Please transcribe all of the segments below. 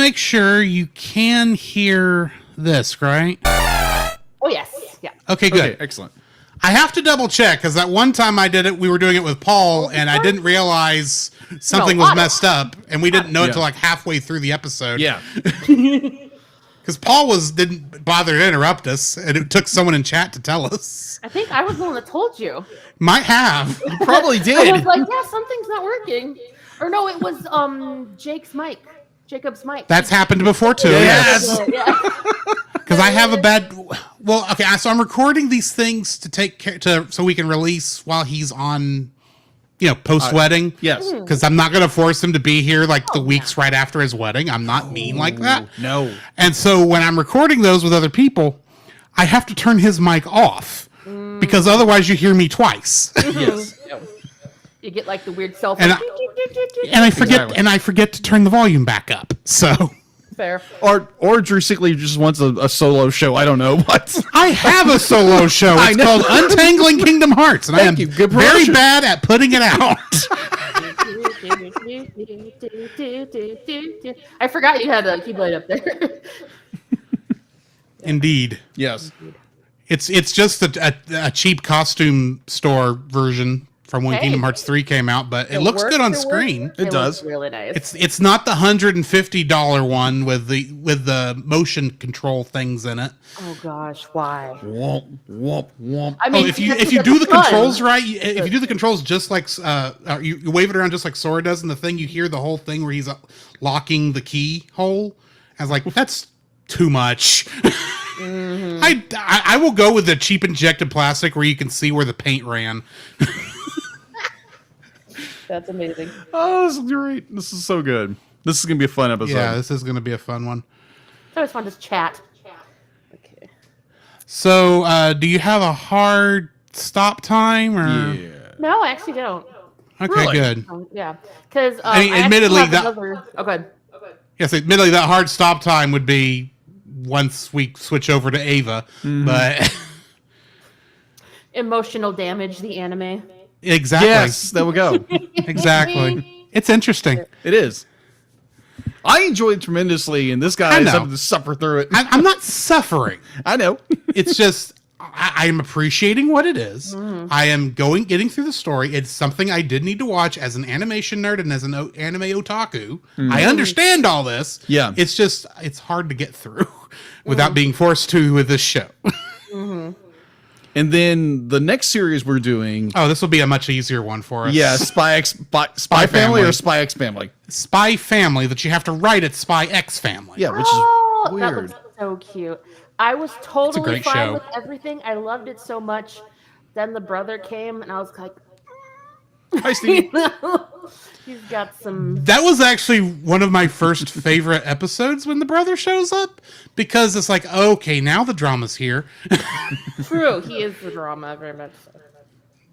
make sure you can hear this, right? Oh, yes. Yeah. Okay, good. Okay, excellent. I have to double check because that one time I did it, we were doing it with Paul, and I didn't realize something was messed up, and we didn't know until like halfway through the episode. Yeah. Because Paul didn't bother to interrupt us, and it took someone in chat to tell us. I think I was the one that told you. Might have. You probably I did. was like, yeah, something's not working. Or no, it was Jacob's mic. That's happened before too. Yes. Because I have a bad. Well, okay. So I'm recording these things to take care so we can release while he's on, post wedding. Yes. Because I'm not going to force him to be here like the weeks right after his wedding. I'm not mean like that. No. And so when I'm recording those with other people, I have to turn his mic off because otherwise you hear me twice. Yes. You get like the weird cell phone. And I forget to turn the volume back up. So. Fair. Or Drew Sickley just wants a solo show. I don't know what. I have a solo show. It's called Untangling Kingdom Hearts, and I am very bad at putting it out. I forgot you had a keyblade up there. Indeed. Yes. It's just a cheap costume store version from when Kingdom Hearts 3 came out, but it looks good on screen. It does. Looks really nice. It's not the $150 one with the motion control things in it. Oh gosh, why? Womp womp womp. I mean, If you do the controls right, if you do the controls just like you wave it around just like Sora does in the thing, you hear the whole thing where he's locking the keyhole. I was like, that's too much. Mm-hmm. I will go with the cheap injected plastic where you can see where the paint ran. That's amazing. Oh, this is great. This is so good. This is going to be a fun episode. Yeah, this is going to be a fun one. It's always fun to chat. Okay. So, do you have a hard stop time? Or? Yeah. No, I actually don't. Okay, Really? good. Yeah, because admittedly, Okay. Yes, admittedly, that hard stop time would be once we switch over to Ava, but Emotional damage, the anime. exactly. Yes, there we go. Exactly. It's interesting. It is. I enjoyed it tremendously, and this guy is having to suffer through it. I'm not suffering. I know. It's just I am appreciating what it is. I am getting through the story. It's something I did need to watch as an animation nerd and as an anime otaku. I understand all this. Yeah. It's just it's hard to get through without being forced to with this show. And then the next series we're doing. Oh, this will be a much easier one for us. Yeah, Spy Family or Spy X Family? Spy Family that you have to write at Spy X Family. Yeah, which Oh, is that weird. looks so cute. I was totally great fine show. with everything. I loved it so much. Then the brother came, and I was like, Hi, Steve. he's got some. That was actually one of my first favorite episodes when the brother shows up because it's like, okay, now the drama's here. True, he is the drama very much. So.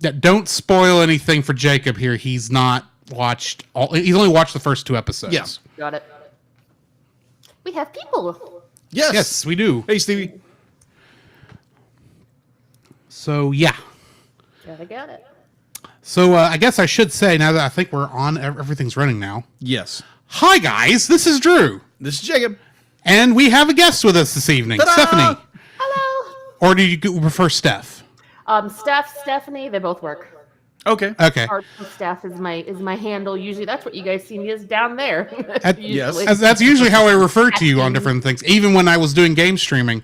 Yeah, don't spoil anything for Jacob here. He's not watched he's only watched the first 2 episodes. Yes. Got it. We have people. Yes, we do. Hey, Stevie. So, yeah. Got it. So, I guess I should say, now that I think we're on, everything's running now. Yes. Hi, guys. This is Drew. This is Jacob. And we have a guest with us this evening. Ta-da! Stephanie. Hello. Or do you prefer Steph? Stephanie, they both work. Okay. Okay. Art staff is my handle. Usually, that's what you guys see me as down there. Yes. That's usually how I refer to you on different things, even when I was doing game streaming.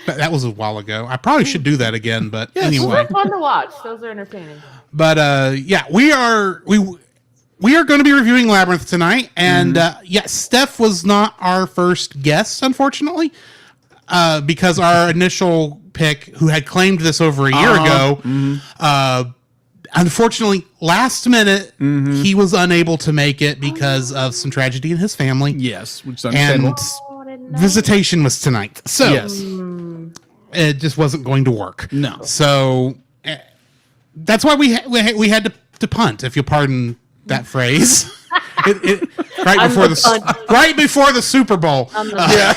But that was a while ago. I probably should do that again, but anyway. Those are fun to watch. Those are entertaining. But yeah, we are going to be reviewing Labyrinth tonight, and Steph was not our first guest, unfortunately, because our initial pick, who had claimed this over a year ago, unfortunately, last minute, he was unable to make it because of some tragedy in his family. Yes, which is understandable. And visitation was tonight, so Yes. it just wasn't going to work. No. So that's why we had to punt, if you'll pardon that phrase. Right before the Super Bowl. Yeah.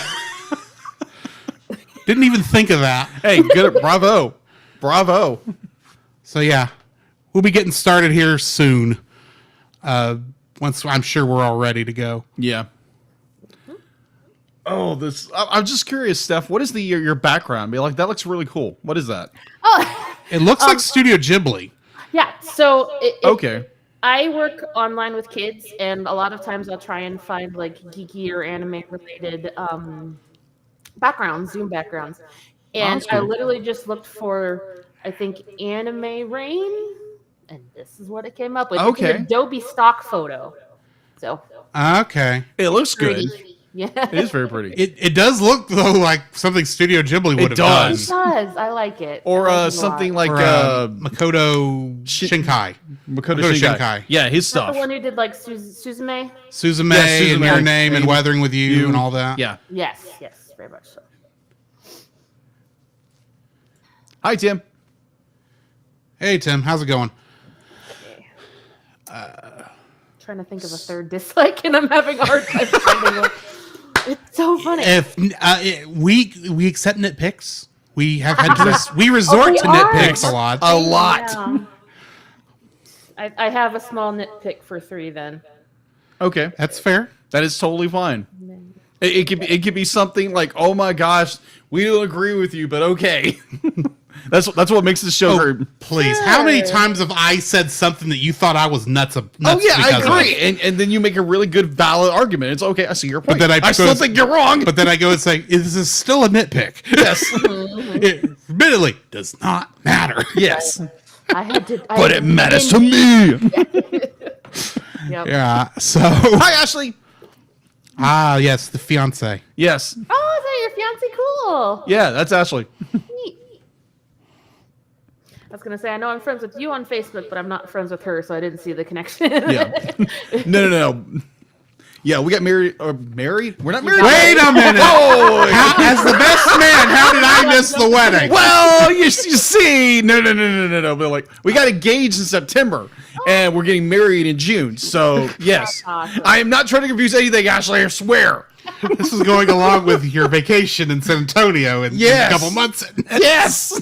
Didn't even think of that. Hey, good. Bravo. Bravo. So yeah, we'll be getting started here soon. Once I'm sure we're all ready to go. Yeah. I'm just curious, Steph. What is your background? Be like, that looks really cool. What is that? Oh, It looks like Studio Ghibli. yeah. So Okay. I work online with kids, and a lot of times I'll try and find like geeky or anime related backgrounds, Zoom backgrounds. And that's I cool. literally just looked for, I think, anime rain, and this is what it came up with. Okay. It's an Adobe stock photo. So Okay. It looks good. pretty. Yeah. It is very pretty. It does look though like something Studio Ghibli would have done. does. It does. I like it. Or I like it a something lot. like Or, Makoto Shinkai. Makoto Shinkai. Shinkai. Yeah, his Is that stuff. the one who did like Suzume? Suzume, Yeah, Suzume. and Your Name and And Weathering with You and all that. Yeah. Yes, very much so. Hi, Tim. Hey Tim, how's it going? Trying to think of a third dislike, and I'm having a hard time finding one. It's so funny. If we accept nitpicks, we have had to we resort we to are? nitpicks a lot. A lot. Yeah. I have a small nitpick for 3 then. Okay. That's fair. That is totally fine. It could be something like, oh my gosh, we don't agree with you, but okay. that's what makes this show very. Please, how many times have I said something that you thought I was nuts? Oh yeah, I because of? agree. And then you make a really good valid argument. It's okay. I see your point. then I still think you're wrong. But then I go and say, "This is still a nitpick." yes, It admittedly does not matter. yes. I had to. But it matters to me. Yep. Yeah. So, Hi, Ashley. yes, the fiance. Yes. Oh, is that your fiance? Cool. Yeah, that's Ashley. Neat. I was gonna say I know I'm friends with you on Facebook, but I'm not friends with her, so I didn't see the connection. Yeah. No. Yeah, we got married. Married? We're not married. Wait a minute. Oh, As the best man, how did I miss the wedding? well, you see, no. But like, we got engaged in September, and we're getting married in June. So yes, awesome. I am not trying to confuse anything, Ashley. I swear. This is going along with your vacation in San Antonio in Yes. a couple months. Yes.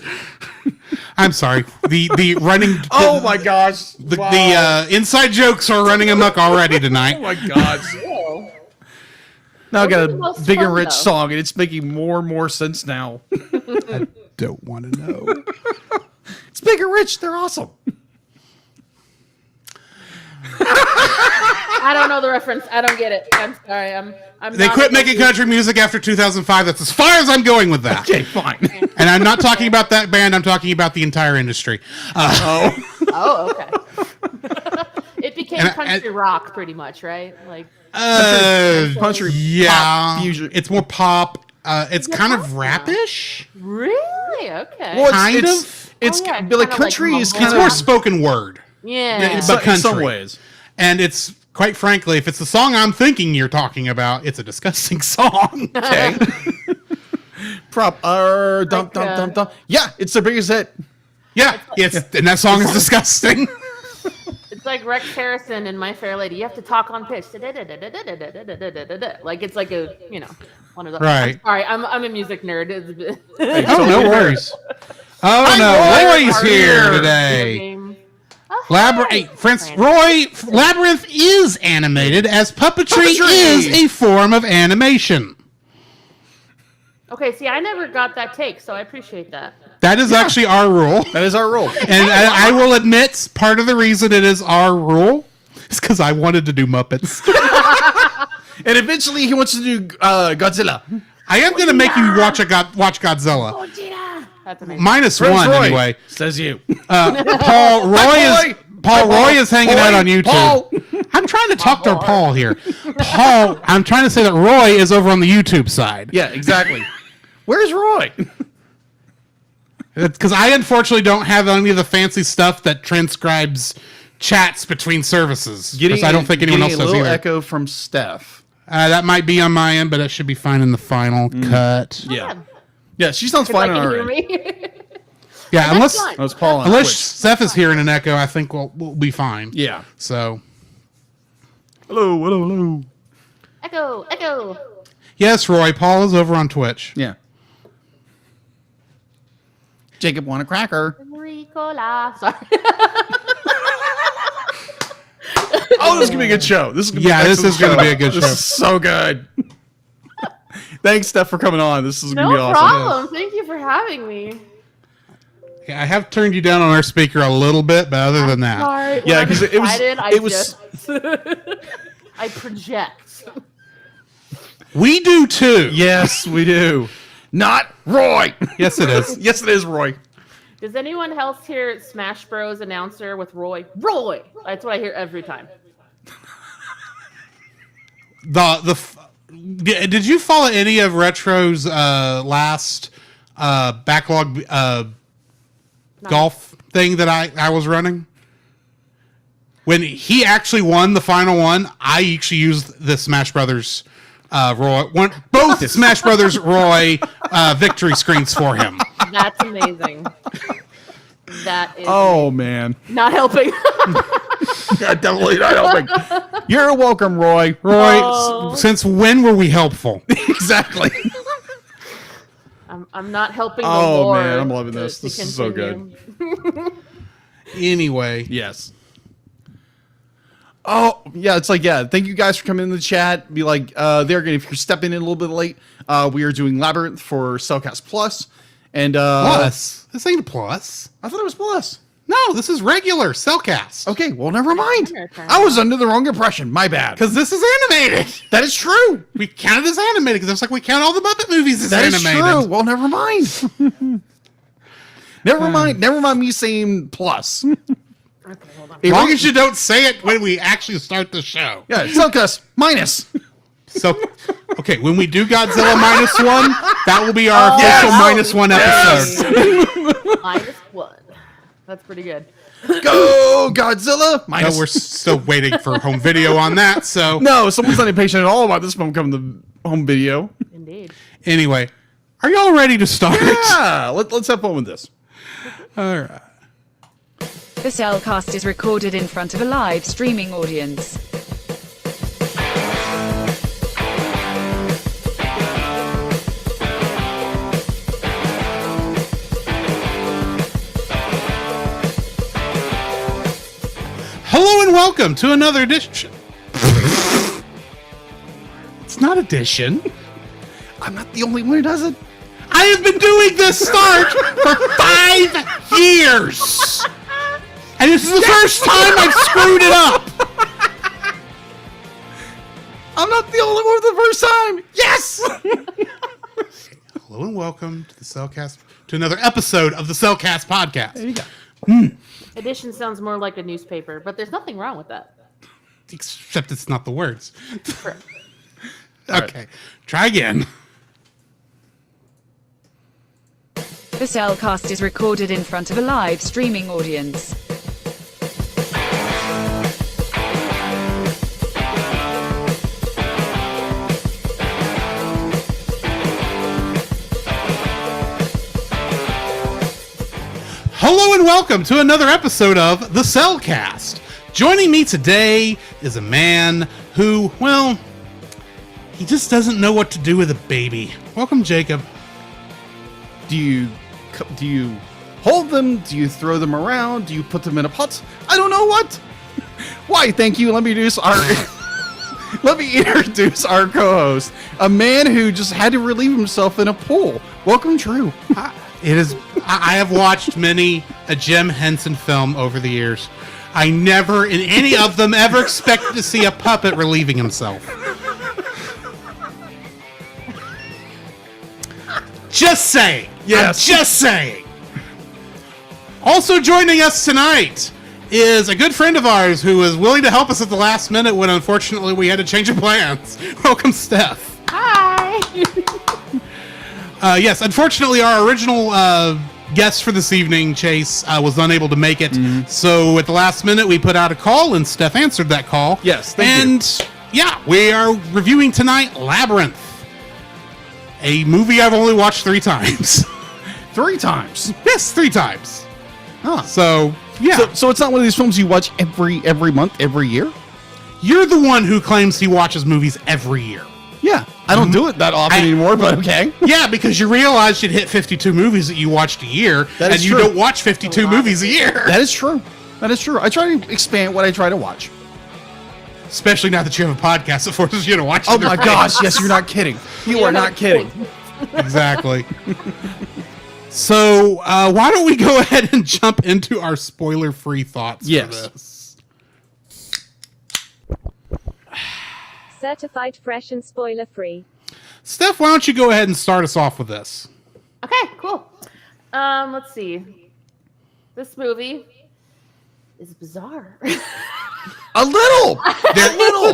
I'm sorry. The running. Oh my gosh. The inside jokes are running amok already Oh tonight. my gosh. Cool. Now I got the a most big and fun, rich though? song, and it's making more and more sense now. I don't want to know. It's big and rich. They're awesome. I don't know the reference. I don't get it. I'm sorry. I'm They not quit able making to- country music after 2005. That's as far as I'm going with that. Okay, fine. And I'm not talking about that band. I'm talking about the entire industry. Oh, okay. It became And I- country rock, pretty much, right? Like, Country yeah, pop fusion. it's more pop. It's kind of pop now? rapish. really? Okay. Well, Kind it's, of. It's, Oh, yeah, but like kinda like country is mumble It's kind more of spoken word, yeah. in but some country. ways. and it's quite frankly, if it's the song I'm thinking you're talking about, it's a disgusting song. Okay. Dum. Yeah, it's their biggest hit. Yeah, and that song is disgusting. It's like Rex Harrison in My Fair Lady. You have to talk on pitch. Like it's like a, one of those. Right. I'm sorry, I'm a music nerd. Oh, no worries. Oh no, Roy's here today. Labyrinth is animated as puppetry is a form of animation. Okay, see, I never got that take, so I appreciate that. That is actually our rule. That is our role. And I will admit, part of the reason it is our rule is because I wanted to do Muppets. And eventually he wants to do Godzilla. I am going to make you watch Godzilla. That's amazing. Minus Prince one, Roy, anyway. says you. Paul Roy is hanging out on YouTube. Paul. I'm trying to talk to Paul here. Paul, I'm trying to say that Roy is over on the YouTube side. Yeah, exactly. Where's Roy? Because I unfortunately don't have any of the fancy stuff that transcribes chats between services. 'Cause I don't think anyone else a does little either. echo from Steph. That might be on my end, but it should be fine in the final cut. Yeah. Yeah, she sounds I fine on can our hear end. me. Yeah, unless fine. That was Paul on unless Twitch. Seth is hearing an echo, I think we'll be fine. Yeah. So Hello. Echo. yes, Roy, Paul is over on Twitch. Yeah. Jacob want a cracker. Ricola. Sorry. Oh, this is gonna be a good show. This is gonna be an Yeah, this excellent is gonna show. be a good This show. is so good. Thanks, Steph, for coming on. This is No gonna be awesome. problem. Thank you for having me. Okay, I have turned you down on our speaker a little bit, but other than that, Sorry. Yeah, When I'm 'cause it was- excited, it was- I project. we do too. Yes, we do. Not Roy. Yes, it is. Yes, it is Roy. Does anyone else hear Smash Bros announcer with Roy? Roy. That's what I hear every time. Did you follow any of Retro's last backlog golf thing that I was running? When he actually won the final one, I actually used the Smash Brothers Roy, both Smash Brothers Roy victory screens for him. That's amazing. That is Oh man. not helping. Yeah, definitely not helping. You're welcome, Roy. Roy, Oh. since when were we helpful? Exactly. I'm not helping the Oh, Lord. man, I'm loving to- this. to This is so continue. Anyway, Yes. Oh, yeah, it's like, yeah, thank you guys for coming in the chat. Be like, there again, if you're stepping in a little bit late, we are doing Labyrinth for Cellcast Plus. And, plus. This ain't a plus. I thought it was Plus. No, this is regular Cellcast. Okay, well, never mind. I'm gonna turn I was under the wrong impression. My bad. Because this is animated. That is true. We count it as animated because it's like we count all the Muppet movies as That is animated. true. Well, never mind. Never mind. Never mind me saying plus. Okay, hold on. As long as you don't say it when we actually start the show. Yeah, Cellcast minus. So, okay, when we do Godzilla -1, that will be our official -1 episode. -1. That's pretty good. Go Godzilla No, minus. we're still waiting for home video on that. So, No, someone's not impatient at all about this one coming to home video. Indeed. anyway, are y'all ready to start? Yeah, let's have fun with this. All right. The Cellcast is recorded in front of a live streaming audience. Hello and welcome to another edition. It's not edition. I'm not the only one who does it. I have been doing this start for 5 years. And this is the first time I've screwed it up. I'm not the only one the first time. Yes. Hello and welcome to the Cellcast, to another episode of the Cellcast podcast. There you go. Edition sounds more like a newspaper, but there's nothing wrong with that. Except it's not the words. Correct. Okay, try again. The Cellcast is recorded in front of a live streaming audience. Hello and welcome to another episode of the Cellcast. Joining me today is a man who, well, he just doesn't know what to do with a baby. Welcome, Jacob. Do you hold them? Do you throw them around? Do you put them in a pot? I don't know what. Why? Thank you. Let me introduce our co-host, a man who just had to relieve himself in a pool. Welcome, Drew. I have watched many a Jim Henson film over the years. I never, in any of them, ever expected to see a puppet relieving himself. Just saying. Yes. I'm just saying. Also joining us tonight is a good friend of ours who was willing to help us at the last minute when unfortunately we had to change of plans. Welcome, Steph. Hi. Yes, unfortunately our original guest for this evening, Chase, was unable to make it. So at the last minute we put out a call and Steph answered that call. Yes, thank you. Yeah, we are reviewing tonight Labyrinth. A movie I've only watched 3 times. 3 times. Yes, 3 times. Huh. So, yeah. So it's not one of these films you watch every month, every year? You're the one who claims he watches movies every year. Yeah. I don't do it that often anymore, but okay. Yeah, because you realized you'd hit 52 movies that you watched a year, That is and you true. don't watch 52 movies a year. That is true. That is true. I try to expand what I try to watch. Especially now that you have a podcast that forces you to watch. Oh my gosh! Yes, you're not kidding. You are not kidding. Exactly. So why don't we go ahead and jump into our spoiler-free thoughts for this? Certified fresh and spoiler free. Steph, why don't you go ahead and start us off with this? Okay, cool. Let's see. This movie is bizarre. A little.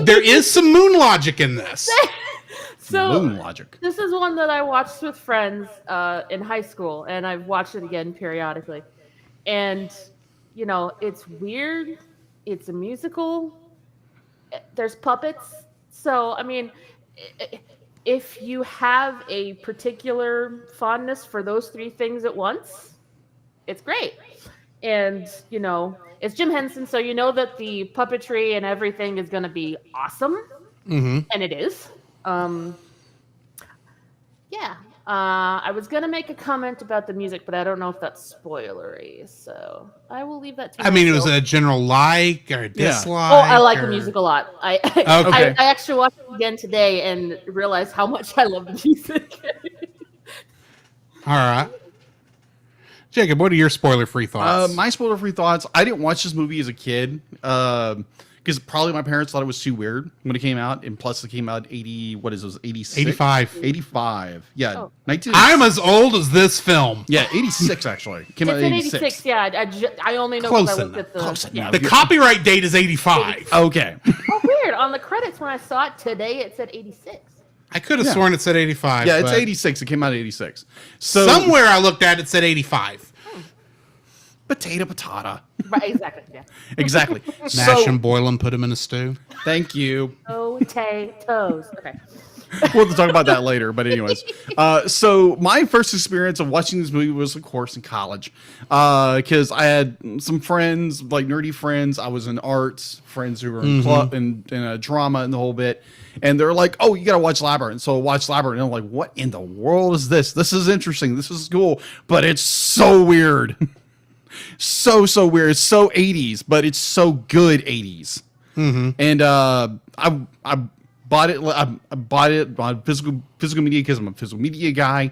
There is some moon logic in this. So Moon logic. this is one that I watched with friends in high school, and I've watched it again periodically. And you know, it's weird. It's a musical. There's puppets. So I mean, if you have a particular fondness for those three things at once, it's great. And you know, it's Jim Henson, so you know that the puppetry and everything is going to be awesome, and it is. I was gonna make a comment about the music, but I don't know if that's spoilery, so I will leave that to you. I mean, it was a general like or a dislike. Oh, I like the music a lot. I Okay. I actually watched it again today and realized how much I love the music. All right. Jacob, what are your spoiler-free thoughts? My spoiler-free thoughts. I didn't watch this movie as a kid because probably my parents thought it was too weird when it came out, and plus it came out 86? 85. 85. Yeah, Oh. 19. I'm as old as this film. Yeah, 86 actually. It came out It's in in 86. 86. Yeah, I only know Close because I looked enough, at the. close Yeah. enough. The copyright date is 85. Okay. Oh, weird. On the credits when I saw it today, it said 86. I could have Yeah. sworn it said 85. Yeah, it's but 86. It came out in 86. So somewhere I looked at it said 85. potato patata. Right, exactly. Yeah. Exactly. Mash him, boil him, put him in a stew. Thank you. Potatoes. Okay. We'll talk about that later. But anyways, so my first experience of watching this movie was, of course, in college, because I had some friends, like nerdy friends. I was in arts, friends who were in club and drama and the whole bit. And they're like, "Oh, you gotta watch Labyrinth." So I watched Labyrinth, and I'm like, "What in the world is this? This is interesting. This is cool, but it's so weird." So weird. It's so 80s, but it's so good 80s. And I bought it. I bought it on physical media because I'm a physical media guy.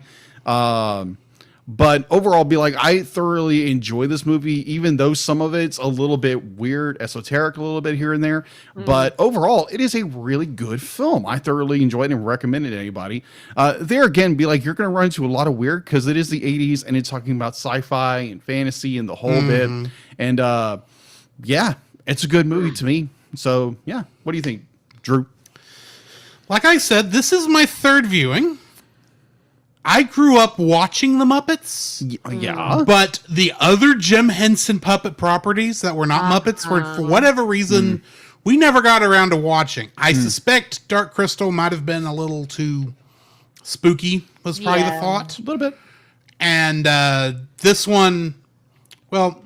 But overall, be like, I thoroughly enjoy this movie, even though some of it's a little bit weird, esoteric, a little bit here and there. But overall, it is a really good film. I thoroughly enjoyed it and recommend it to anybody. There again, be like, you're going to run into a lot of weird because it is the 80s and it's talking about sci-fi and fantasy and the whole bit. And yeah, it's a good movie to me. So yeah, what do you think, Drew? Like I said, this is my third viewing. I grew up watching the Muppets, Yeah. but the other Jim Henson puppet properties that were not Muppets were, for whatever reason, we never got around to watching. I suspect Dark Crystal might have been a little too spooky, was probably the Yeah. thought. A little bit. And this one, well,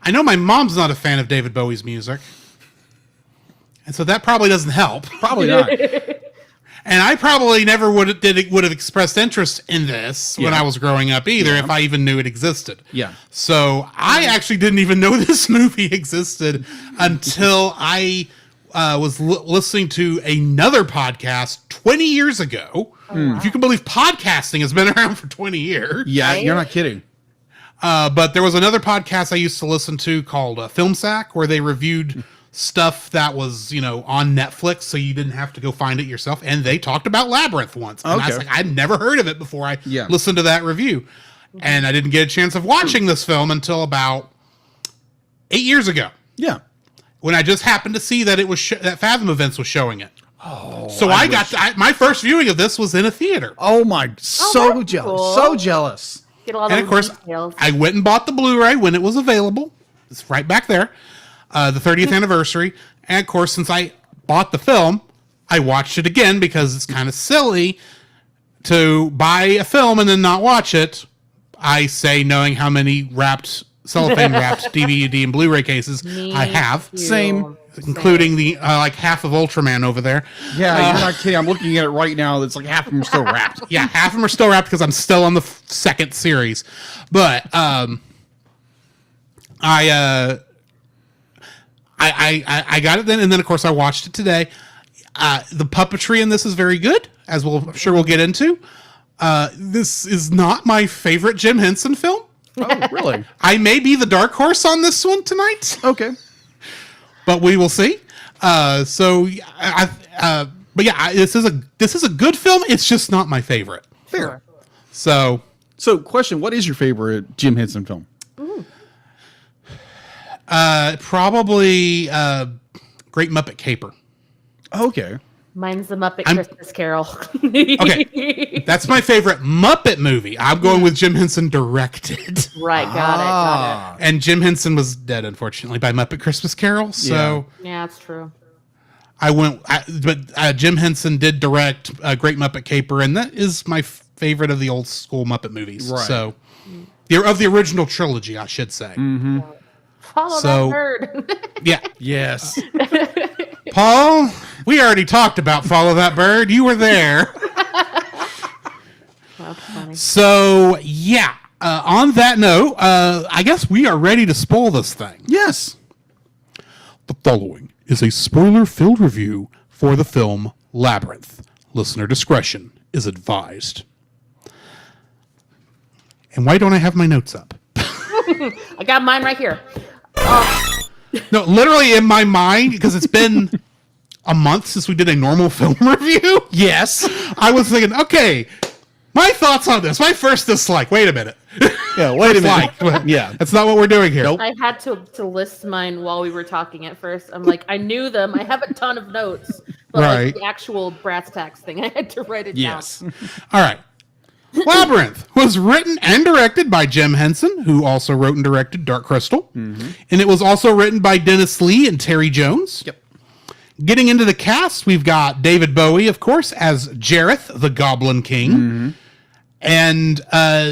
I know my mom's not a fan of David Bowie's music. And so that probably doesn't help. Probably not. And I probably never would have expressed interest in this when Yeah. I was growing up either, if I even knew it existed. Yeah. So I actually didn't even know this movie existed until I was listening to another podcast 20 years ago. If you can believe podcasting has been around for 20 years. Yeah, you're not kidding. But there was another podcast I used to listen to called Film Sack, where they reviewed stuff that was, on Netflix, so you didn't have to go find it yourself. And they talked about Labyrinth once. And I was Okay. like, I'd never heard of it before I Yeah. listened to that review. And I didn't get a chance of watching this film until about 8 years ago, Yeah. when I just happened to see that it was that Fathom Events was showing it. Oh, So my first viewing of this was in a theater. oh my, so that's jealous. cool. So jealous. Get all And those of course, details. I went and bought the Blu-ray when it was available. It's right back there. The 30th anniversary. And of course, since I bought the film, I watched it again because it's kind of silly to buy a film and then not watch it. I say, knowing how many cellophane wrapped DVD and Blu-ray cases I have, Same. including the like half of Ultraman over there. Yeah, you're not kidding. I'm looking at it right now. It's like half of them are still wrapped. Yeah, half of them are still wrapped because I'm still on the second series. But I I got it then, and then of course I watched it today. The puppetry in this is very good, as I'm sure we'll get into. This is not my favorite Jim Henson film. Oh, really? I may be the dark horse on this one tonight, Okay. but we will see. But yeah, this is a good film. It's just not my favorite. Fair. So Question: what is your favorite Jim Henson film? probably Great Muppet Caper. Okay. Mine's the Muppet I'm- Christmas Carol. Okay, that's my favorite Muppet movie. I'm going with Jim Henson directed. Right, got And Jim Henson was dead, unfortunately, by Muppet Christmas Carol. So it. Yeah, that's true. but Jim Henson did direct Great Muppet Caper, and that is my favorite of the old school Muppet movies. Right. So, of the original trilogy, I should say. Follow So- that bird. Yeah, Yes. Paul, we already talked about Follow That Bird. You were there. That's funny. So, yeah. On that note, I guess we are ready to spoil this thing. Yes. The following is a spoiler-filled review for the film Labyrinth. Listener discretion is advised. And why don't I have my notes up? I got mine right here. No, literally in my mind, because it's been a month since we did a normal film review. Yes. I was thinking, okay, my thoughts on this. My first dislike. Wait a minute. Yeah. Wait a minute. Dislike. Yeah. That's not what we're doing here. Nope. I had to list mine while we were talking at first. I'm like, I knew them. I have a ton of notes. But Right. like the actual brass tacks thing, I had to write it Yes. down. All right. Labyrinth was written and directed by Jim Henson, who also wrote and directed Dark Crystal. And it was also written by Dennis Lee and Terry Jones. Yep. Getting into the cast, we've got David Bowie, of course, as Jareth, the Goblin King. And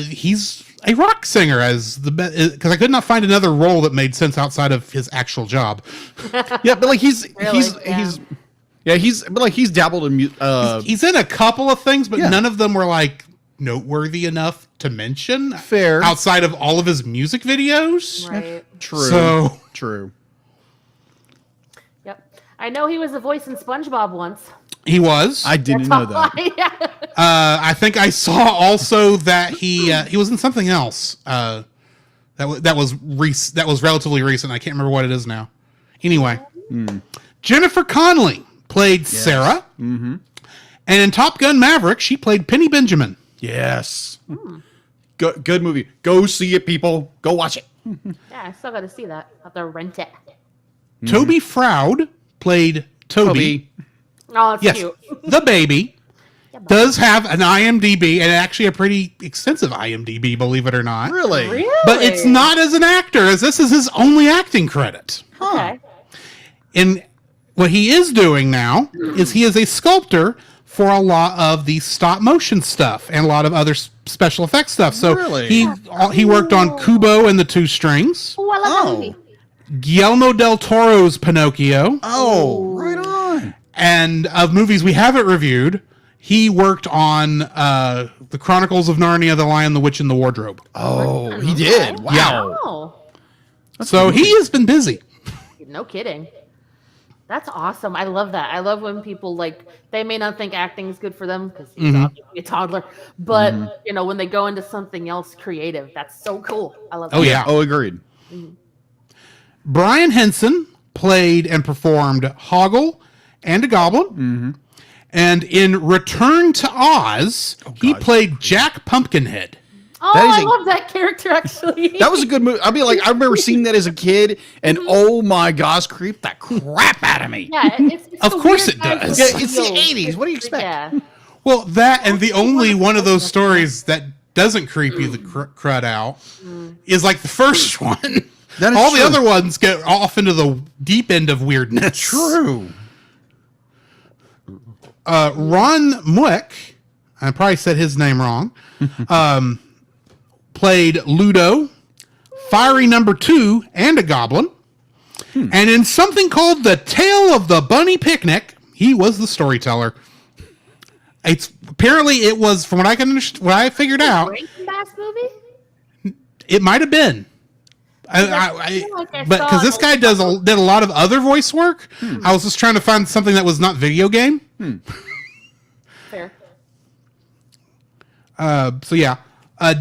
he's a rock singer as because I could not find another role that made sense outside of his actual job. Yeah, but like he's Yeah. he's dabbled in He's in a couple of things, but Yeah. none of them were like noteworthy enough to mention. Fair. Outside of all of his music videos. Right. true. So True. Yep. I know he was a voice in SpongeBob once. he was. I didn't know that. Yeah. I think I saw also that he was in something else. That was relatively recent. I can't remember what it is now. Anyway, Jennifer Connelly played Sarah. Mm-hmm. And in Top Gun Maverick, she played Penny Benjamin. Yes. Good movie. Go see it, people. Go watch it. Yeah, I still got to see that. I have to rent it. Toby Froud played Toby. Oh, it's Yes, cute. the baby does have an IMDb, and actually a pretty extensive IMDb, believe it or not. Really? Really? But it's not as an actor, as this is his only acting credit. Okay. And what he is doing now is he is a sculptor for a lot of the stop motion stuff and a lot of other special effects stuff. So Really? he worked on Kubo and the Two Strings, Oh, I love that movie. Guillermo del Toro's Pinocchio, Oh, right on. and of movies we haven't reviewed, he worked on The Chronicles of Narnia, The Lion, the Witch, and the Wardrobe. Oh, he did. Wow. Oh, So he has been busy. no kidding. That's awesome. I love that. I love when people they may not think acting is good for them because he's obviously a toddler, but you know, when they go into something else creative, that's so cool. I love Oh, that. yeah. Oh, agreed. Brian Henson played and performed Hoggle and a Goblin. And in Return to Oz, he God. played Jack Pumpkinhead. Oh, That is I a- love that character actually. That was a good movie. I mean, like, I remember seeing that as a kid, and oh my gosh, creeped the crap out of me. Yeah, it's Of the course weird it guys does. with Yeah, it's the wheels. 80s. What do you expect? Yeah. Well, that and the only one of those stories that doesn't creep you the crud out is like the first one. That is All the true. other ones get off into the deep end of weirdness. True. Ron Mueck, I probably said his name wrong, played Ludo, Fiery Number 2, and a Goblin. And in something called The Tale of the Bunny Picnic, he was the storyteller. It was, from what I can understand, what I figured out, Rankin Bass movie? it might have been. feel like I but saw because this it. guy did a lot of other voice work, I was just trying to find something that was not video game. Fair. So yeah,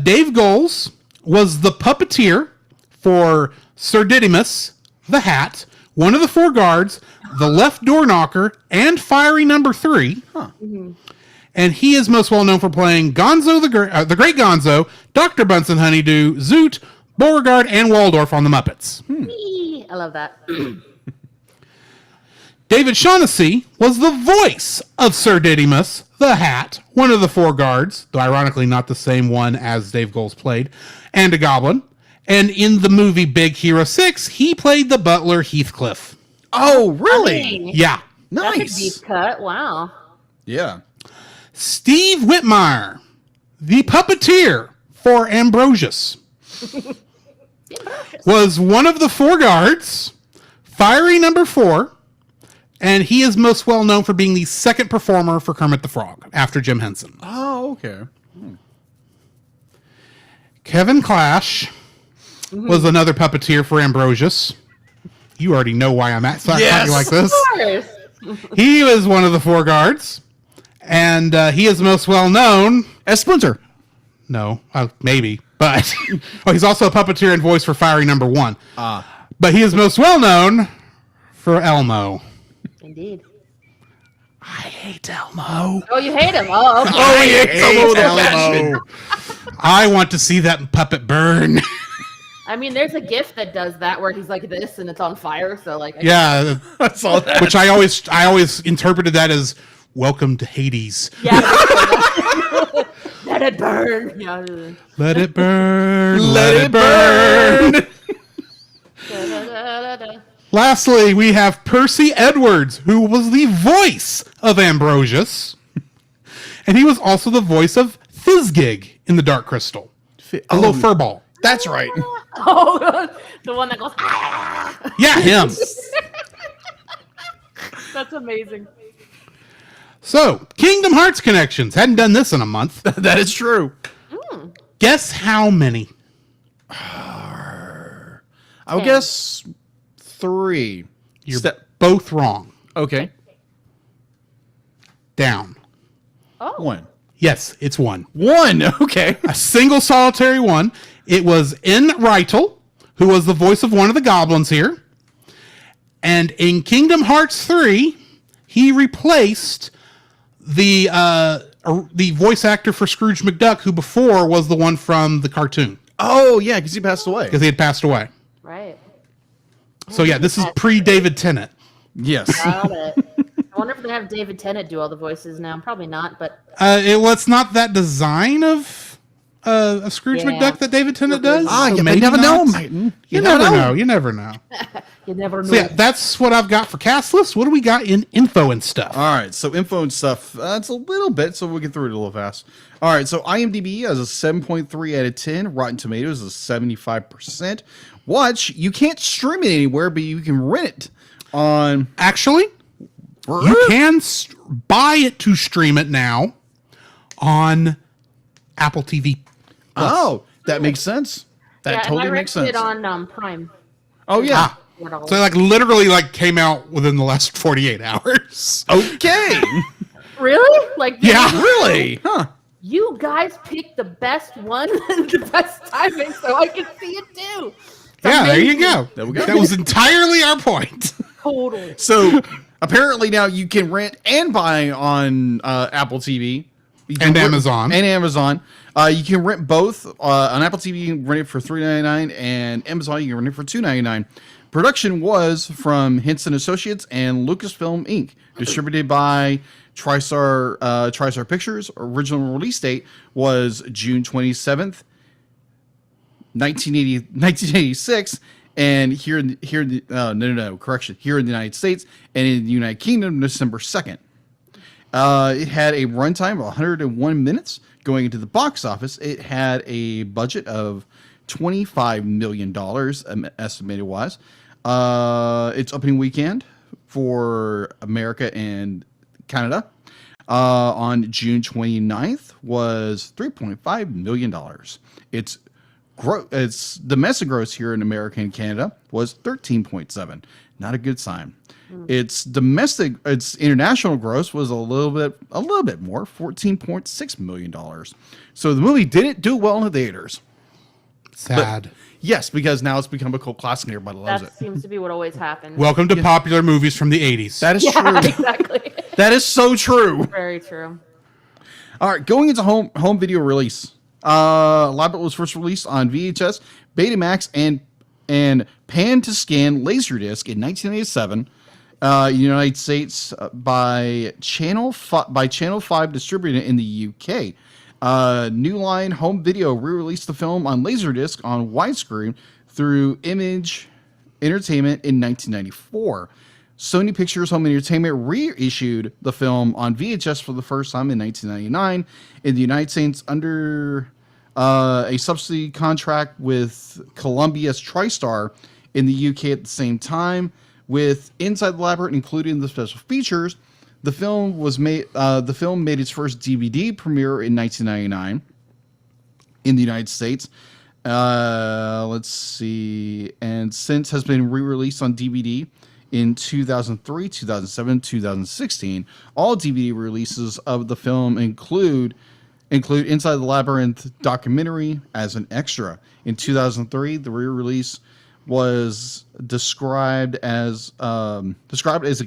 Dave Goles was the puppeteer for Sir Didymus, the Hat, one of the four guards, the left door knocker, and Fiery Number 3. And he is most well known for playing Gonzo the Great Gonzo, Dr. Bunsen Honeydew, Zoot, Beauregard, and Waldorf on the Muppets. Eee, I love that. David Shaughnessy was the voice of Sir Didymus, the Hat, one of the four guards, though ironically not the same one as Dave Goles played, and a goblin. And in the movie Big Hero 6, he played the butler Heathcliff. Oh, really? Dang. Yeah. That's a Nice. deep cut. Wow. Yeah. Steve Whitmire, the puppeteer for Ambrosius, was one of the four guards, Fiery Number 4, and he is most well known for being the second performer for Kermit the Frog after Jim Henson. Oh, okay. Kevin Clash was another puppeteer for Ambrosius. You already know why I'm talking like this. Of course. He was one of the four guards, and he is most well known. As Splinter. No, maybe, but he's also a puppeteer and voice for Fiery Number 1. But he is most well known for Elmo. Indeed. I hate Elmo. Oh, you hate him. Oh, okay. Oh, yeah. Elmo. I want to see that puppet burn. I mean, there's a GIF that does that where he's like this and it's on fire. So like, Yeah, I saw that. which I always interpreted that as "Welcome to Hades." yeah. Let it burn. Yeah. Let it burn. Let it burn. Da-da-da-da-da. Lastly, we have Percy Edwards, who was the voice of Ambrosius, and he was also the voice of Fizzgig in the Dark Crystal, a little furball. That's right. Oh, the one that goes. Ah! Yeah, him. That's amazing. So, Kingdom Hearts connections. Hadn't done this in a month. That is true. Guess how many? I would guess 3. You're both wrong. Okay. Down. Oh. 1. Yes, it's one. 1. Okay. A single solitary one. It was N. Rytel, who was the voice of one of the goblins here. And in Kingdom Hearts 3, he replaced the voice actor for Scrooge McDuck, who before was the one from the cartoon, Oh, yeah, because he passed away. because he had passed away. Right. So yeah, this is pre-David Tennant. Yes. Got it. I wonder if they have David Tennant do all the voices now. Probably not, but It's not that design of Scrooge Yeah. McDuck that David Tennant does. Ah, so you maybe never know, not. Martin. You never know. You never know. you never know. So yeah, that's what I've got for cast list. What do we got in info and stuff? All right, so info and stuff. That's a little bit, so we'll get through it a little fast. All right, so IMDb has a 7.3 out of 10. Rotten Tomatoes is 75%. Watch, you can't stream it anywhere, but you can rent it on... Actually, you can buy it to stream it now on Apple TV. Oh, that makes sense. That yeah, totally and I makes rented sense. it on Prime. Oh, yeah. So like literally like came out within the last 48 hours. Okay. Really? Like, Yeah. Really? Huh. you guys picked the best one, the best timing, so I can see it too. It's Yeah, there you amazing. go. There we go. That was entirely our point. Totally. So apparently now you can rent and buy on Apple TV. You can And rent- Amazon. And Amazon. You can rent both. On Apple TV, you can rent it for $3.99, and Amazon, you can rent it for $2.99. Production was from Henson Associates and Lucasfilm Inc., distributed by TriStar Pictures. Original release date was June 27th, 1986, and here in the United States and in the United Kingdom, December 2nd. It had a runtime of 101 minutes. Going into the box office, it had a budget of $25 million, estimated wise. Its opening weekend for America and Canada on June 29th was $3.5 million. Its its domestic gross here in America and Canada was 13.7. Not a good sign. Its international gross was a little bit more, $14.6 million. So the movie didn't do well in the theaters. Sad. Yes, because now it's become a cult classic and everybody loves That it. seems to be what always happens. Welcome to popular movies from the 80s. That is yeah, true. exactly. That is so true. Very true. All right, going into home video release. Labyrinth was first released on VHS, Betamax, and pan to scan Laserdisc in 1987. United States by Channel 5 distributed in the UK. New Line Home Video re-released the film on Laserdisc on widescreen through Image Entertainment in 1994. Sony Pictures Home Entertainment reissued the film on VHS for the first time in 1999 in the United States under a subsidy contract with Columbia's TriStar in the UK at the same time. With Inside the Labyrinth included in the special features, the film made its first DVD premiere in 1999 in the United States. Let's see, and since has been re-released on DVD in 2003, 2007, 2016. All DVD releases of the film include Inside the Labyrinth documentary as an extra. In 2003, the re-release was described as a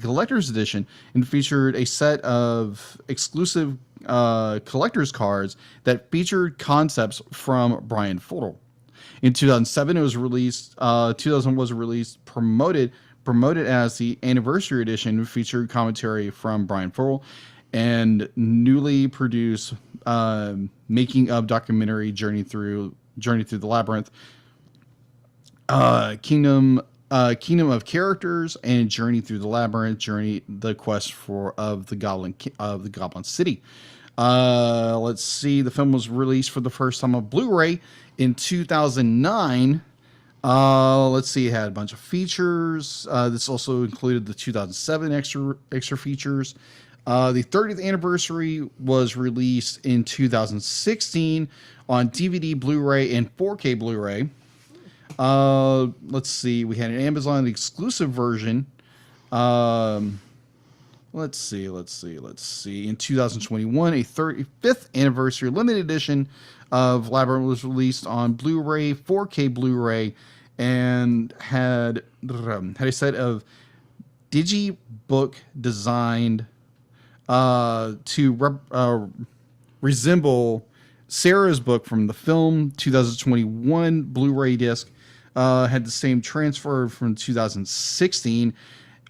collector's edition and featured a set of exclusive collector's cards that featured concepts from Brian Fuller. In 2007, it was released. 2000 was released, promoted as the anniversary edition, featured commentary from Brian Fuller and newly produced making of documentary Journey Through the Labyrinth. Kingdom of Characters and Journey Through the Labyrinth, the quest of the Goblin City. Let's see, the film was released for the first time on Blu-ray in 2009. Let's see, it had a bunch of features. This also included the 2007 extra features. The 30th anniversary was released in 2016 on DVD, Blu-ray, and 4K Blu-ray. Let's see. We had an Amazon exclusive version. Let's see. In 2021, a 35th anniversary limited edition of Labyrinth was released on Blu-ray, 4K Blu-ray, and had a set of digibook designed to resemble Sarah's book from the film. 2021 Blu-ray disc had the same transfer from 2016,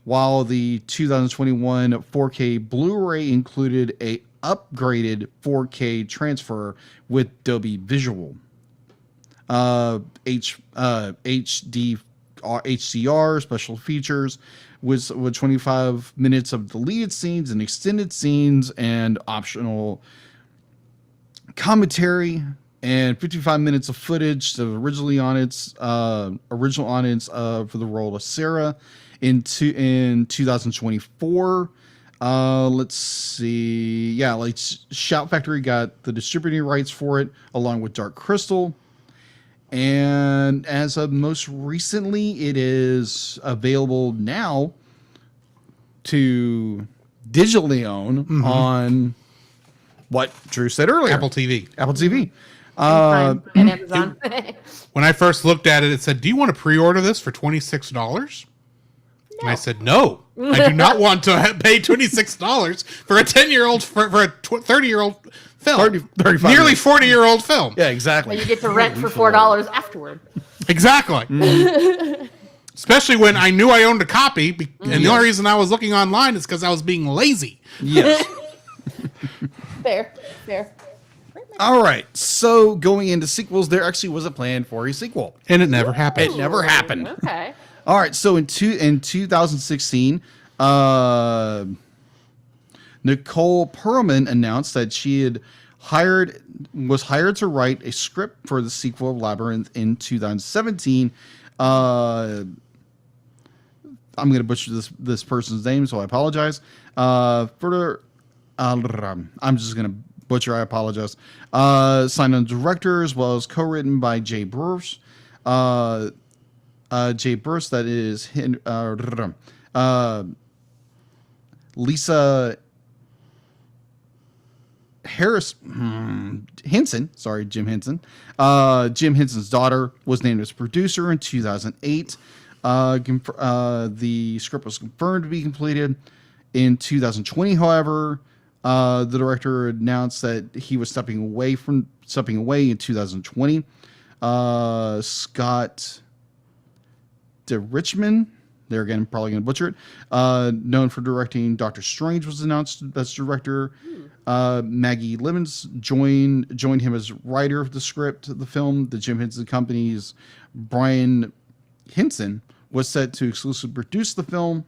while the 2021 4K Blu-ray included a upgraded 4K transfer with Dolby Visual, HDR special features with 25 minutes of deleted scenes and extended scenes and optional commentary, and 55 minutes of footage of original audience for the role of Sarah in 2024. Let's see. Yeah, like Shout Factory got the distributing rights for it along with Dark Crystal. And as of most recently, it is available now to digitally own on what Drew said earlier. Apple TV. Apple TV. And Amazon. When I first looked at it, it said, "Do you want to pre-order this for $26?" And I said, "No, I do not want to pay $26 for a 10-year-old for a 30-year-old film, 35 nearly 40-year-old film." Yeah, exactly. You get to rent for $4 afterward. Exactly. Especially when I knew I owned a copy, and the only reason I was looking online is because I was being lazy. Yes. Fair. All right. So going into sequels, there actually was a plan for a sequel. And it never happened. It never happened. Okay. All right. So in 2016, Nicole Perlman announced that she was hired to write a script for the sequel of Labyrinth in 2017. I'm going to butcher this person's name, so I apologize. I'm just going to butcher, I apologize. Signed on director as well as co-written by Jay Bruce. Jay Bruce, that is Lisa Harris Henson, sorry, Jim Henson. Jim Henson's daughter was named as producer in 2008. The script was confirmed to be completed in 2020. However, the director announced that he was stepping away in 2020. Scott DeRichman, there again, probably going to butcher it, known for directing Doctor Strange, was announced as director. Maggie Lemons joined him as writer of the script of the film. The Jim Henson Company's Brian Henson was set to exclusively produce the film,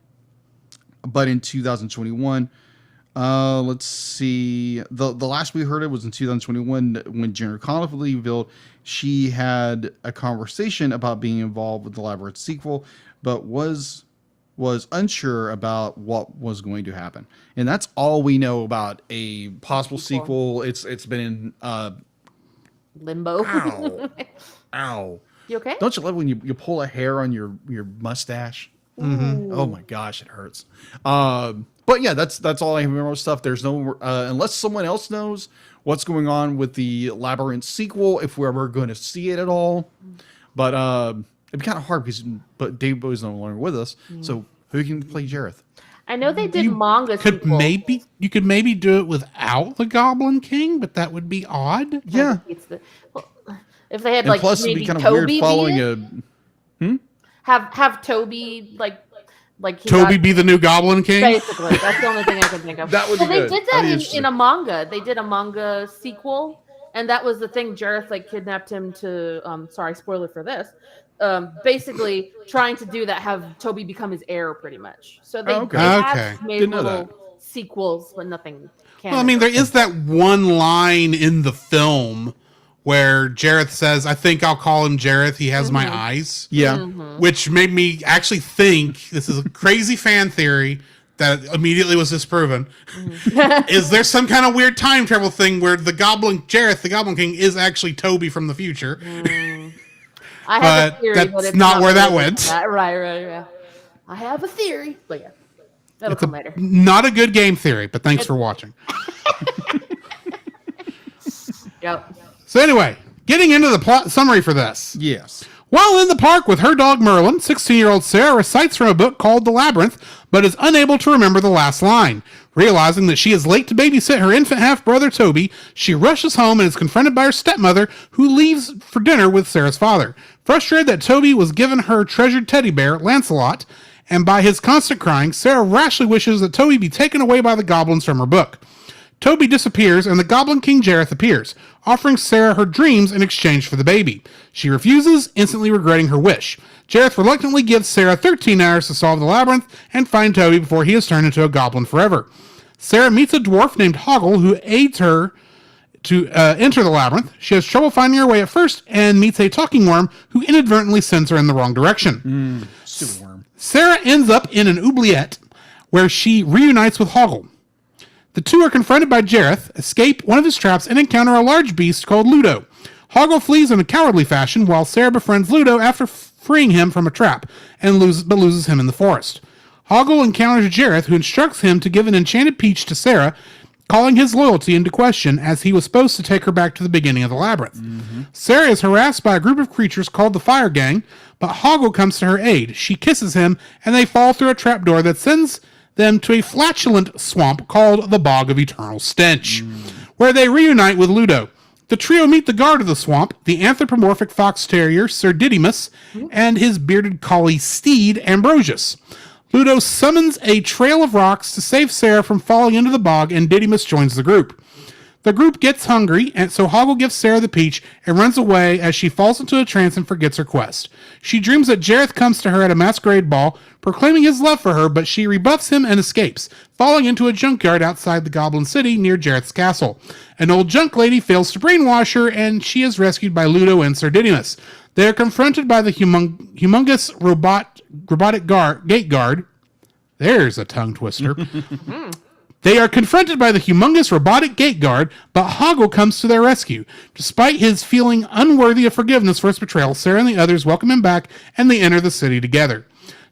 but in 2021, let's see, the last we heard it was in 2021 when Jennifer Connelly revealed she had a conversation about being involved with the Labyrinth sequel, but was unsure about what was going to happen. And that's all we know about a possible sequel. It's been in limbo. Ow. You okay? Don't you love when you pull a hair on your mustache? Mm-hmm. Oh my gosh, it hurts. But yeah, that's all I have remember stuff. There's no unless someone else knows what's going on with the Labyrinth sequel, if we're ever going to see it at all. But it'd be kind of hard because Dave Bowie's no longer with us. So who can play Jareth? I know they did manga sequel. You could maybe do it without the Goblin King, but that would be odd. Yeah. If they had And like plus, it'd maybe be kind of Toby weird following be it? Have Toby like he Toby got- be the new Goblin King. basically. That's the only thing I can think of. That would be They good. did That'd be that interesting. in a manga. They did a manga sequel, and that was the thing. Jareth like kidnapped him to. Sorry, spoiler for this. Basically trying to do that, have Toby become his heir, pretty much. So they, Okay. they have Okay. made Didn't know little sequels, but nothing. Well, I mean, there is that one line in the film where Jareth says, "I think I'll call him Jareth. He has my eyes." Yeah. Which made me actually think, this is a crazy fan theory that immediately was disproven. Is there some kind of weird time travel thing where Jareth, the Goblin King, is actually Toby from the future? I have But a theory, that's but it's not where that really went. that. Right. I have a theory, but yeah, that'll come later. Not a good game theory, but thanks for watching. Yep. So anyway, getting into the plot summary for this. Yes. While in the park with her dog Merlin, 16-year-old Sarah recites from a book called The Labyrinth, but is unable to remember the last line. Realizing that she is late to babysit her infant half-brother Toby, she rushes home and is confronted by her stepmother, who leaves for dinner with Sarah's father. Frustrated that Toby was given her treasured teddy bear, Lancelot, and by his constant crying, Sarah rashly wishes that Toby be taken away by the goblins from her book. Toby disappears, and the Goblin King Jareth appears, offering Sarah her dreams in exchange for the baby. She refuses, instantly regretting her wish. Jareth reluctantly gives Sarah 13 hours to solve the labyrinth and find Toby before he is turned into a goblin forever. Sarah meets a dwarf named Hoggle, who aids her to enter the labyrinth. She has trouble finding her way at first and meets a talking worm who inadvertently sends her in the wrong direction. Stupid worm. Sarah ends up in an oubliette where she reunites with Hoggle. The two are confronted by Jareth, escape one of his traps, and encounter a large beast called Ludo. Hoggle flees in a cowardly fashion, while Sarah befriends Ludo after freeing him from a trap, and loses him in the forest. Hoggle encounters Jareth, who instructs him to give an enchanted peach to Sarah, calling his loyalty into question, as he was supposed to take her back to the beginning of the labyrinth. Sarah is harassed by a group of creatures called the Fire Gang, but Hoggle comes to her aid. She kisses him, and they fall through a trapdoor that sends them to a flatulent swamp called the Bog of Eternal Stench, where they reunite with Ludo. The trio meet the guard of the swamp, the anthropomorphic fox terrier Sir Didymus, and his bearded collie steed Ambrosius. Ludo summons a trail of rocks to save Sarah from falling into the bog, and Didymus joins the group. The group gets hungry, and so Hoggle gives Sarah the peach and runs away as she falls into a trance and forgets her quest. She dreams that Jareth comes to her at a masquerade ball, proclaiming his love for her, but she rebuffs him and escapes, falling into a junkyard outside the Goblin City near Jareth's castle. An old junk lady fails to brainwash her, and she is rescued by Ludo and Sir Didymus. They are confronted by the humongous robotic gate guard. There's a tongue twister. They are confronted by the humongous robotic gate guard, but Hoggle comes to their rescue. Despite his feeling unworthy of forgiveness for his betrayal, Sarah and the others welcome him back, and they enter the city together.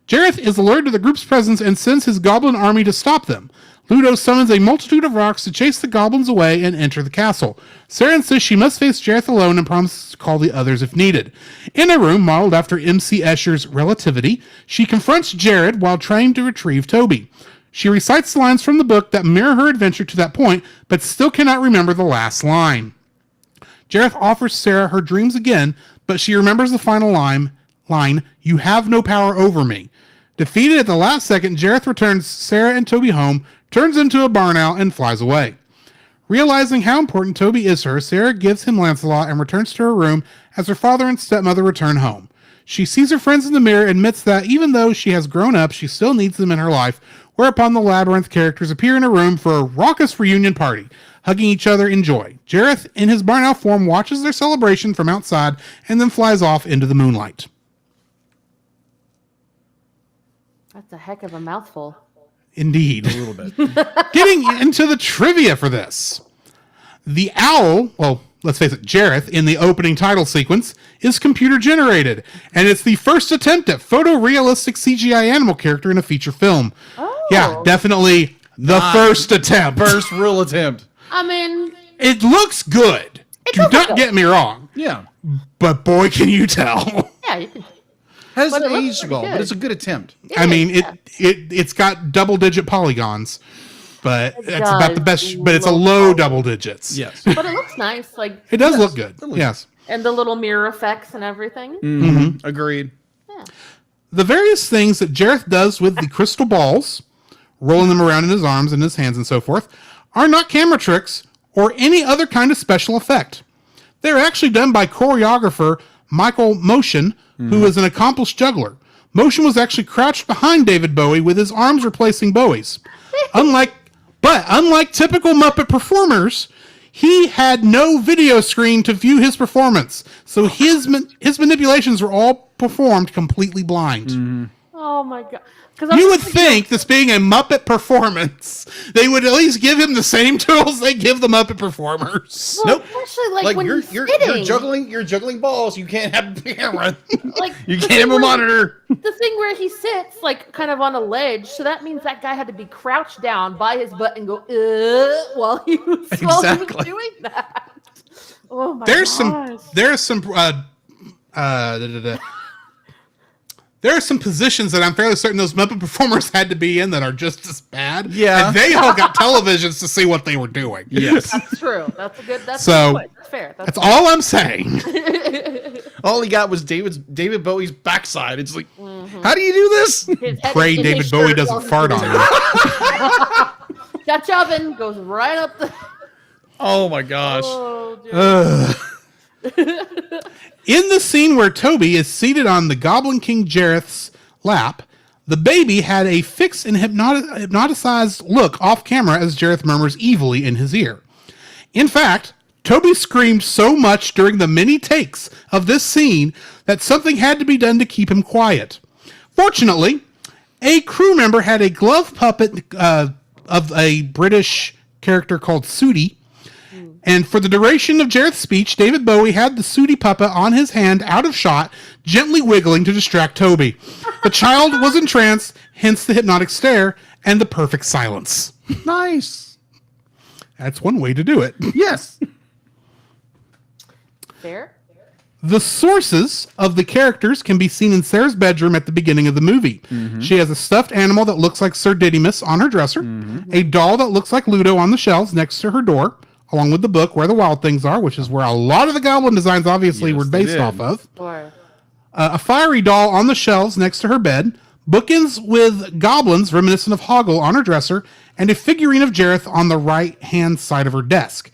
Jareth is alerted to the group's presence and sends his goblin army to stop them. Ludo summons a multitude of rocks to chase the goblins away and enter the castle. Sarah insists she must face Jareth alone and promises to call the others if needed. In a room modeled after M.C. Escher's Relativity, she confronts Jared while trying to retrieve Toby. She recites the lines from the book that mirror her adventure to that point, but still cannot remember the last line. Jareth offers Sarah her dreams again, but she remembers the final line, "You have no power over me." Defeated at the last second, Jareth returns Sarah and Toby home, turns into a barn owl, and flies away. Realizing how important Toby is to her, Sarah gives him Lancelot and returns to her room as her father and stepmother return home. She sees her friends in the mirror and admits that even though she has grown up, she still needs them in her life, whereupon the Labyrinth characters appear in a room for a raucous reunion party, hugging each other in joy. Jareth, in his barn owl form, watches their celebration from outside and then flies off into the moonlight. That's a heck of a mouthful. Indeed. A little bit. Getting into the trivia for this. The owl, well, let's face it, Jareth, in the opening title sequence, is computer generated, and it's the first attempt at photorealistic CGI animal character in a feature film. Oh. Yeah, definitely the first attempt. First real attempt. I mean, It looks good. It Do does look not good. get me wrong, Yeah. but boy, can you tell. yeah, you can. Hasn't But it looks aged pretty well, but good. it's a good attempt. I mean, yeah. it's got double-digit polygons, but It that's about the does best. But it's a look low poly- double digits. Yes. But it looks nice, like, It does look good. it looks- Yes. and the little mirror effects and everything. Agreed. The various things that Jareth does with the crystal balls, rolling them around in his arms and his hands and so forth, are not camera tricks or any other kind of special effect. They're actually done by choreographer Michael Motion, who is an accomplished juggler. Motion was actually crouched behind David Bowie with his arms replacing Bowie's. Unlike typical Muppet performers, he had no video screen to view his performance, so his manipulations were all performed completely blind. Oh my god! You would think, this being a Muppet performance, they would at least give him the same tools they give the Muppet performers. Well, Nope. especially like, Like when you're you're sitting. you're juggling balls. You can't have a camera. Like You the can't have thing a where- monitor. The thing where he sits, like, kind of on a ledge, so that means that guy had to be crouched down by his butt and go while he was Exactly. doing that. Oh my There's gosh. there are some positions that I'm fairly certain those Muppet performers had to be in that are just as bad. Yeah. And they all got televisions to see what they were doing. Yes. That's true. That's a good. That's So, a good point. That's fair. That's all I'm saying. All he got was David Bowie's backside. It's like, Mm-hmm. how do you do this? His head Pray in his David Bowie shirt doesn't while he's fart on doing you. it. Dutch oven goes right up the. Oh my gosh. Oh, dude. In the scene where Toby is seated on the Goblin King Jareth's lap, the baby had a fixed and hypnotized look off camera as Jareth murmurs evilly in his ear. In fact, Toby screamed so much during the many takes of this scene that something had to be done to keep him quiet. Fortunately, a crew member had a glove puppet of a British character called Sooty, and for the duration of Jareth's speech, David Bowie had the Sooty puppet on his hand out of shot, gently wiggling to distract Toby. The child was entranced, hence the hypnotic stare and the perfect silence. Nice. That's one way to do it. Yes. Fair. The sources of the characters can be seen in Sarah's bedroom at the beginning of the movie. She has a stuffed animal that looks like Sir Didymus on her dresser, a doll that looks like Ludo on the shelves next to her door, along with the book Where the Wild Things Are, which is where a lot of the goblin designs obviously Yes, were they based did. off of. Or A fiery doll on the shelves next to her bed, bookends with goblins reminiscent of Hoggle on her dresser, and a figurine of Jareth on the right-hand side of her desk.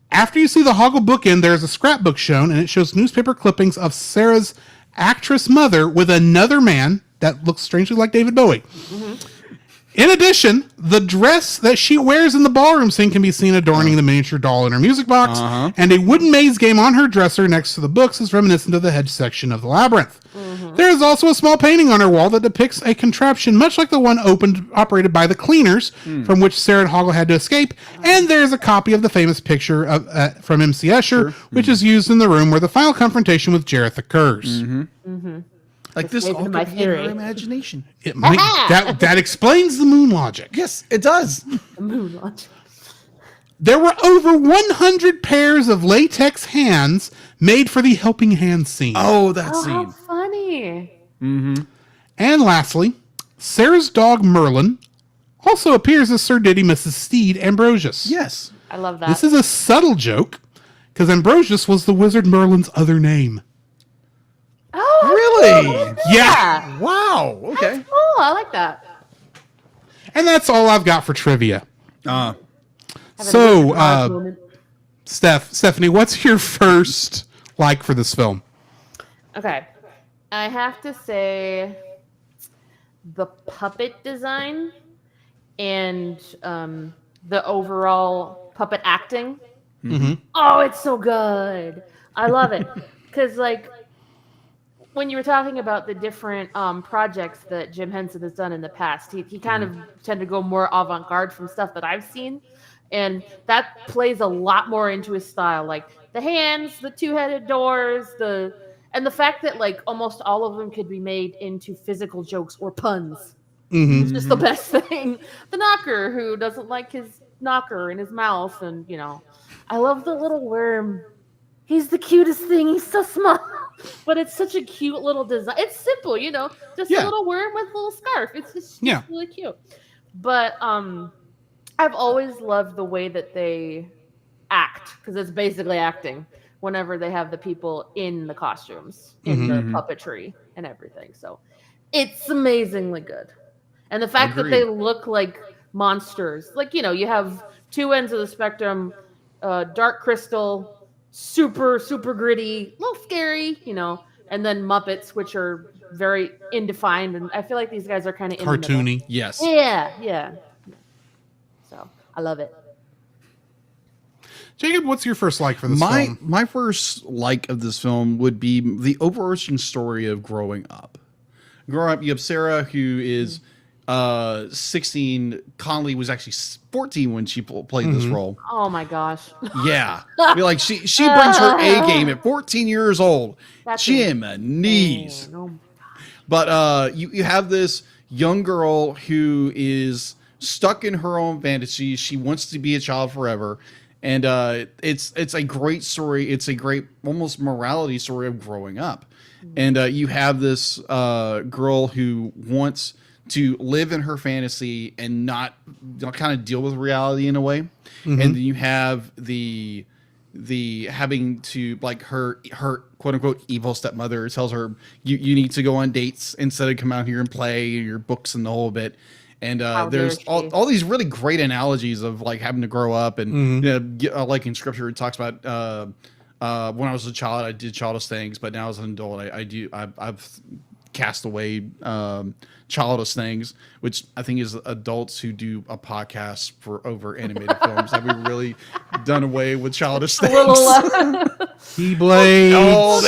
After you see the Hoggle bookend, there's a scrapbook shown, and it shows newspaper clippings of Sarah's actress mother with another man that looks strangely like David Bowie. In addition, the dress that she wears in the ballroom scene can be seen adorning the miniature doll in her music box, and a wooden maze game on her dresser next to the books is reminiscent of the hedge section of the Labyrinth. There is also a small painting on her wall that depicts a contraption much like the one operated by the cleaners, from which Sarah and Hoggle had to escape, and there is a copy of the famous picture of, from M.C. Escher, which is used in the room where the final confrontation with Jareth occurs. Like this all my could be in theory. her imagination. It might, that explains the moon logic. Yes, it does. Moon launch. There were over 100 pairs of latex hands made for the helping hand scene. Oh, that Oh, how scene. funny. And lastly, Sarah's dog Merlin also appears as Sir Diddy Mrs. Steed Ambrosius. Yes. I love that. This is a subtle joke, because Ambrosius was the wizard Merlin's other name. oh, Really? Yeah. Wow. Okay. Oh, I like that. And that's all I've got for trivia. Uh, So, Moment. Stephanie, what's your first like for this film? Okay. I have to say the puppet design and the overall puppet acting. Oh, it's so good. I love it. Because, like, when you were talking about the different projects that Jim Henson has done in the past, he kind of tended to go more avant-garde from stuff that I've seen. And that plays a lot more into his style. Like, the hands, the two-headed doors, and the fact that, like, almost all of them could be made into physical jokes or puns. It's just the best thing. The knocker who doesn't like his knocker in his mouth. And, you know, I love the little worm. He's the cutest thing. He's so small. But it's such a cute little design. It's simple, you know, just a little worm with a little scarf. It's just really cute. But I've always loved the way that they act, because it's basically acting whenever they have the people in the costumes, in the puppetry and everything. So it's amazingly good. And the fact that they look like monsters, like, you know, you have two ends of the spectrum, Dark Crystal, super, super gritty, a little scary, you know, and then Muppets, which are very indefined. And I feel like these guys are kind of Cartoony. yes. Yeah. So I love it. Jacob, what's your first like for this film? My first like of this film would be the overarching story of growing up. Growing up, you have Sarah, who is 16. Conley was actually 14 when she played this role. Oh my gosh. Yeah. I mean, like she brings her A game at 14 years old. That's Jim knees. Oh, But you have this young girl who is stuck in her own fantasy. She wants to be a child forever. And it's a great story. It's a great almost morality story of growing up. And you have this girl who wants to live in her fantasy and not, you know, kind of deal with reality in a way. And then you have the having to, like, her quote unquote evil stepmother tells her you need to go on dates instead of come out here and play your books and the whole bit. And there's all these really great analogies of, like, having to grow up and you know, like in scripture it talks about when I was a child I did childish things, but now as an adult I've cast away childish things, which I think is adults who do a podcast for over animated films. Have we really done away with childish things? Keyblade,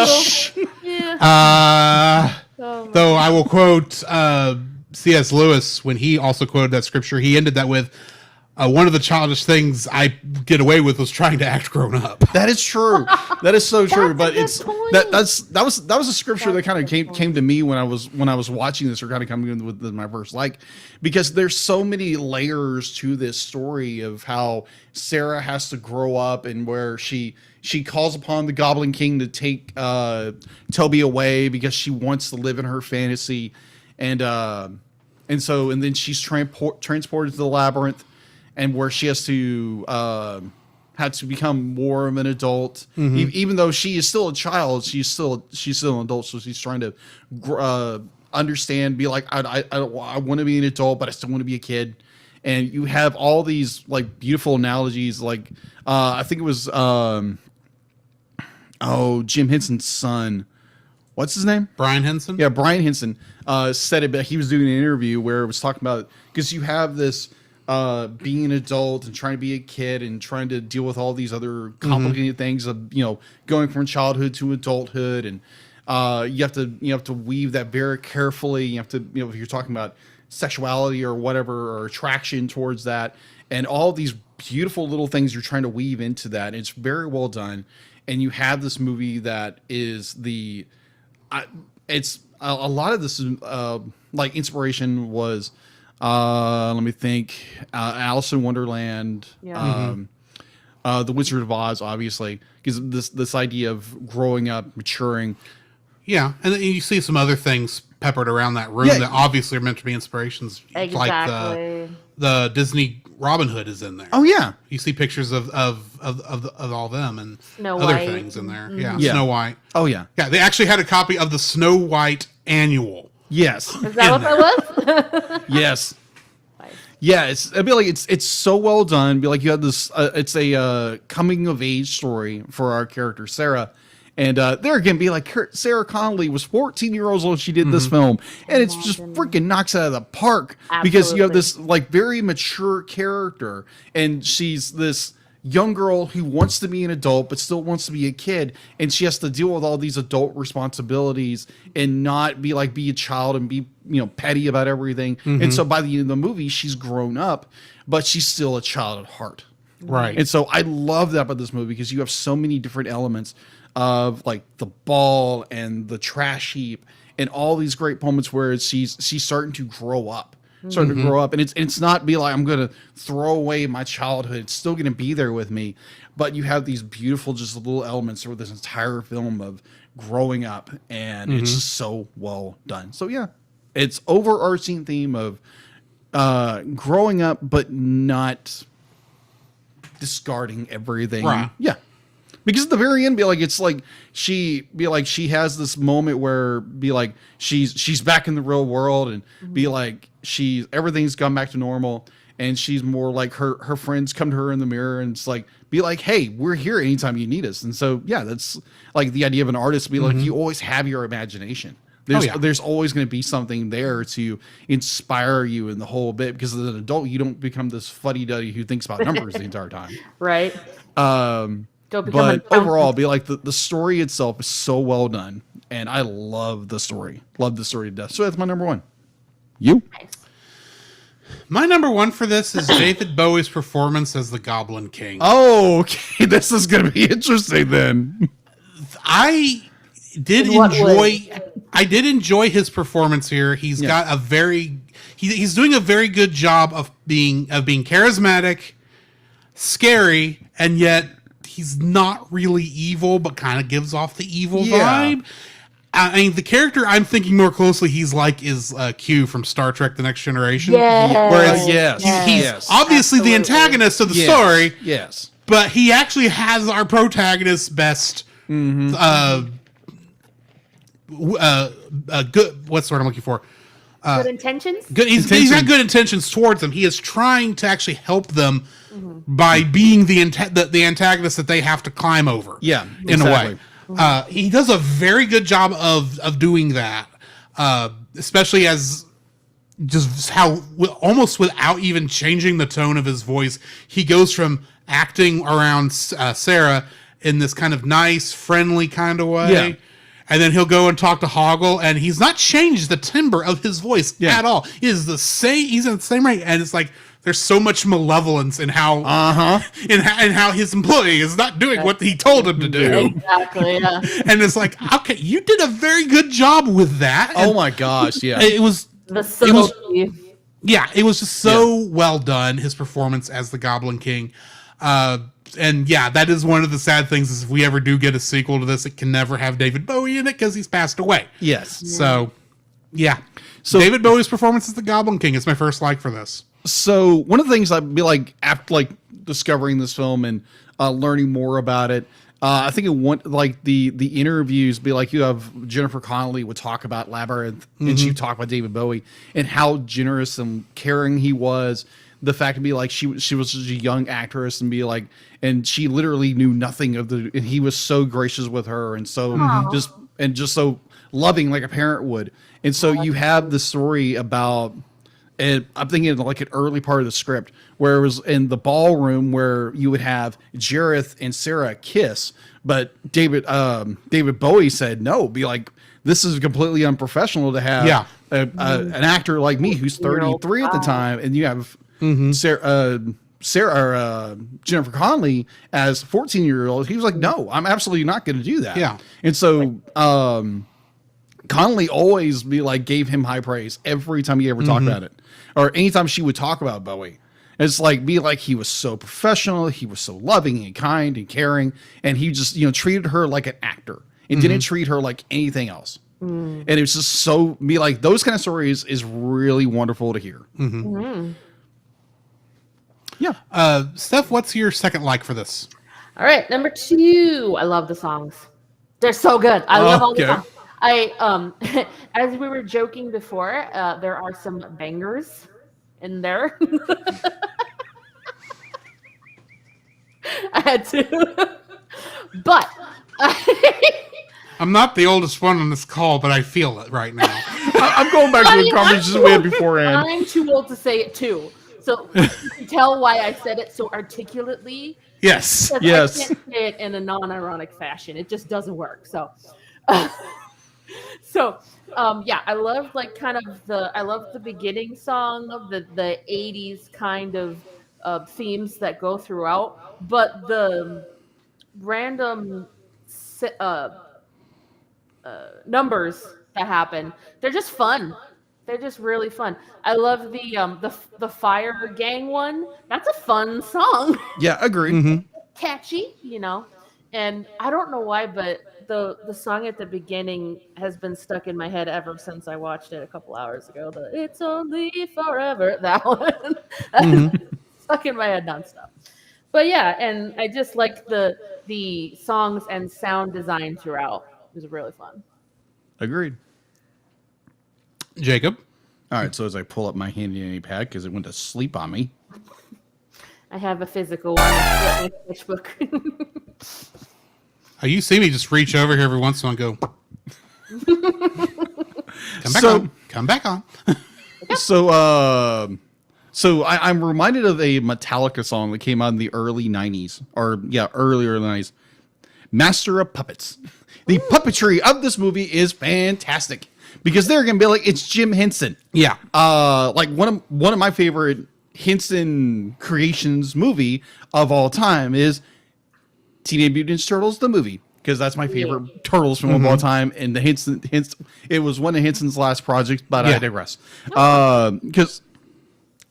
Stitch. Yeah. Though I will quote C.S. Lewis when he also quoted that scripture. He ended that with, one of the childish things I get away with was trying to act grown up. That is true. That is so true. But a good it's point. that was a scripture that kind of came to me when I was watching this, or kind of coming in with my first like, because there's so many layers to this story of how Sarah has to grow up, and where she calls upon the Goblin King to take Toby away because she wants to live in her fantasy, and then she's transported to the Labyrinth, and where she has to had to become more of an adult. Even though she is still a child, she's still an adult. So she's trying to understand, be like, I want to be an adult, but I still want to be a kid. And you have all these, like, beautiful analogies. Like I think it was Jim Henson's son what's his name? Brian Henson. Yeah, Brian Henson said it, but he was doing an interview where it was talking about, because you have this being an adult and trying to be a kid and trying to deal with all these other complicated things of, going from childhood to adulthood, and you have to weave that very carefully. You have to, if you're talking about sexuality or whatever, or attraction towards that, and all these beautiful little things you're trying to weave into that. It's very well done. And you have this movie that is it's a lot of this like inspiration was let me think, Alice in Wonderland, The Wizard of Oz, obviously, because this idea of growing up, maturing. Yeah, and then you see some other things peppered around that room that obviously are meant to be inspirations. Exactly. Like the Disney Robin Hood is in there. Oh yeah, you see pictures of all them and Snow other White. things in there. Mm-hmm. Yeah, Snow White. Oh yeah, yeah. They actually had a copy of the Snow White annual. Yes, Is that what that was? yes. Nice. Yeah, I'd be like, it's so well done. Be like, you have this, it's a coming of age story for our character Sarah, and there again, be like, Sarah Connolly was 14 years old when she did this film, and it's just freaking knocks it out of the park. Because you have this like very mature character, and she's this young girl who wants to be an adult but still wants to be a kid, and she has to deal with all these adult responsibilities and not be a child and be petty about everything. And so by the end of the movie, she's grown up, but she's still a child at heart. Right. And so I love that about this movie, because you have so many different elements of like the ball and the trash heap and all these great moments where she's starting to grow up. Starting to grow up, and it's not be like, I'm gonna throw away my childhood. It's still gonna be there with me, but you have these beautiful just little elements through this entire film of growing up, and it's just so well done. So yeah, it's overarching theme of growing up, but not discarding everything. Right. Yeah. Because at the very end, she has this moment where she's back in the real world, and everything's gone back to normal, and she's more like her friends come to her in the mirror and it's like, hey, we're here anytime you need us. And so yeah, that's like the idea of an artist, you always have your imagination. There's always going to be something there to inspire you in the whole bit, because as an adult, you don't become this fuddy-duddy who thinks about numbers the entire time. Right. But overall, the story itself is so well done, and I love the story. Love the story to death. So that's my number one. You? My number one for this is David Bowie's performance as the Goblin King. Oh, okay. This is going to be interesting then. I did enjoy his performance here. He's got he's doing a very good job of being charismatic, scary, and yet he's not really evil, but kind of gives off the evil vibe. I mean, the character I'm thinking more closely is Q from Star Trek: The Next Generation. Whereas he's obviously the antagonist of the story. Yes. But he actually has our protagonist's best good, what's the word I'm looking for? Good intentions? Good. He's got good intentions towards them. He is trying to actually help them by being the antagonist that they have to climb over. Yeah, in a way. He does a very good job of doing that, especially as just how almost without even changing the tone of his voice, he goes from acting around Sarah in this kind of nice, friendly kind of way. Yeah. And then he'll go and talk to Hoggle, and he's not changed the timbre of his voice at all. He is the same. He's in the same rate, and it's like there's so much malevolence in how in how his employee is not doing what he told him to do. Exactly. Yeah. And it's like, okay, you did a very good job with that. Oh my gosh! Yeah, it was The subtlety. it was just so well done. His performance as the Goblin King. And yeah, that is one of the sad things is if we ever do get a sequel to this, it can never have David Bowie in it because he's passed away. Yes. So, yeah. So David Bowie's performance as the Goblin King is my first like for this. So one of the things I'd be like after discovering this film and learning more about it, I think the interviews be like, you have Jennifer Connelly would talk about Labyrinth and she'd talk about David Bowie and how generous and caring he was. The fact to be like she was just a young actress and be like, and she literally knew nothing of and he was so gracious with her and so just so loving like a parent would. And so you have the story about, and I'm thinking like an early part of the script where it was in the ballroom where you would have Jareth and Sarah kiss, but David Bowie said no, be like, this is completely unprofessional to have an actor like me who's 33 at the time, and you have Jennifer Connelly as 14-year-old. He was like, no, I'm absolutely not going to do that. Yeah. And so Connelly always gave him high praise every time he ever talked about it, or anytime she would talk about Bowie. It's he was so professional, he was so loving and kind and caring, and he just treated her like an actor and didn't treat her like anything else. And it was just so those kind of stories is really wonderful to hear. Yeah. Steph, what's your second like for this? All right, number 2. I love the songs. They're so good. I love all the songs. As we were joking before, there are some bangers in there. I had to. But I'm not the oldest one on this call, but I feel it right now. I'm going back to the conversations we had beforehand. I'm too old to say it too. So you can tell why I said it so articulately. Yes. Yes. I can't say it in a non-ironic fashion. It just doesn't work. So, I love I love the beginning song of the 80s kind of themes that go throughout, but the random numbers that happen, they're just fun. They're just really fun. I love the Fire Gang one. That's a fun song. Yeah, agreed. Catchy, and I don't know why, but the song at the beginning has been stuck in my head ever since I watched it a couple hours ago. The "It's Only Forever," that one, stuck in my head nonstop. But yeah, and I just like the songs and sound design throughout. It was really fun. Agreed. Jacob? All right, so as I pull up my handy dandy pad because it went to sleep on me. I have a physical one. It's in my sketchbook. Oh, you see me just reach over here every once in a while and go. Come back on. So I'm reminded of a Metallica song that came out in the early 90s, or earlier 90s. Master of Puppets. The puppetry of this movie is fantastic because they're gonna be like, it's Jim Henson. Yeah. One of my favorite Henson creations movie of all time is Teenage Mutant Ninja Turtles the movie, because that's my favorite Turtles film of all time, and the Henson it was one of Henson's last projects, but I digress. Because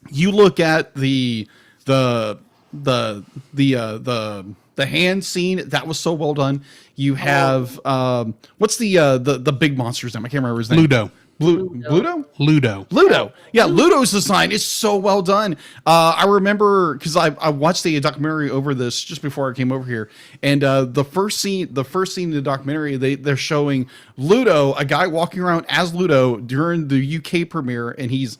you look at the hand scene, that was so well done. You have what's the big monster's name? I can't remember his name. Ludo. Ludo. Yeah, Ludo's design is so well done. I remember because I watched the documentary over this just before I came over here, and the first scene in the documentary, they're showing Ludo, a guy walking around as Ludo during the UK premiere, and he's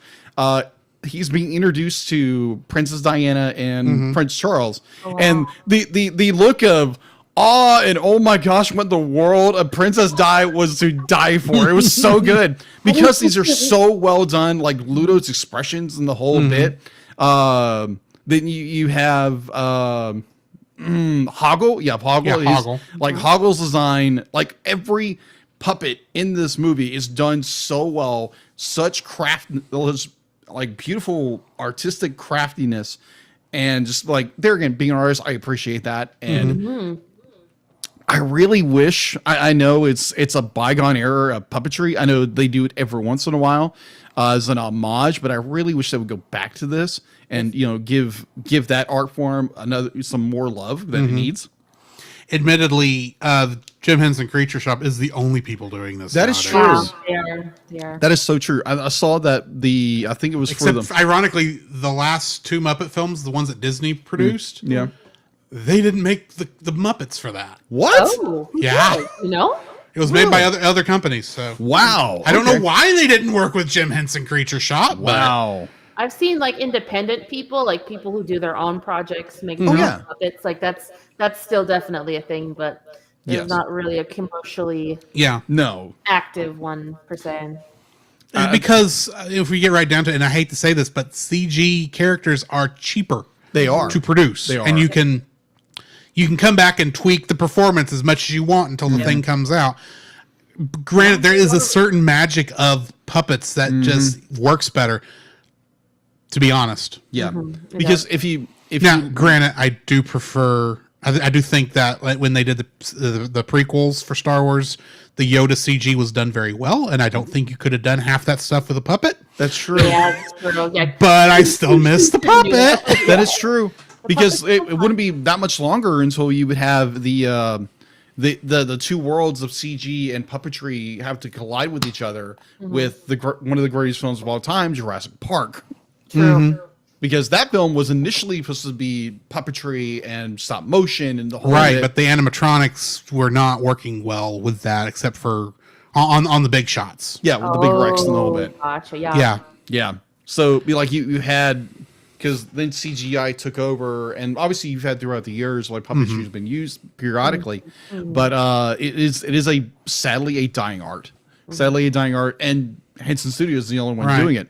being introduced to Princess Diana and Prince Charles, and the look of awe and oh my gosh, what the world of Princess Di was to die for. It was so good because these are so well done, like Ludo's expressions and the whole bit. Then you have Hoggle. Yeah, Hoggle. Hoggle. Like Hoggle's design, like every puppet in this movie is done so well, such like beautiful artistic craftiness, and just like there again, being an artist, I appreciate that. And I really wish, I know it's a bygone era of puppetry. I know they do it every once in a while as an homage, but I really wish they would go back to this and give that art form some more love that it needs. Admittedly, Jim Henson Creature Shop is the only people doing this. That is nowadays. true. They are. That is so true. I saw that I think it was for them. Ironically, the last 2 Muppet films, the ones that Disney produced, Yeah. they didn't make the Muppets for that. What? Oh, Yeah. It was made by other companies. So Wow. I don't know why they didn't work with Jim Henson Creature Shop. Wow. I've seen like independent people, like people who do their own projects, make yeah. puppets. Like that's still definitely a thing. But There's Yes. not really a commercially Yeah. No. active one per se. Because if we get right down to it, and I hate to say this, but CG characters are cheaper They are. to produce. They are. And you can come back and tweak the performance as much as you want until the thing comes out. Granted, there is a certain magic of puppets that just works better, to be honest. Yeah. Because if Now, you granted, I do prefer. I do think that like, when they did the prequels for Star Wars, the Yoda CG was done very well, and I don't think you could have done half that stuff with a puppet. that's true. Yeah, it's true. Yeah. But I still miss the puppet. That is true. Because it wouldn't be that much longer until you would have the two worlds of CG and puppetry have to collide with each other with one of the greatest films of all time, Jurassic Park. True. Because that film was initially supposed to be puppetry and stop motion and the whole Right, bit. but the animatronics were not working well with that, except for on the big shots. Yeah, with the big Rex and the whole bit. Gotcha. Yeah. Yeah, Yeah. So be like you had, because then CGI took over, and obviously you've had throughout the years like puppetry has been used periodically, but it is sadly a dying art. Sadly a dying art, and Henson Studios is the only one Right. doing it.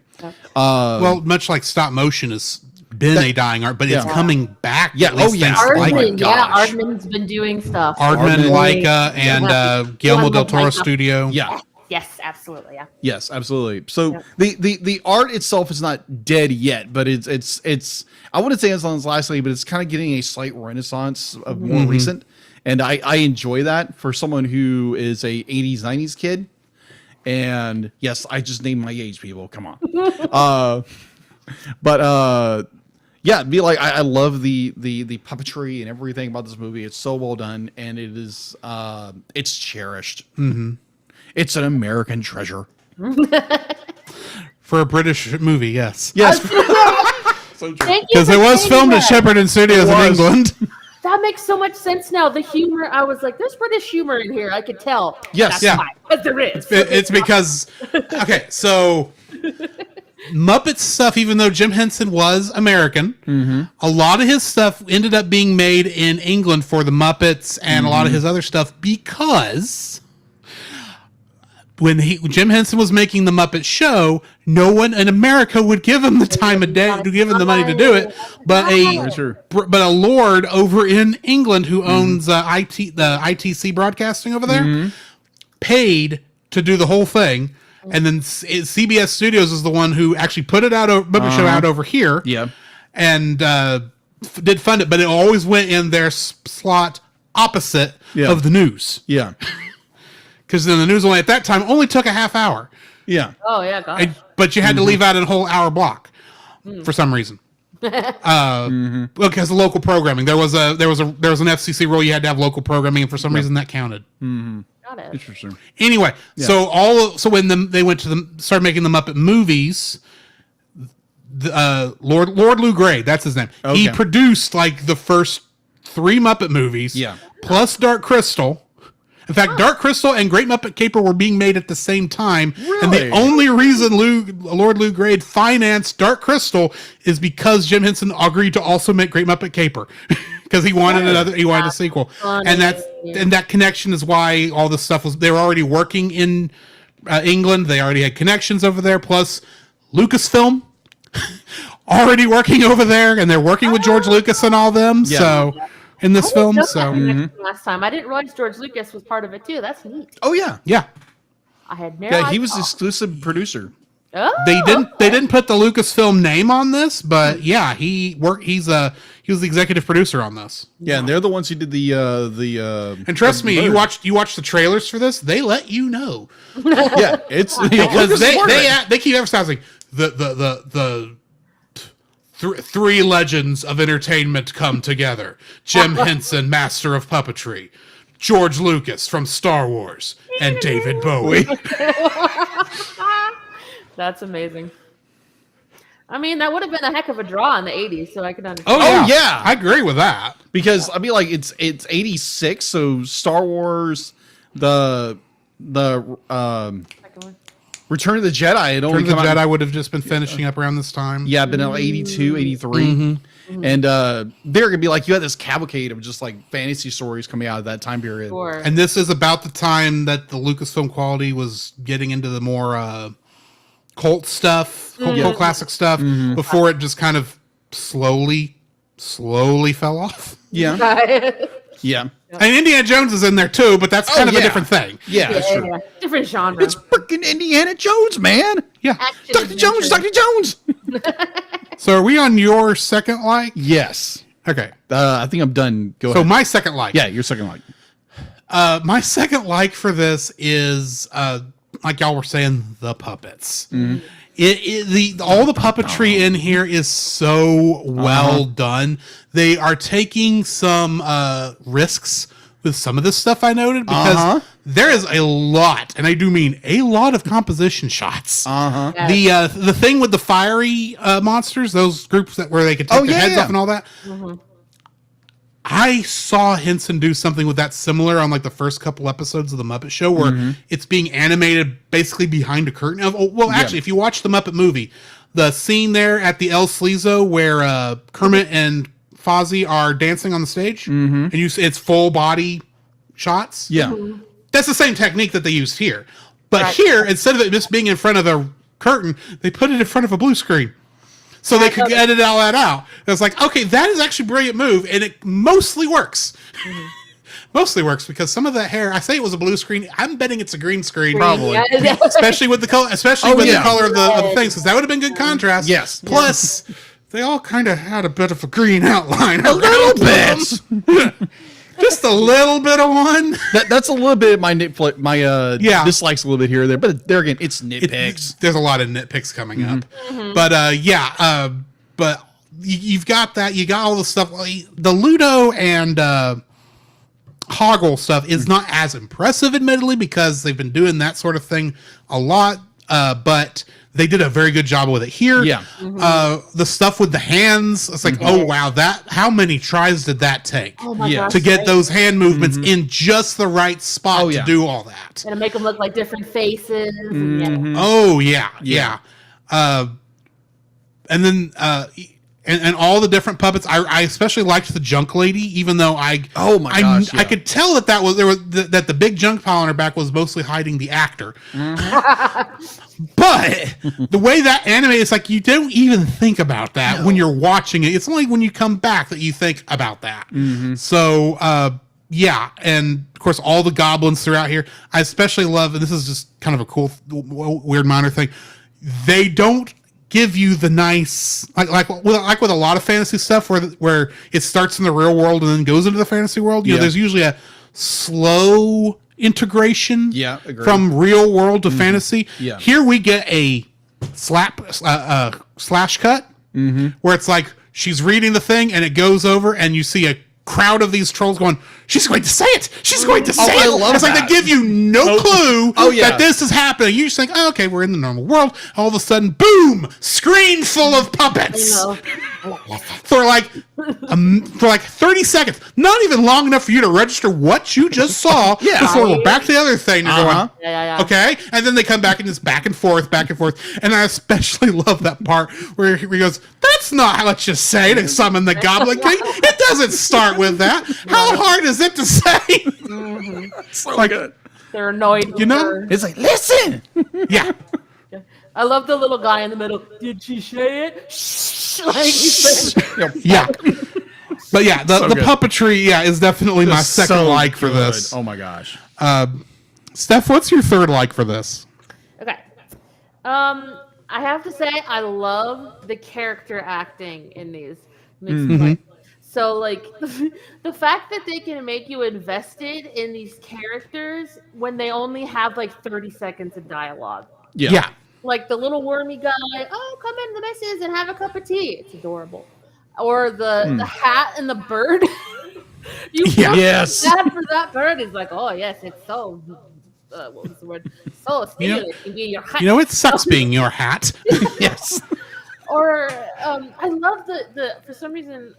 well, much like stop motion has been a dying art, but it's Yeah. coming back. Yeah, at least oh, yeah. thanks to my Aardman, yeah, gosh. Aardman's been doing stuff. Aardman, Aardman. Laika, and Guillermo del Toro Laika. Studio. Yeah. Yes, absolutely. Yeah. Yes, absolutely. So the art itself is not dead yet, but it's I wouldn't say it's on its last leg, but it's kind of getting a slight renaissance of more recent, and I enjoy that for someone who is a 80s 90s kid. And yes, I just named my age, people. Come on. Yeah, be like I love the puppetry and everything about this movie. It's so well done, and it is it's cherished. It's an American treasure. For a British movie, yes. Yes. So true. Thank you. Because for it was saying filmed at that. Shepperton Studios in was. England. That makes so much sense now. The humor, I was like, there's British humor in here. I could tell. Yes, That's yeah. why, because there is. It's because, okay, so Muppet stuff, even though Jim Henson was American, a lot of his stuff ended up being made in England for the Muppets and a lot of his other stuff because when Jim Henson was making the Muppet Show, no one in America would give him the time of day to give him the money to do it, but a lord over in England who owns the ITC Broadcasting over there paid to do the whole thing. And then CBS Studios is the one who actually put it out, Muppet Show out over here. Yeah. And did fund it, but it always went in their slot opposite of the news. Yeah. Because then the news at that time only took a half hour. Yeah. Oh, yeah, gosh. But you had to leave out a whole hour block for some reason. Because of local programming. There was an FCC rule you had to have local programming, and for some reason that counted. Got it. Interesting. Anyway, so when they went to started making the Muppet movies, Lord Lou Gray, that's his name. Okay. He produced like the first 3 Muppet movies, plus Dark Crystal. In fact, Dark Crystal and Great Muppet Caper were being made at the same time, and the only reason Lord Lou Gray financed Dark Crystal is because Jim Henson agreed to also make Great Muppet Caper because he wanted a sequel, and that connection is why all this stuff was. They were already working in England; they already had connections over there. Plus, Lucasfilm already working over there, and they're working with George Lucas and all them. Yeah. So. In this film, so Last time, I didn't realize George Lucas was part of it too. That's neat. Oh yeah. yeah, I had no. Yeah, he was idea. exclusive producer. Oh, they didn't put the Lucasfilm name on this, but yeah, he was the executive producer on this. Yeah, and they're the ones who did the And trust me, bird. you watch the trailers for this, they let you know Yeah, it's because Lucas they keep emphasizing the 3 legends of entertainment come together: Jim Henson, master of puppetry; George Lucas from Star Wars; and David Bowie. That's amazing. I mean, that would have been a heck of a draw in the '80s, so I could understand. Oh yeah, yeah. I agree with that. because I mean, like it's 86, so Star Wars, the Second one. Return of the Jedi had only Return of come the out. Jedi would have just been finishing up around this time. Yeah, been out 82, 83. And they're gonna be like, you had this cavalcade of just like fantasy stories coming out of that time period. Sure. And this is about the time that the Lucasfilm quality was getting into the more cult stuff, cult classic stuff, before it just kind of slowly fell off. Yeah, yeah. And Indiana Jones is in there too, but that's kind of a different thing. Yeah, that's true. Different genre. It's freaking Indiana Jones, man. Yeah. Action Dr. Jones, adventure. Dr. Jones. So are we on your second like? Yes. Okay. I think I'm done. Go So ahead. my second like. Yeah, your second like. My second like for this is like y'all were saying, the puppets. All the puppetry in here is so well done. They are taking some risks with some of this stuff, I noted, because there is a lot, and I do mean a lot of composition shots. The thing with the fiery monsters, those groups where they could take their heads off and all that. I saw Henson do something with that similar on like the first couple episodes of the Muppet Show, where it's being animated basically behind a curtain. Actually, if you watch the Muppet movie, the scene there at the El Sleazo where Kermit and Fozzie are dancing on the stage, and it's full body shots. Yeah. That's the same technique that they used here, but here, instead of it just being in front of a curtain, they put it in front of a blue screen. So they could edit all that out. It was like, okay, that is actually a brilliant move, and it mostly works. Mostly works because some of that hair, I say it was a blue screen. I'm betting it's a green screen, Probably. Yeah. especially with the color, the color of the things, because that would have been good contrast. Yes. Plus, they all kind of had a bit of a green outline. A little bit. Just a little bit of one. That's a little bit of my dislikes a little bit here or there, but there again, it's nitpicks. There's a lot of nitpicks coming up, but but you've got that. You got all the stuff. The Ludo and Hoggle stuff is not as impressive, admittedly, because they've been doing that sort of thing a lot. But they did a very good job with it here. Yeah. The stuff with the hands, it's like, oh wow, how many tries did that take Oh my gosh, to get right. those hand movements in just the right spot to do all that? And make them look like different faces. And Oh yeah. And then and all the different puppets. I especially liked the junk lady, even though I could tell that the big junk pile on her back was mostly hiding the actor. But the way that anime is, like, you don't even think about that when you're watching it. It's only when you come back that you think about that. So and of course all the goblins throughout here. I especially love, and this is just kind of a cool weird minor thing, they don't give you the nice like with a lot of fantasy stuff where it starts in the real world and then goes into the fantasy world. You know, there's usually a slow integration from real world to fantasy. Here we get a slash cut where it's like she's reading the thing and it goes over and you see a crowd of these trolls going, she's going to say it. She's going to say it. I love it's that. like they give you no clue that this is happening. You just think, oh, okay, we're in the normal world. All of a sudden, boom, screen full of puppets. For like 30 seconds, not even long enough for you to register what you just saw before we're back to the other thing. You're going, okay, and then they come back and it's back and forth, and I especially love that part where he goes, "That's not what you say to summon the Goblin King. It doesn't start with that. How hard is it to say?" So like, good. they're annoyed. You know, It's like, listen. yeah. I love the little guy in the middle. Did she say it? Shh. Like he said. Yeah. But yeah, the good. puppetry, is definitely my second like for this. Oh my gosh. Steph, what's your third like for this? Okay. I have to say I love the character acting in these. So like the fact that they can make you invested in these characters when they only have like 30 seconds of dialogue. Yeah. Like the little wormy guy, oh, come in the missus and have a cup of tea. It's adorable. Or the hat and the bird. You Yes. that for that bird is like, oh yes, it's so what was the word? So stimulating. Your hat. You know, it sucks being your hat. Yes. Or I love the for some reason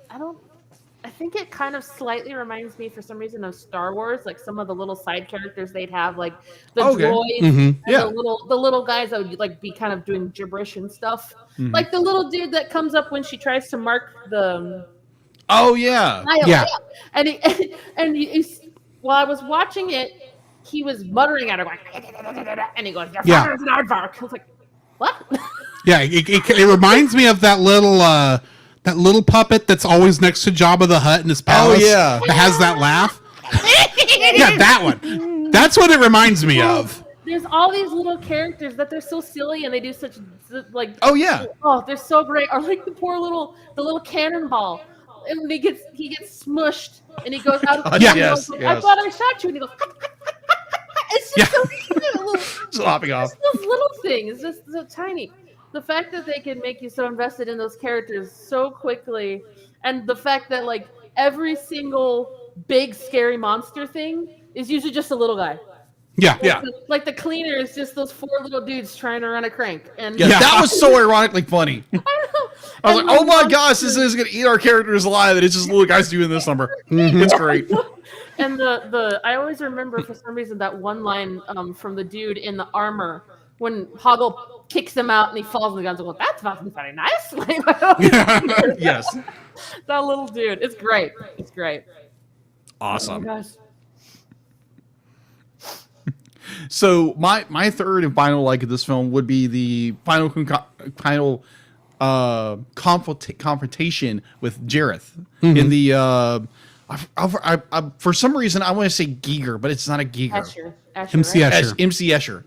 I think it kind of slightly reminds me for some reason of Star Wars, like some of the little side characters they'd have, like the droids and the little guys that would like be kind of doing gibberish and stuff. Like the little dude that comes up when she tries to mark the Oh yeah. Yeah. And while I was watching it, he was muttering at her, like, and he goes, "Your Yeah. father's an aardvark." I was like, "What?" Yeah, it reminds me of that little puppet that's always next to Jabba the Hutt in his palace. yeah. That has that laugh. Yeah, that one. That's what it reminds me of. There's all these little characters that they're so silly and they do such like. Oh yeah. Oh, they're so great. Or like the little cannonball, and when he gets smushed and he goes out of the Yeah. window, Yes, like, yes. I thought I shot you, and he goes. It's just so cute. Just hopping off. Just those little things, just so tiny. The fact that they can make you so invested in those characters so quickly, and the fact that like every single big scary monster thing is usually just a little guy. Yeah. Yeah. Like the cleaner is just those 4 little dudes trying to run a crank. And Yeah, that was so ironically funny. I don't know. I was And like, oh my the gosh, this is going to eat our characters alive. And it's just little guys doing this number. It's great. And I always remember for some reason that one line from the dude in the armor when Hoggle kicks him out and he falls in the guns. I go, that's fucking very nice. Yes. That little dude. It's great. It's great. Awesome. Oh, gosh. So my third and final like of this film would be the final confrontation with Jareth in the for some reason I want to say Giger, but it's not a Giger. Escher, MC right? Escher. MC Escher.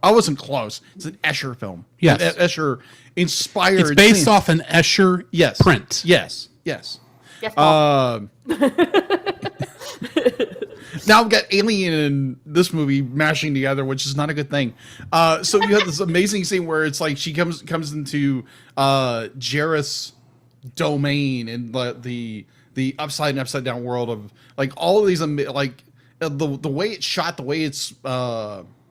I wasn't close. It's an Escher film. Yes. An Escher inspired. It's based off an Escher yes print. Yes. Yes. Yes, Paul. Now we've got Alien and this movie mashing together, which is not a good thing. So you have this amazing scene where it's like she comes into Jareth's domain and the upside and upside down world of like all of these like the way it's shot, the way it's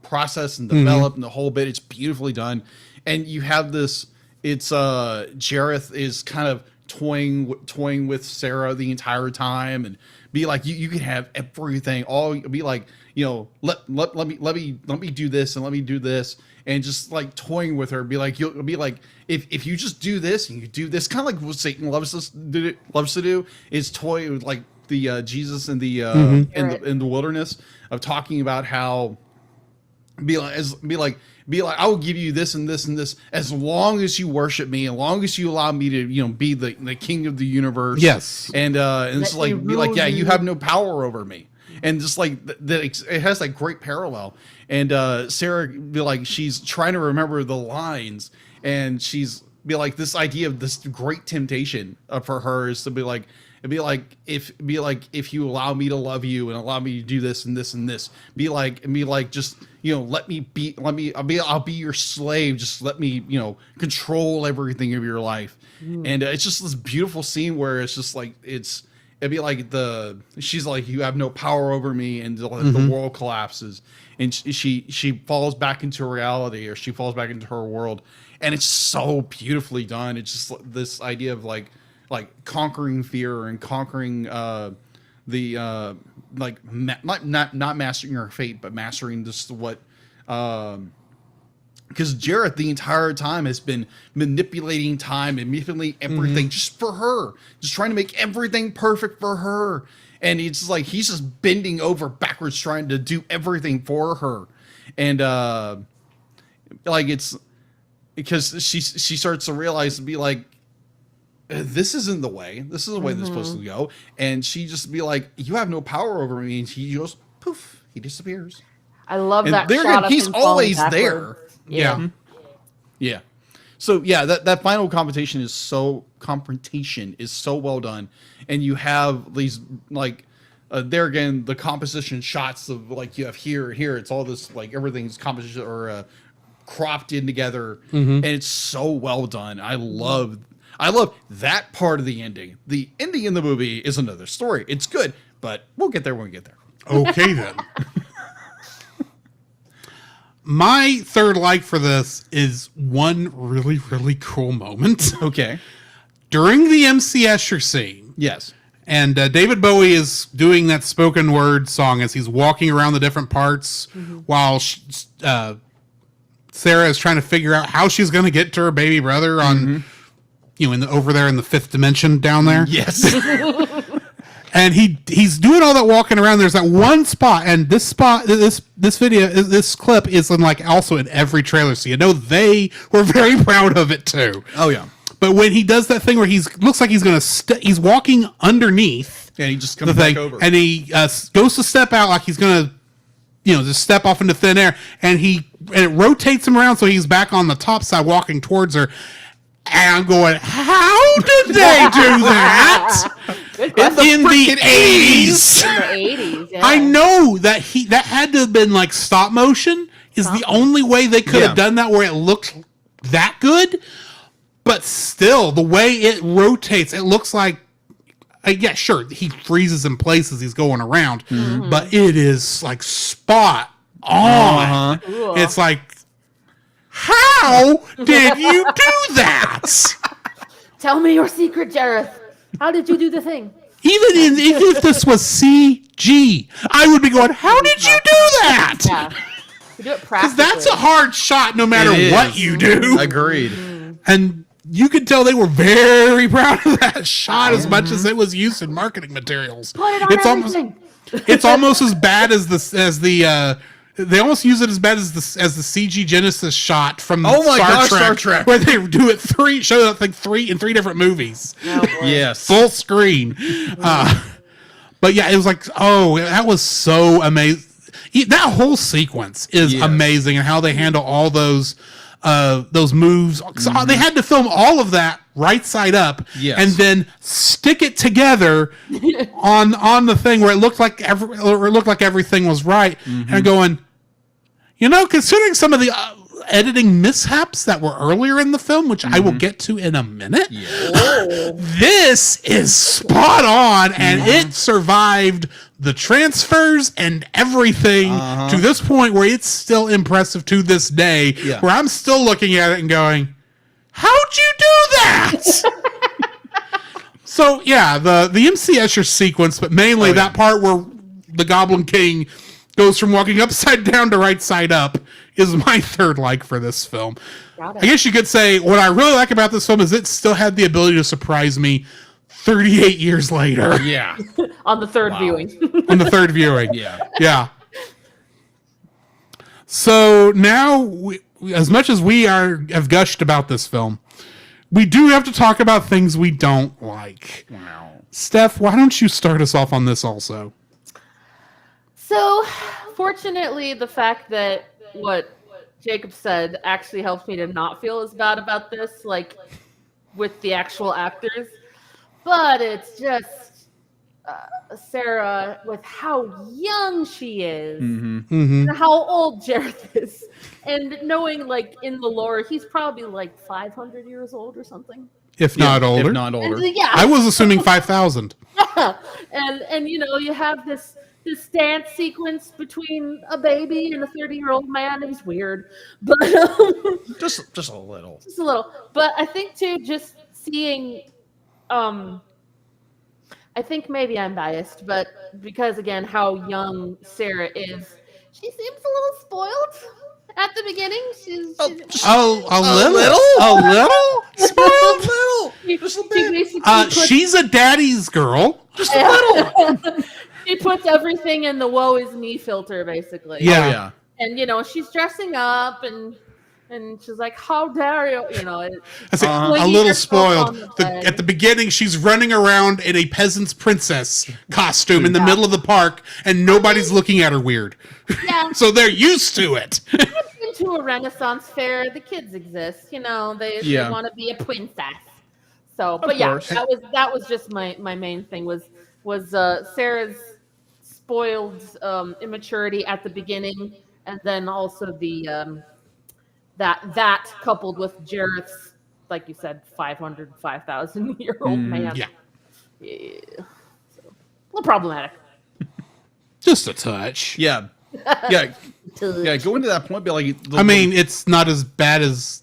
processed and developed, and the whole bit, it's beautifully done. And you have this. It's Jareth is kind of toying with Sarah the entire time and be like you can have everything, all be like, you know, let me do this and let me do this, and just like toying with her, be like, you'll be like, if you just do this and you do this, kind of like what Satan loves to do is toy with like the Jesus in the in the wilderness of talking about how be like I will give you this and this and this as long as you worship me, as long as you allow me to, you know, be the king of the universe. Yes. And it's like be like, yeah, you have no power over me. And just like that, it has like great parallel. And Sarah be like, she's trying to remember the lines, and she's be like, this idea of this great temptation for her is to be like, if you allow me to love you and allow me to do this and this and this, be like just, you know, I'll be your slave, just let me, you know, control everything of your life. And it's just this beautiful scene where it's just like it'd be like she's like, you have no power over me, and the world collapses, and she falls back into reality, or she falls back into her world, and it's so beautifully done. It's just this idea of like conquering fear and conquering not mastering your fate, but mastering just what because Jareth the entire time has been manipulating time and manipulating everything just for her, just trying to make everything perfect for her. And it's like he's just bending over backwards trying to do everything for her. And like it's because she starts to realize and be like, this isn't the way. This is the way this is supposed to go. And she just be like, you have no power over me. And he goes, poof, he disappears. I love And that there shot of he's him falling always backwards. there. Yeah. Yeah. So yeah, that final confrontation is so well done. And you have these like there again, the composition shots of like you have here, it's all this like everything's composition or cropped in together, and it's so well done. I love that part of the ending. The ending in the movie is another story. It's good, but we'll get there when we get there. Okay, then. My third like for this is one really, really cool moment. Okay. During the MC Escher scene, Yes. and David Bowie is doing that spoken word song as he's walking around the different parts while Sarah is trying to figure out how she's going to get to her baby brother on over there in the fifth dimension down there. Yes. And he's doing all that walking around. There's that one spot, and this clip is also in every trailer, so they were very proud of it too. Oh yeah. But when he does that thing where looks like he's gonna he's walking underneath, And he just the comes thing, back over. and he goes to step out like he's gonna, just step off into thin air, and it rotates him around so he's back on the top side walking towards her. And I'm going, how did they do that Good question. in the 80s? In the 80s, yeah. I know that had to have been stop motion is the only way they could have done that where it looked that good. But still, the way it rotates, it looks like, sure, he freezes in places he's going around, but it is spot on. Cool. It's like, how did you do that? Tell me your secret, Jareth. How did you do the thing? Even if this was CG, I would be going, how did you do that? Yeah. You do it Because practically. that's a hard shot no matter It what is. you do. Agreed. And you could tell they were very proud of that shot as much as it was used in marketing materials. Put it on everything. It's almost as bad as the they almost use it as bad as the CG Genesis shot from Star Trek, where they do it show that thing in three different movies, Oh, boy. Yes. full screen. But yeah, it was that was so amazing. That whole sequence is amazing, and how they handle all those moves. So they had to film all of that right side up, and then stick it together on the thing where it looked like everything was right. And going, considering some of the editing mishaps that were earlier in the film, which I will get to in a minute, this is spot on, and it survived the transfers and everything to this point where it's still impressive to this day, where I'm still looking at it and going, how'd you do that? So yeah, the MC Escher sequence, but mainly that part where the Goblin King goes from walking upside down to right side up is my third like for this film. I guess you could say what I really like about this film is it still had the ability to surprise me 38 years later. Yeah. On the third viewing. On the third viewing. Yeah. So now, as much as we have gushed about this film, we do have to talk about things we don't like. Wow. Steph, why don't you start us off on this also? So, fortunately, the fact that what Jacob said actually helps me to not feel as bad about this, with the actual actors. But it's just Sarah, with how young she is, and how old Jareth is, and knowing, in the lore, he's probably 500 years old or something. If not older. If not older. And, yeah. I was assuming 5,000. and you have this dance sequence between a baby and a 30-year-old man. It was weird, but Just a little. just a little. But I think too, just seeing, I think maybe I'm biased, but because again, how young Sarah is, she seems a little spoiled at the beginning. She's A little? Spoiled? she basically puts, She's a daddy's girl. Just a little. she puts everything in the "woe is me" filter, basically. Yeah. Oh, yeah. And she's dressing up and she's like, how dare you, I say, a Swinging little herself on spoiled. the bed. At the beginning, she's running around in a peasant's princess costume in the middle of the park, and nobody's looking at her weird. Yeah. So they're used to it. Into a Renaissance fair, the kids exist, they want to be a princess. So, but yeah, course. that was just my main thing was Sarah's spoiled immaturity at the beginning, and then also the that coupled with Jareth's, like you said, 5,000-year-old man. Yeah. Yeah. So, a little problematic. Just a touch. Yeah. Yeah. Yeah. Going to that point, be like, I mean, it's not as bad as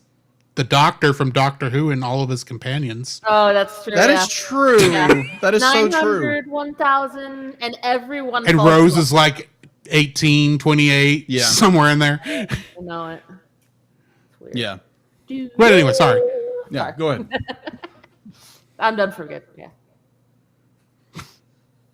the Doctor from Doctor Who and all of his companions. Oh, that's true. that yeah. is true. Yeah. That is so 900, true. 1,000, and everyone. And falls Rose in is like 18, 28, Yeah. somewhere in there. love. I know it. It's weird. Yeah. But anyway, sorry. Yeah. Go ahead. I'm done for good. Yeah.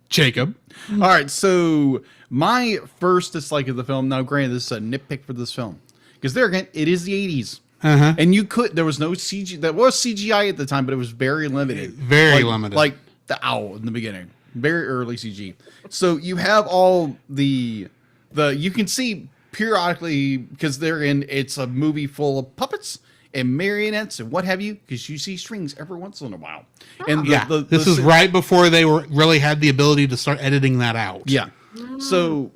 Jacob. All right, so my first dislike of the film. Now, granted, this is a nitpick for this film because there again, it is the 80s, and there was no CG. That was CGI at the time, but it was very limited, Very limited. Like the owl in the beginning, very early CG. So you have all the you can see periodically because it's a movie full of puppets and marionettes and what have you, because you see strings every once in a while. And this is right before they really had the ability to start editing that out. Yeah. So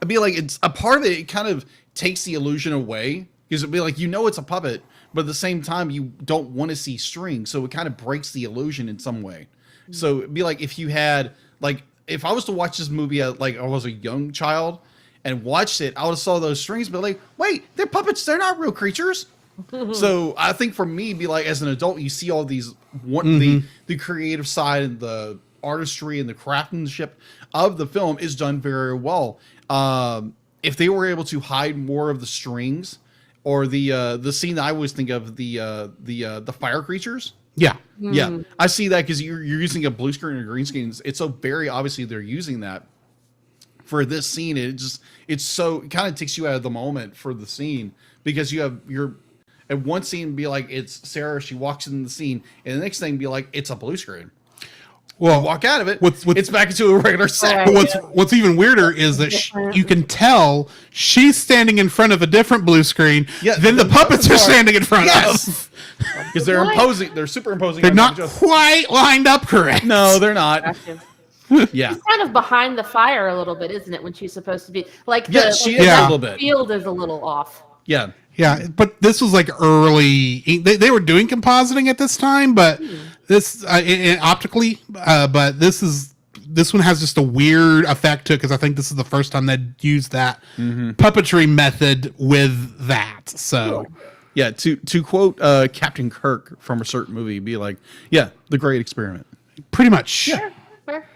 I'd be like, it's a part of it. It kind of takes the illusion away because it'd be like, it's a puppet, but at the same time, you don't want to see strings. So it kind of breaks the illusion in some way. So it'd be like if you had if I was to watch this movie, like I was a young child and watched it, I would have saw those strings, but like, wait, they're puppets. They're not real creatures. So I think for me, be like as an adult, you see all these the creative side and the artistry and the craftsmanship of the film is done very well. If they were able to hide more of the strings or the scene that I always think of the fire creatures. Yeah. Yeah, I see that because you're using a blue screen or green screen. It's so very obviously they're using that for this scene. It kind of takes you out of the moment for the scene because you're at one scene be like it's Sarah, she walks in the scene, and the next thing be like it's a blue screen. Well, you walk out of it, what's it's back into a regular set. But what's even weirder is that you can tell she's standing in front of a different blue screen than the puppets are standing in front of. Because they're imposing, they're superimposing. They're not quite lined up correct. No, they're not. Yeah, she's kind of behind the fire a little bit, isn't it? When she's supposed to be like, she is a little bit. Field is a little off. Yeah. Yeah, but this was like early. They were doing compositing at this time, but this optically, but this one has just a weird effect to it because I think this is the first time they used that puppetry method with that. So, yeah, to quote Captain Kirk from a certain movie, be like, yeah, the great experiment. Pretty much. Yeah. Fair.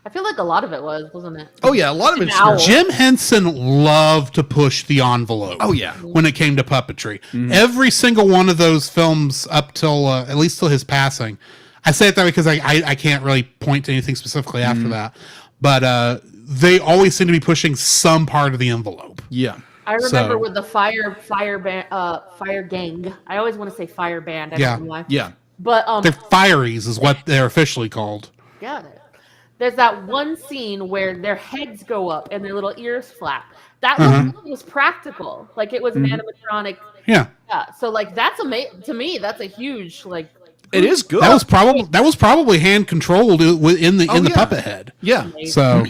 I feel like a lot of it wasn't it? Oh yeah, a lot of it's Jim Henson loved to push the envelope. Oh yeah, when it came to puppetry, every single one of those films up till at least till his passing. I say it that way because I can't really point to anything specifically after that, but they always seem to be pushing some part of the envelope. Yeah, I remember with the fire gang. I always want to say fire band. I don't know why. Yeah, but they're fireys is what they're officially called. Got it. There's that one scene where their heads go up and their little ears flap. That was practical. Like it was an animatronic. Yeah. So like that's amazing to me. That's a huge like. It is good. That was probably hand controlled in the puppet head. Yeah. So.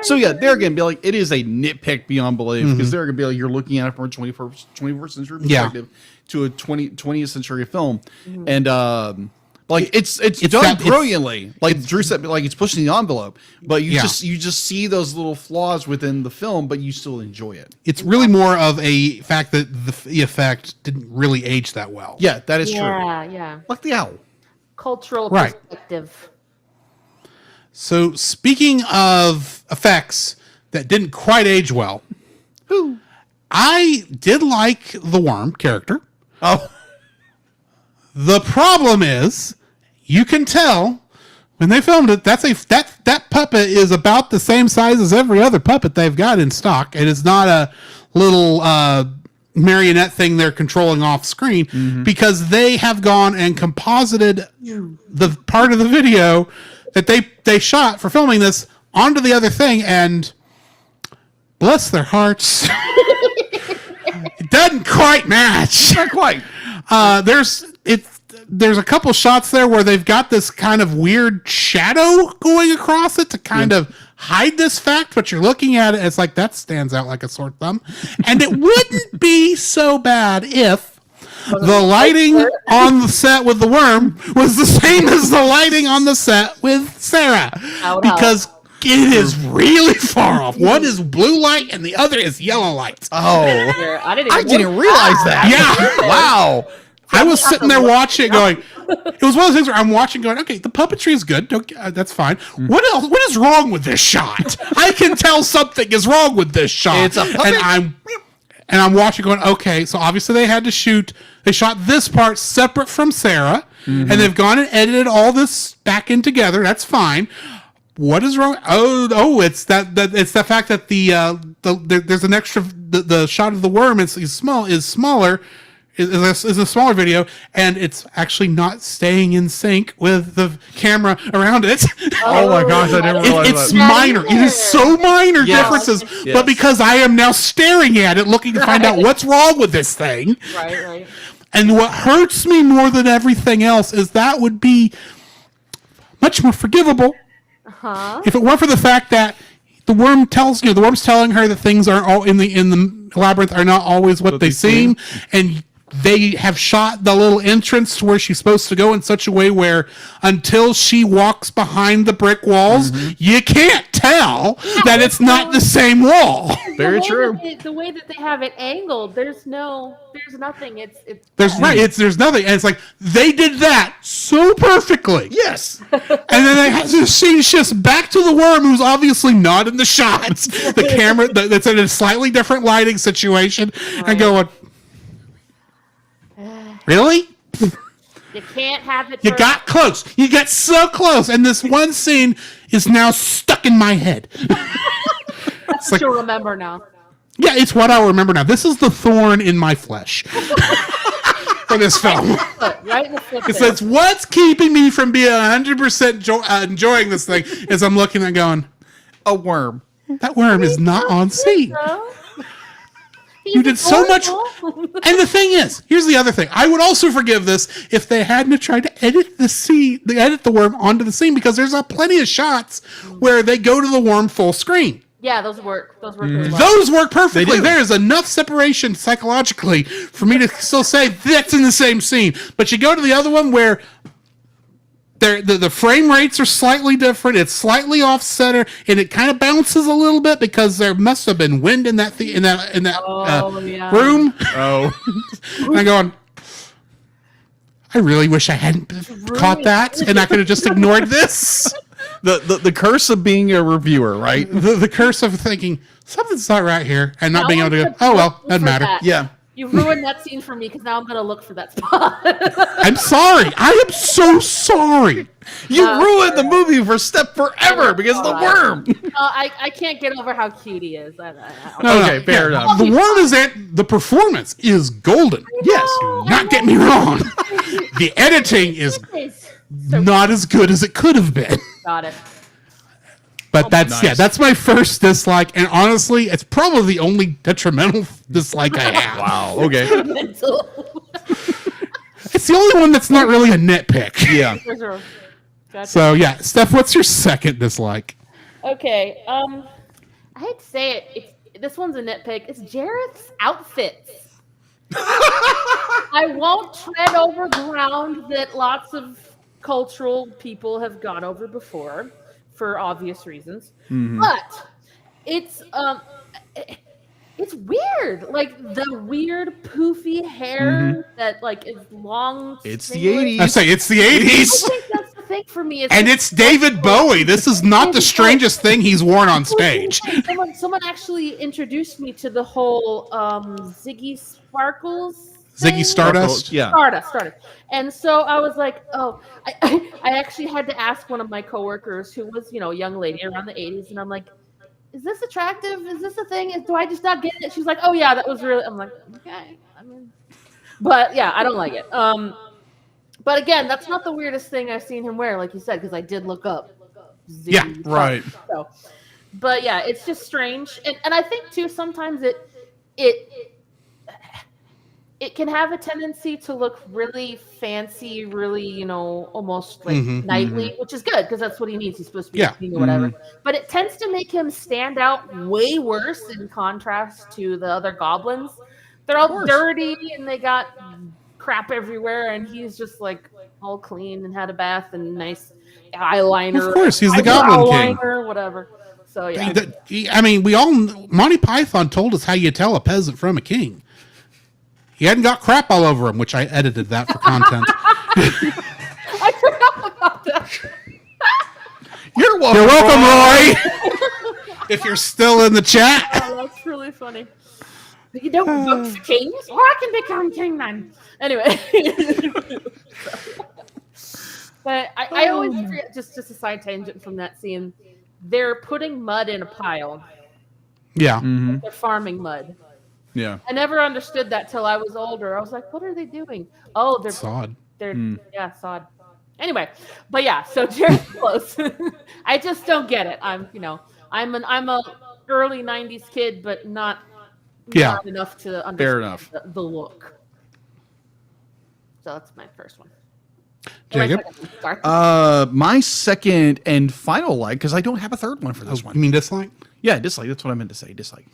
So yeah, there again, be like it is a nitpick beyond belief because they're gonna be like you're looking at it from a 21st century perspective to a 20th century film, and like it's done brilliantly. Like Drew said, like it's pushing the envelope, but you just see those little flaws within the film, but you still enjoy it. It's really more of a fact that the effect didn't really age that well. Yeah, that is true. Yeah. Like the owl. Cultural perspective. So speaking of effects that didn't quite age well, I did like the worm character. Oh. The problem is, you can tell when they filmed it, that puppet is about the same size as every other puppet they've got in stock. It is not a little marionette thing they're controlling off screen because they have gone and composited the part of the video that they shot for filming this onto the other thing, and bless their hearts, it doesn't quite match. Not quite. There's a couple shots there where they've got this kind of weird shadow going across it to kind of hide this fact, but you're looking at it, it's like that stands out like a sore thumb. And it wouldn't be so bad if the lighting on the set with the worm was the same as the lighting on the set with Sarah. Because it is really far off. One is blue light and the other is yellow light. Oh, I didn't realize that. Yeah. Wow. I was sitting there watching it going, it was one of those things where I'm watching going, okay, the puppetry is good. That's fine. What else? What is wrong with this shot? I can tell something is wrong with this shot. It's a puppet. And I'm watching going, okay, so obviously they shot this part separate from Sarah, and they've gone and edited all this back in together. That's fine. What is wrong? It's it's the fact that there's an extra, the shot of the worm is smaller, is a smaller video, and it's actually not staying in sync with the camera around it. Oh my gosh, I didn't realize It's that. minor. It is so minor Yes. differences. Yes. But because I am now staring at it, looking to find out what's wrong with this thing. Right. And what hurts me more than everything else is that would be much more forgivable if it weren't for the fact that the worm's telling her that things aren't all in the labyrinth are not always what they seem, and they have shot the little entrance to where she's supposed to go in such a way where until she walks behind the brick walls, you can't tell that it's not the same wall. Very true. The way that they have it angled, there's nothing. There's nothing, and it's like they did that so perfectly. Yes. And then they have this scene shifts back to the worm, who's obviously not in the shots. The camera that's in a slightly different lighting situation, and going, really? You can't have it. You got close. You got so close, and this one scene is now stuck in my head. That's what you'll remember now. Yeah, it's what I'll remember now. This is the thorn in my flesh for this film. Right in the flip. It's what's keeping me from being 100% enjoying this thing is I'm looking and going, A worm. that worm is not on scene. You did so much. And the thing is, here's the other thing. I would also forgive this if they hadn't tried to edit the worm onto the scene, because there's plenty of shots where they go to the worm full screen. Yeah, those work. Those work really well. Those work perfectly. They do. There is enough separation psychologically for me to still say that's in the same scene. But you go to the other one where the frame rates are slightly different. It's slightly off center, and it kind of bounces a little bit because there must have been wind in that room. Oh. And I'm going, I really wish I hadn't caught that, and I could have just ignored this. The curse of being a reviewer, right? The curse of thinking something's not right here, and not being able to go, oh well, doesn't matter. Yeah. You ruined that scene for me because now I'm gonna look for that spot. I'm sorry. I am so sorry. You ruined the movie for Step forever because of the worm. I can't get over how cute he is. Okay, fair enough. The worm is the performance is golden. Yes. Do not get me wrong. The editing is not as good as it could have been. Got it. But that's my first dislike, and honestly, it's probably the only detrimental dislike I have. Wow. Okay. It's the only one that's not really a nitpick. Yeah. Gotcha. So yeah, Steph, what's your second dislike? Okay. I hate to say it. This one's a nitpick. It's Jareth's outfits. I won't tread over ground that lots of cultural people have gone over before, for obvious reasons. But it's weird. Like the weird poofy hair that like is long. It's the stringless. 80s. I say it's the I 80s, think that's the thing for me. and it's David Bowie. This is not the strangest thing he's worn on stage. Someone actually introduced me to the whole Ziggy Sparkles. Ziggy thing. Stardust. Yeah. Stardust. And so I was like, I actually had to ask one of my coworkers who was, a young lady around the 80s, and I'm like, is this attractive? Is this a thing? Do I just not get it? She's like, oh yeah, that was really. I'm like, okay. But yeah, I don't like it. But again, that's not the weirdest thing I've seen him wear, like you said, because I did look up. Ziggy Yeah, right. So, but yeah, it's just strange, and I think too sometimes it can have a tendency to look really fancy, really, almost like knightly, which is good because that's what he needs. He's supposed to be a king or whatever. But it tends to make him stand out way worse in contrast to the other goblins. They're all dirty and they got crap everywhere, and he's just like all clean and had a bath and nice eyeliner. Of course, he's the Goblin King. Whatever. So yeah. Monty Python told us how you tell a peasant from a king. He hadn't got crap all over him, which I edited that for content. I forgot about that. You're welcome. You're welcome, Roy. If you're still in the chat. Oh, that's really funny. You don't vote for kings? Or I can become king then. Anyway. But I always forget, just a side tangent from that scene, they're putting mud in a pile. Yeah. They're farming mud. Yeah. I never understood that till I was older. I was like, what are they doing? Oh, they're Sod. They're sod. Anyway, but yeah, so Jared close. I just don't get it. I'm a early '90s kid, but not enough to understand the look. So that's my first one. Jacob? My second and final like, because I don't have a third one for this one. You mean dislike? Yeah, dislike. That's what I meant to say. Dislike.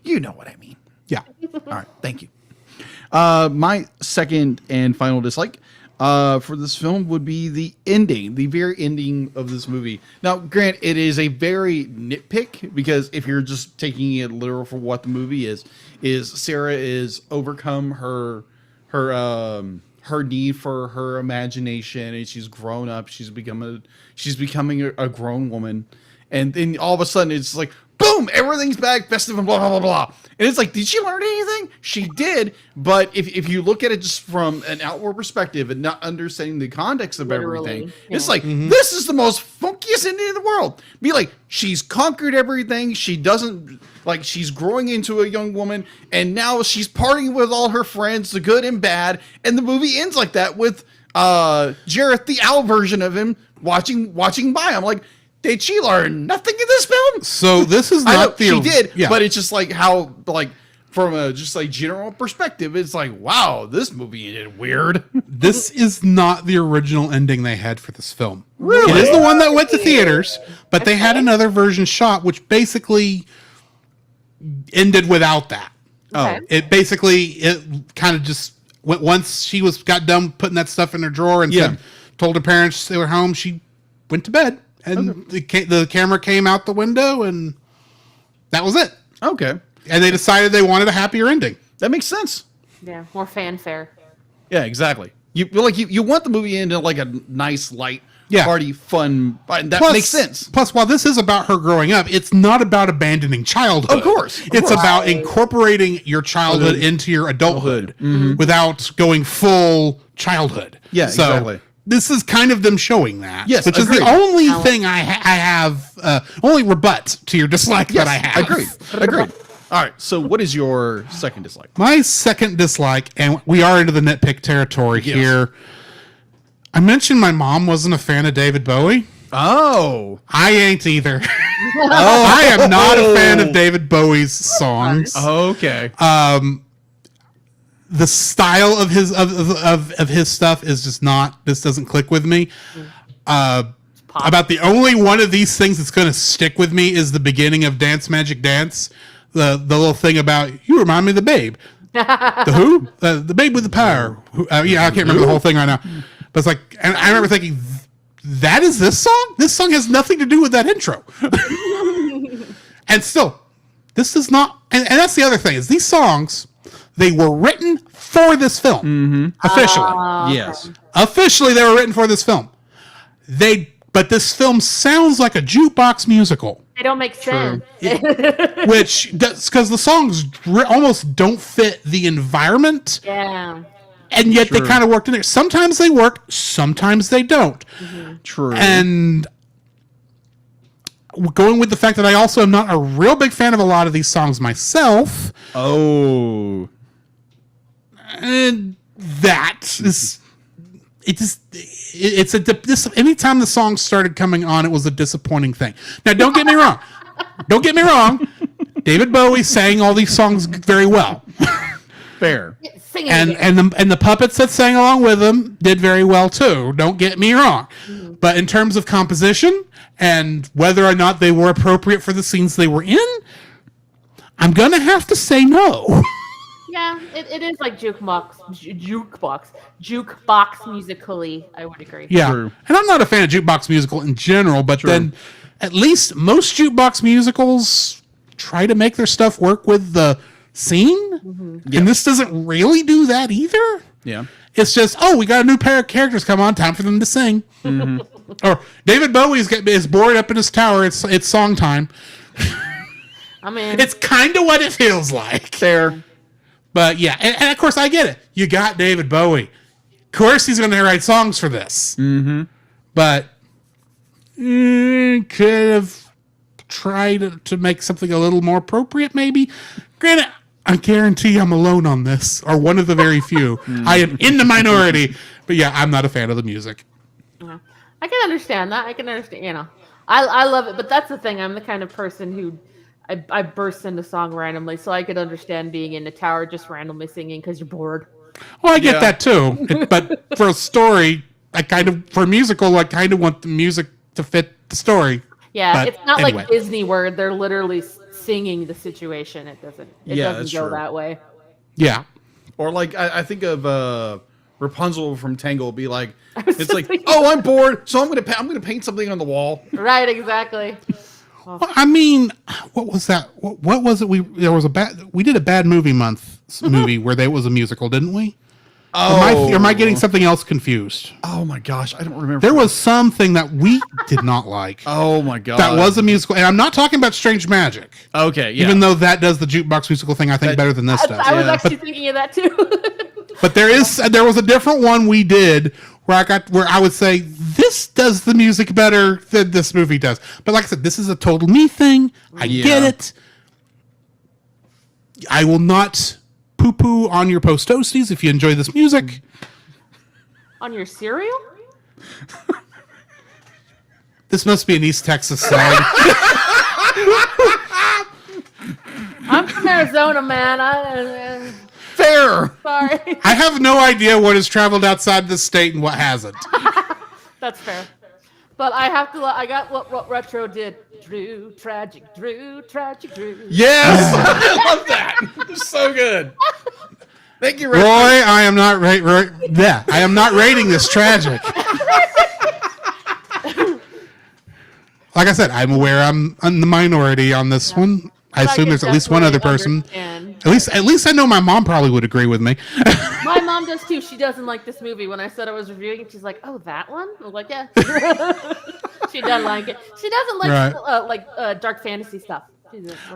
You know what I mean. Yeah. All right. Thank you. My second and final dislike for this film would be the ending, the very ending of this movie. Now, Grant, it is a very nitpick because if you're just taking it literal for what the movie is Sarah is overcome her need for her imagination, and she's grown up. She's becoming a grown woman, and then all of a sudden it's like, boom, everything's back, festive and blah, blah, blah, blah. And it's like, did she learn anything? She did. But if you look at it just from an outward perspective and not understanding the context of everything, it's like, this is the most funkiest ending in the world. Be like, she's conquered everything. She doesn't, like, she's growing into a young woman, and now she's partying with all her friends, the good and bad. And the movie ends like that with Jareth, the owl version of him, watching by. I'm like, did she learn nothing in this film? So this is not she did, but it's just like how, like, from a just like general perspective, it's like, wow, this movie ended weird. This is not the original ending they had for this film. Really? It is the one that went to theaters, but they had another version shot, which basically ended without that. Okay. It kind of just went, once she got done putting that stuff in her drawer and told her parents they were home, she went to bed. And the camera came out the window, and that was it. Okay. And they decided they wanted a happier ending. That makes sense. Yeah, more fanfare. Yeah, exactly. You want the movie into like a nice, light, party, fun. That makes sense. Plus, while this is about her growing up, it's not about abandoning childhood. Of course. It's about incorporating your childhood into your adulthood without going full childhood. Yeah, so, exactly. This is kind of them showing that. Yes, which agreed. is the only thing I have, only rebut to your dislike that I have. Agreed. All right, so what is your second dislike? My second dislike, and we are into the nitpick territory here. I mentioned my mom wasn't a fan of David Bowie. Oh. I ain't either. I am not a fan of David Bowie's songs. Okay. The style of his stuff is just not. This doesn't click with me. About the only one of these things that's going to stick with me is the beginning of Dance Magic Dance. The little thing about you remind me of the Babe. The who? The Babe with the power. I can't remember the whole thing right now. But it's like, and I remember thinking, that is this song? This song has nothing to do with that intro. And still, this is not. And that's the other thing is these songs. They were written for this film. Officially. Yes. Officially, they were written for this film. But this film sounds like a jukebox musical. They don't make sense. Which, because the songs almost don't fit the environment. Yeah. And yet they kind of worked in there. Sometimes they work, sometimes they don't. True. And going with the fact that I also am not a real big fan of a lot of these songs myself. Oh. And that is, anytime the song started coming on, it was a disappointing thing. Now, don't get me wrong. David Bowie sang all these songs very well. Fair. And the puppets that sang along with him did very well too. Don't get me wrong. But in terms of composition and whether or not they were appropriate for the scenes they were in, I'm gonna have to say no. Yeah, it is like jukebox musically. I would agree. Yeah, True. And I'm not a fan of jukebox musical in general, but then at least most jukebox musicals try to make their stuff work with the scene, and this doesn't really do that either. Yeah. It's just, we got a new pair of characters come on, time for them to sing. Or David Bowie is bored up in his tower. It's song time. I mean, It's kind of what it feels like. Fair. But yeah, and of course I get it. You got David Bowie. Of course he's going to write songs for this. Mm-hmm. But could have tried to make something a little more appropriate, maybe. Granted, I guarantee I'm alone on this, or one of the very few. I am in the minority. But yeah, I'm not a fan of the music. Yeah. I can understand that. I can understand, I love it, but that's the thing. I'm the kind of person who I burst into song randomly, so I could understand being in the tower just randomly singing because you're bored. Well, I get that too. But for a story, for a musical, I kind of want the music to fit the story. Yeah, but it's not anyway. like Disney where they're literally singing the situation. It doesn't go that way. Yeah. Or like I think of Rapunzel from Tangle be like, it's like, oh, I'm bored, so I'm gonna paint something on the wall. Right, exactly. Well, I mean, what was that? What was it? We did a bad movie month movie where there was a musical, didn't we? Oh, Or am I getting something else confused? Oh my gosh, I don't remember. There was something that we did not like. Oh my god, that was a musical, and I'm not talking about Strange Magic. Okay, yeah. Even though that does the jukebox musical thing, I think better than this does. I was actually thinking of that too. But there was a different one we did where I would say this does the music better than this movie does. But like I said, this is a total me thing. I get it. I will not poo-poo on your post toasties if you enjoy this music. On your cereal? This must be an East Texas song. I'm from Arizona, man. Fair. Sorry. I have no idea what has traveled outside this state and what hasn't. That's fair. But I have to. I got what Retro did. Drew, tragic, Drew. Yes, I love that. It's so good. Thank you, Roy. I am not I am not rating this tragic. Like I said, I'm aware I'm in the minority on this one. I assume there's at least one other person. At least I know my mom probably would agree with me. My mom does too. She doesn't like this movie. When I said I was reviewing it, she's like, "Oh, that one?" I was like, "Yeah." She doesn't like it. She doesn't like dark fantasy stuff.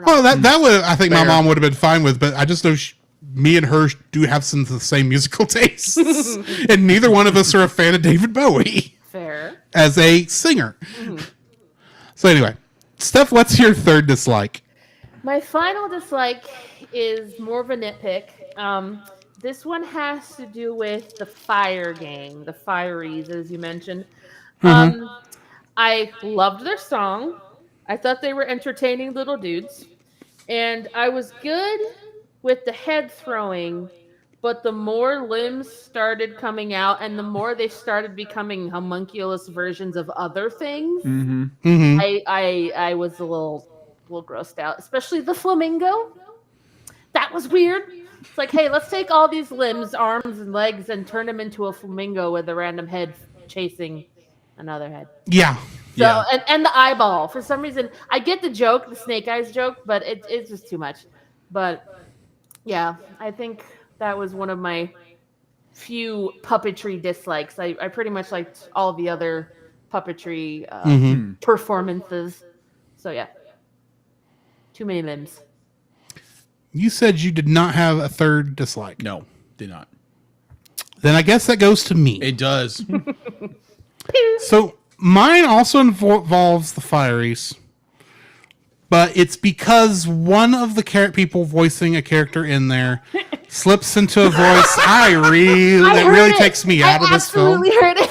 Well, that would I think my mom would have been fine with, but I just know me and her do have some of the same musical tastes, and neither one of us are a fan of David Bowie. Fair. As a singer. Mm-hmm. So anyway, Steph, what's your third dislike? My final dislike is more of a nitpick. This one has to do with the Fire Gang, the Fireys, as you mentioned. Mm-hmm. I loved their song. I thought they were entertaining little dudes. And I was good with the head throwing, but the more limbs started coming out and the more they started becoming homunculus versions of other things, I was a little grossed out, especially the flamingo. That was weird. It's like, hey, let's take all these limbs, arms and legs, and turn them into a flamingo with a random head chasing another head. Yeah. So and the eyeball. For some reason, I get the joke, the snake eyes joke, but it's just too much. But yeah, I think that was one of my few puppetry dislikes. I pretty much liked all the other puppetry performances. So yeah. Too many limbs. You said you did not have a third dislike. No, did not. Then I guess that goes to me. It does. So mine also involves the Fireys, but it's because one of the people voicing a character in there slips into a voice. It really takes me out of this film. I absolutely heard it.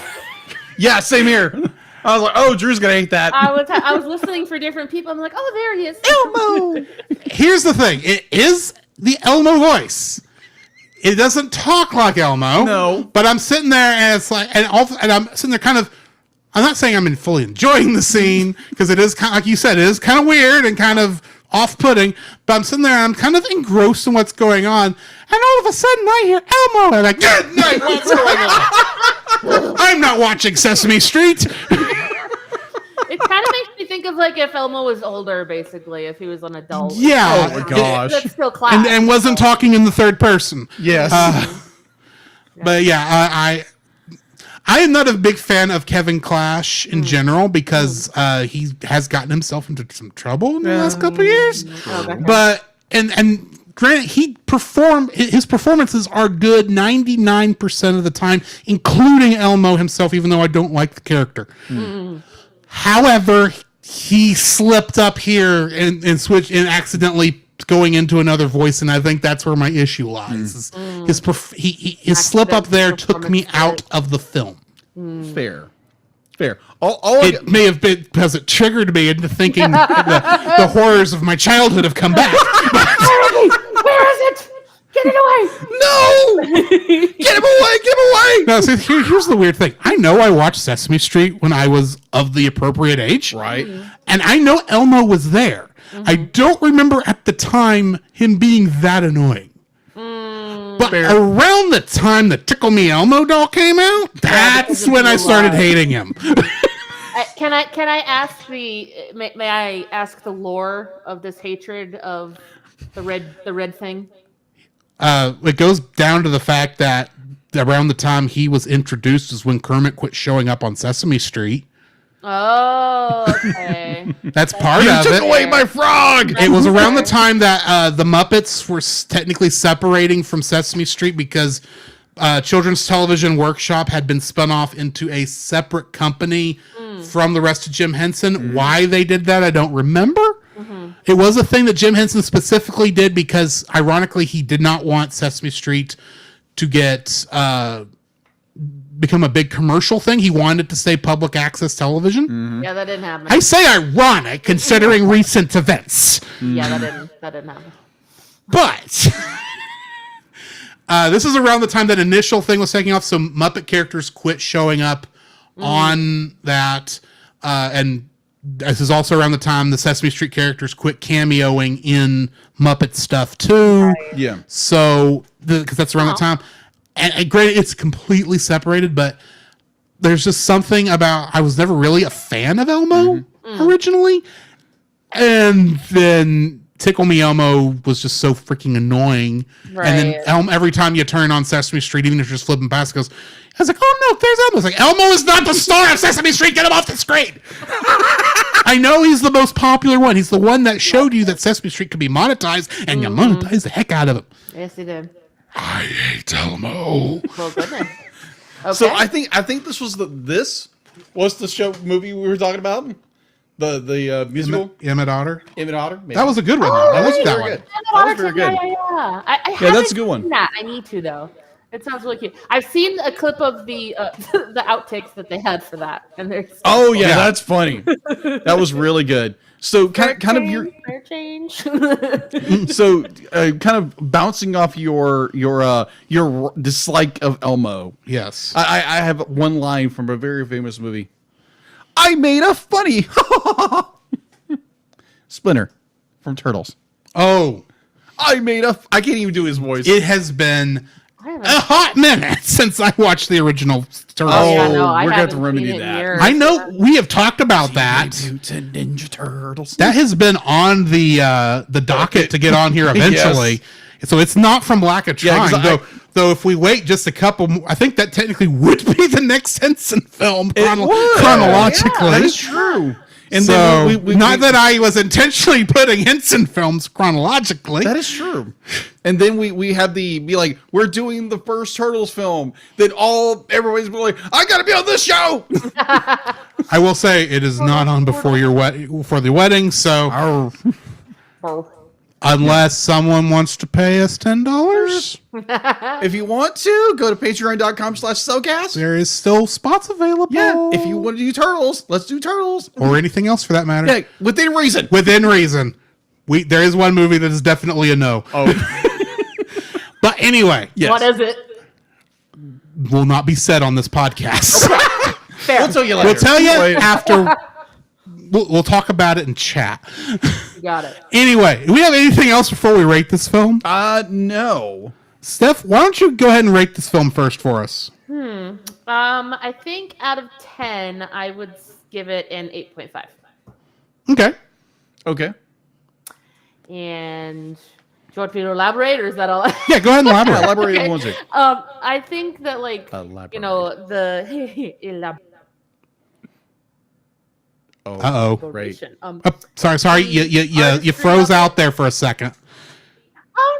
Yeah, same here. I was like, oh, Drew's gonna hate that. I was listening for different people. I'm like, oh, there he is. Elmo. Here's the thing. It is the Elmo voice. It doesn't talk like Elmo. No. But I'm sitting there and it's like, and I'm sitting there kind of, I'm not saying I'm fully enjoying the scene because it is kind of, like you said, it is kind of weird and kind of off-putting, but I'm sitting there and I'm kind of engrossed in what's going on. And all of a sudden I hear Elmo and I'm like, good night, what's going on? I'm not watching Sesame Street. It kind of makes me think of like if Elmo was older, basically, if he was an adult. Yeah. Oh my gosh. That's still class. And wasn't talking in the third person. Yes. But yeah, I am not a big fan of Kevin Clash in general because he has gotten himself into some trouble in the last couple of years. Okay. But and granted, his performances are good 99% of the time, including Elmo himself, even though I don't like the character. He slipped up here and switched and accidentally going into another voice, and I think that's where my issue lies. His slip up there took me out of the film. Fair. It may have been because it triggered me into thinking the horrors of my childhood have come back. Where is it? Get it away! No! Get him away! No, so here's the weird thing. I know I watched Sesame Street when I was of the appropriate age. Right. And I know Elmo was there. I don't remember at the time him being that annoying. But around the time the Tickle Me Elmo doll came out, that's when I started hating him. Can I ask may I ask the lore of this hatred of the red thing? It goes down to the fact that around the time he was introduced is when Kermit quit showing up on Sesame Street. Oh, okay. That's part You of took it. away my frog! It was around the time that the Muppets were technically separating from Sesame Street because Children's Television Workshop had been spun off into a separate company from the rest of Jim Henson. Why they did that, I don't remember. It was a thing that Jim Henson specifically did because, ironically, he did not want Sesame Street to get become a big commercial thing. He wanted to stay public access television. Yeah, that didn't happen. I say ironic considering recent events. Yeah, that didn't happen. But this is around the time that initial thing was taking off, so Muppet characters quit showing up on that. And this is also around the time the Sesame Street characters quit cameoing in Muppet stuff too. Right. Yeah. So, because that's around the time. And granted, it's completely separated, but there's just something about, I was never really a fan of Elmo originally. And then Tickle Me Elmo was just so freaking annoying. Right. And then every time you turn on Sesame Street, even if you're just flipping past, it goes, I was like, oh no, there's Elmo. It's like, Elmo is not the star of Sesame Street. Get him off the screen. I know he's the most popular one. He's the one that showed you that Sesame Street could be monetized, and you monetized the heck out of him. Yes, he did. I hate Elmo. Well, goodness. Okay. So I think this was the show movie we were talking about? The musical? Emmett Otter. Emmett Otter? Maybe. That was a good one. Oh, I liked right. that one. That was very good. Yeah. I Yeah, haven't that's a good one. seen that. I need to though. It sounds really cute. I've seen a clip of the the outtakes that they had for that, and there's Oh yeah, Yeah. that's funny. That was really good. So kind of your fair change. so kind of bouncing off your dislike of Elmo. Yes. I have one line from a very famous movie. I made a funny Splinter from Turtles. Oh, I can't even do his voice. it has been I haven't- a hot minute since I watched the original Turtles. Oh, yeah, no, I we're gonna have to haven't remedy seen it in that. years. I know we have talked about that. Mutant Ninja Turtles. That has been on the docket to get on here eventually. So it's not from lack of Yeah, 'cause trying. Though if we wait just a couple, I think that technically would be the next Henson film chronologically. That is true. And So, then we not that I was intentionally putting Henson films chronologically. that is true. And then we have be like, we're doing the first Turtles film. Then everybody's like, I gotta be on this show. I will say it is not on before the wedding. So unless someone wants to pay us $10, If you want to, go to patreon.com/Cellcast. there is still spots available. Yeah. If you want to do Turtles, let's do Turtles. or anything else for that matter. Yeah, within reason. Within reason. There is one movie that is definitely a no. Oh, But anyway, yes. What is it? will not be said on this podcast. Fair. We'll tell you later. We'll tell you Wait. after. We'll talk about it in chat. You got it. Anyway, do we have anything else before we rate this film? No. Steph, why don't you go ahead and rate this film first for us? I think out of 10, I would give it an 8.5. Okay. Okay. And do you want me to elaborate, or is that all? Yeah, go ahead and elaborate. Yeah, elaborate Okay. on one thing. I think that Elaborate. the Uh-oh. Great. elaboration. Oh, sorry. You froze out there for a second. Oh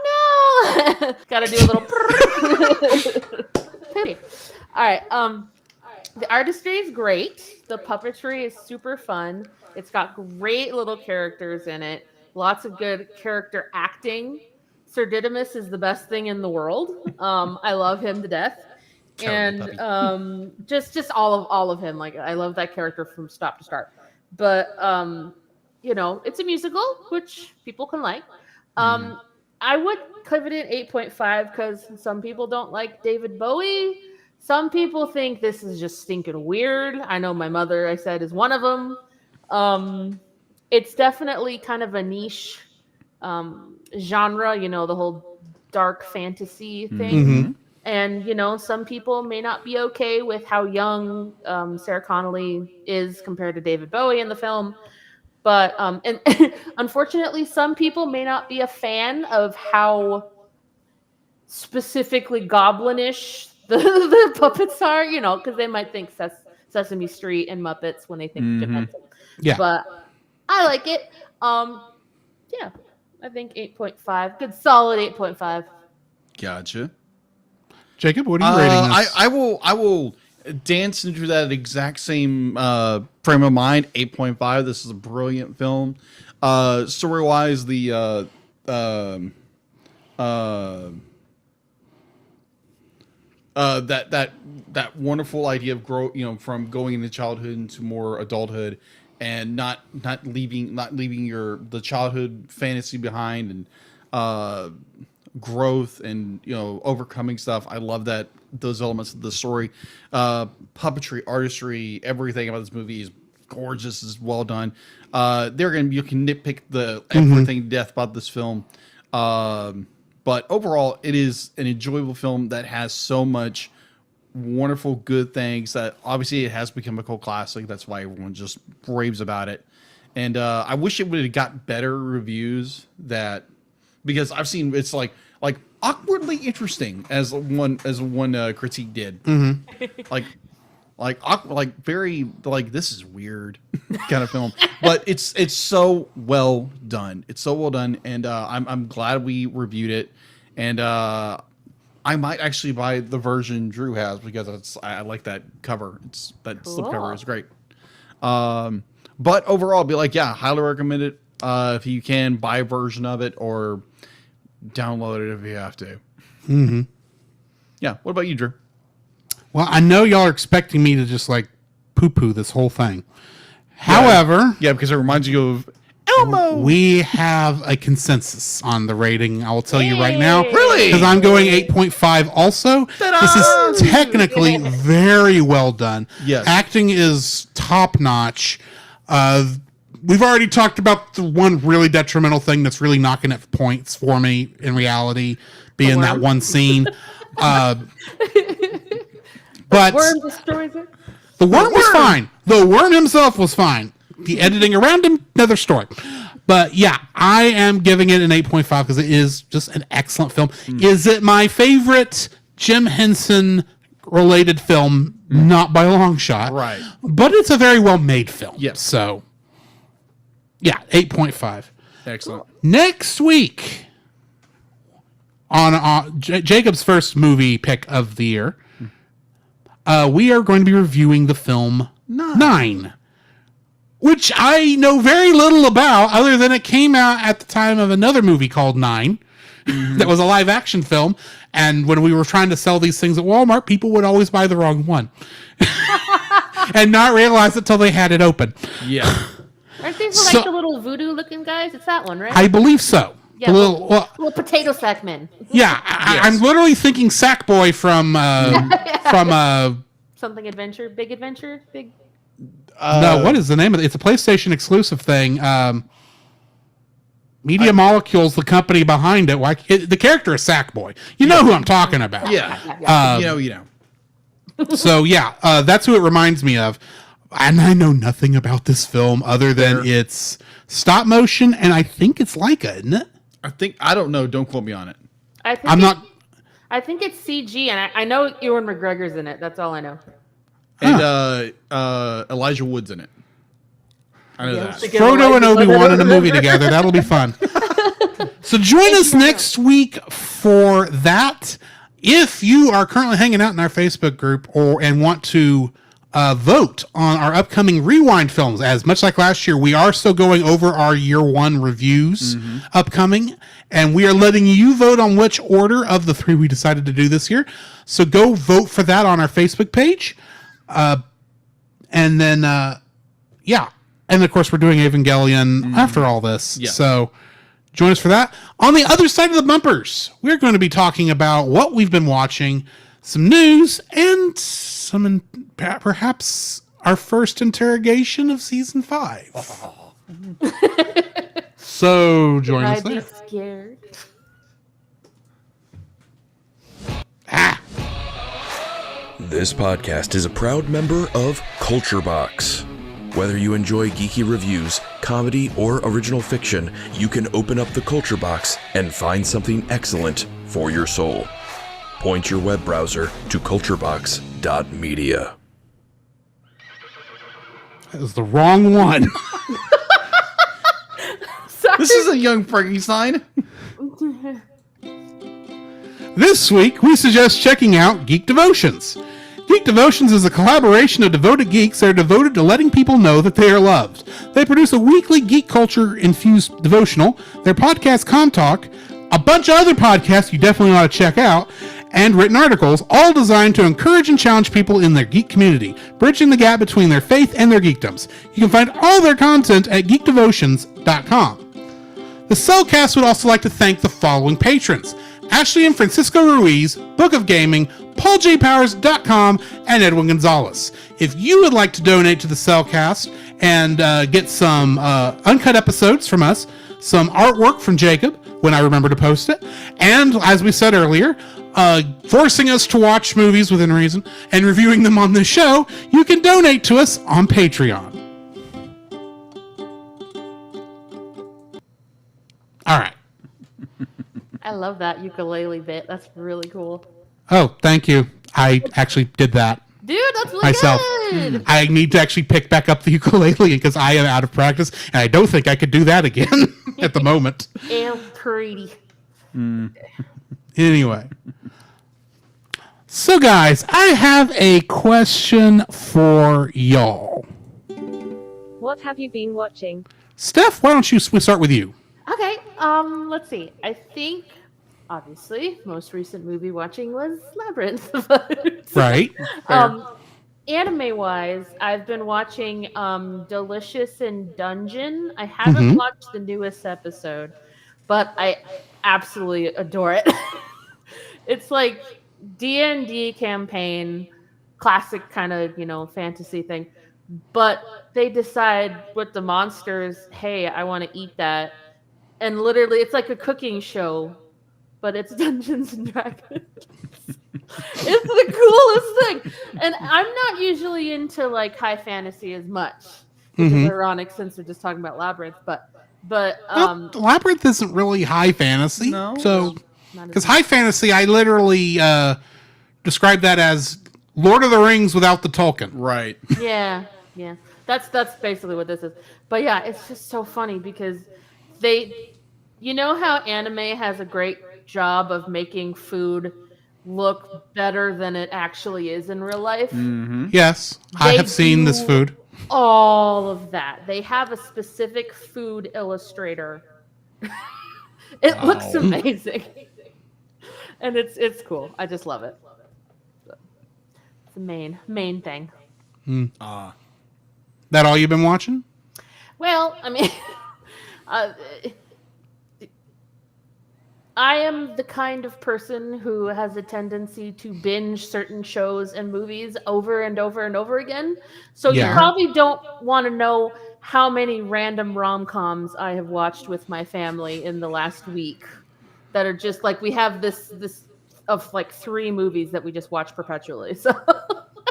Gotta do a little. Poopy. All right. The artistry is great. The puppetry is super fun. It's got great little characters in it. Lots of good character acting. Sir Didymus is the best thing in the world. I love him to death. Cowardly And just all of him. Like I love that character from stop to start. But it's a musical, which people can like. I would give it an 8.5 because some people don't like David Bowie. Some people think this is just stinking weird. I know my mother, I said, is one of them. It's definitely kind of a niche genre, the whole dark fantasy thing. And, some people may not be okay with how young Sarah Connolly is compared to David Bowie in the film. But and unfortunately, some people may not be a fan of how specifically goblinish the puppets are, because they might think Sesame Street and Muppets when they think of Jim. Yeah. But I like it. Yeah, I think 8.5. Good solid 8.5. Gotcha. Jacob, what are you rating this? I will dance into that exact same frame of mind. 8.5. This is a brilliant film. Story wise, that wonderful idea of from going into childhood into more adulthood, and not leaving the childhood fantasy behind, and growth and overcoming stuff. I love those elements of the story. Puppetry, artistry, everything about this movie is gorgeous, is well done. You can nitpick everything to death about this film. But overall, it is an enjoyable film that has so much wonderful, good things that obviously it has become a cult classic. That's why everyone just raves about it. And I wish it would have got better reviews because I've seen it's like awkwardly interesting as one critique did. Very this is weird kind of film, but it's so well done. It's so well done, and I'm glad we reviewed it. And I might actually buy the version Drew has because I like that cover. That slipcover is great. But overall, I'll be highly recommend it. If you can, buy a version of it or download it if you have to. Yeah. What about you, Drew? Well, I know y'all are expecting me to just poo-poo this whole thing. However, yeah, because it reminds you of Elmo. We have a consensus on the rating. I will tell you right now. Really? Because I'm going 8.5 also. Ta-da! This is technically very well done. Yes. Acting is top-notch. We've already talked about the one really detrimental thing that's really knocking it points for me in reality, being that one scene. But Worm destroys it. the worm was fine. The worm himself was fine. The editing around him, another story. But yeah, I am giving it an 8.5 because it is just an excellent film. Is it my favorite Jim Henson related film? Not by a long shot. Right. But it's a very well made film. Yes. So yeah, 8.5. Excellent. Next week on Jacob's first movie pick of the year, we are going to be reviewing the film Nine, which I know very little about other than it came out at the time of another movie called Nine that was a live action film. And when we were trying to sell these things at Walmart, people would always buy the wrong one and not realize it till they had it open. Yeah. Aren't these the little voodoo looking guys? It's that one, right? I believe so. Yeah, little potato sack men. Yeah, I'm literally thinking Sackboy from Something Adventure, Big Adventure, Big. No, what is the name of it? It's a PlayStation exclusive thing. Media Molecule's the company behind it. The character is Sackboy. You know who I'm talking about. Yeah. You know. So yeah, that's who it reminds me of. And I know nothing about this film other than it's stop motion, and I think it's Leica, isn't it? I don't know. Don't quote me on it. I think it's CG, and I know Ewan McGregor's in it. That's all I know. And Elijah Wood's in it. I know that. Frodo and Obi-Wan in a movie together. That'll be fun. So join us next week for that. If you are currently hanging out in our Facebook group and want to vote on our upcoming Rewind films, as much like last year, we are still going over our year one reviews upcoming, and we are letting you vote on which order of the 3 we decided to do this year. So go vote for that on our Facebook page. And then, and of course we're doing Evangelion after all this. Yes. So join us for that. On the other side of the bumpers, we're going to be talking about what we've been watching, some news, and perhaps our first interrogation of season 5. So join us I'd be there. scared. This podcast is a proud member of Culture Box. Whether you enjoy geeky reviews, comedy, or original fiction, you can open up the Culture Box and find something excellent for your soul. Point your web browser to culturebox.media. That was the wrong one. this is a young Frankenstein. This week, we suggest checking out Geek Devotions. Geek Devotions is a collaboration of devoted geeks that are devoted to letting people know that they are loved. They produce a weekly geek culture-infused devotional, their podcast, Com Talk, a bunch of other podcasts you definitely want to check out, and written articles, all designed to encourage and challenge people in their geek community, bridging the gap between their faith and their geekdoms. You can find all their content at geekdevotions.com. The Cellcast would also like to thank the following patrons: Ashley and Francisco Ruiz, Book of Gaming, PaulJPowers.com, and Edwin Gonzalez. If you would like to donate to the Cellcast and get some uncut episodes from us, some artwork from Jacob, when I remember to post it, and as we said earlier, forcing us to watch movies within reason and reviewing them on this show, you can donate to us on Patreon. All right. I love that ukulele bit. That's really cool. Oh, thank you. I actually did that Dude, that's really myself. good. I need to actually pick back up the ukulele because I am out of practice, and I don't think I could do that again at the moment. And pretty. Anyway. So, guys, I have a question for y'all. What have you been watching? Steph, why don't we start with you? Okay, let's see. I think, obviously, most recent movie watching was Labyrinth. Right. Anime-wise, I've been watching Delicious in Dungeon. I haven't watched the newest episode, but I absolutely adore it. It's like D&D campaign, classic kind of, fantasy thing. But they decide with the monsters, hey, I want to eat that. And literally, it's like a cooking show, but it's Dungeons and Dragons. It's the coolest thing. And I'm not usually into like high fantasy as much, which is ironic since we're just talking about Labyrinth. But Labyrinth isn't really high fantasy. No. So, not as because high fantasy, I literally describe that as Lord of the Rings without the Tolkien. Right. yeah. That's basically what this is. But yeah, it's just so funny because you know how anime has a great job of making food look better than it actually is in real life? Yes, I They have seen this do food. All of that. They have a specific food illustrator. It looks amazing. And it's cool. I just love it. It's the main thing. That all you've been watching? Well, I mean, I am the kind of person who has a tendency to binge certain shows and movies over and over and over again. So Yeah. you probably don't want to know how many random rom-coms I have watched with my family in the last week that are just like, we have this of like 3 movies that we just watch perpetually. So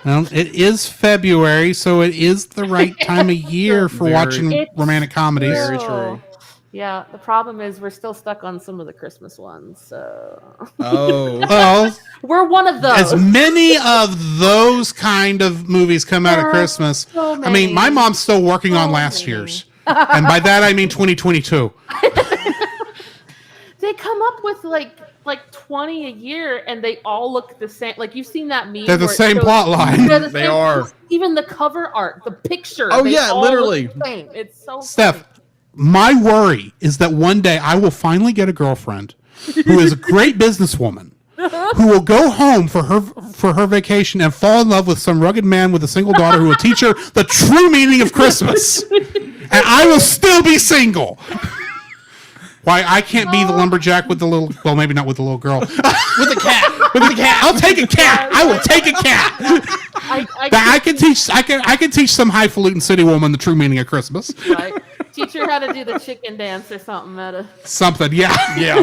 Well, it is February, so it is the right time of year for watching It's romantic comedies. Very true. true. Yeah, the problem is we're still stuck on some of the Christmas ones. So Oh. Well, we're one of those. as many of those kind of movies come out at There are Christmas. so I mean, my many. mom's still working on So last many. year's. And by that, I mean 2022. they come up with like 20 a year, and they all look the same. Like, you've seen that meme. They're the where it same shows- plot line. They're the They same- are. Even the cover art, the picture. Oh, they yeah, all look literally. the same. It's so Steph, funny. my worry is that one day I will finally get a girlfriend who is a great businesswoman who will go home for her vacation and fall in love with some rugged man with a single daughter who will teach her the true meaning of Christmas. And I will still be single. Why I can't be the lumberjack with the little, well, maybe not with the little girl. With the cat. With the cat. I'll take a cat. I will take a cat. I can teach some highfalutin city woman the true meaning of Christmas. Right? Teach her how to do the chicken dance or something. Something, yeah. Yeah.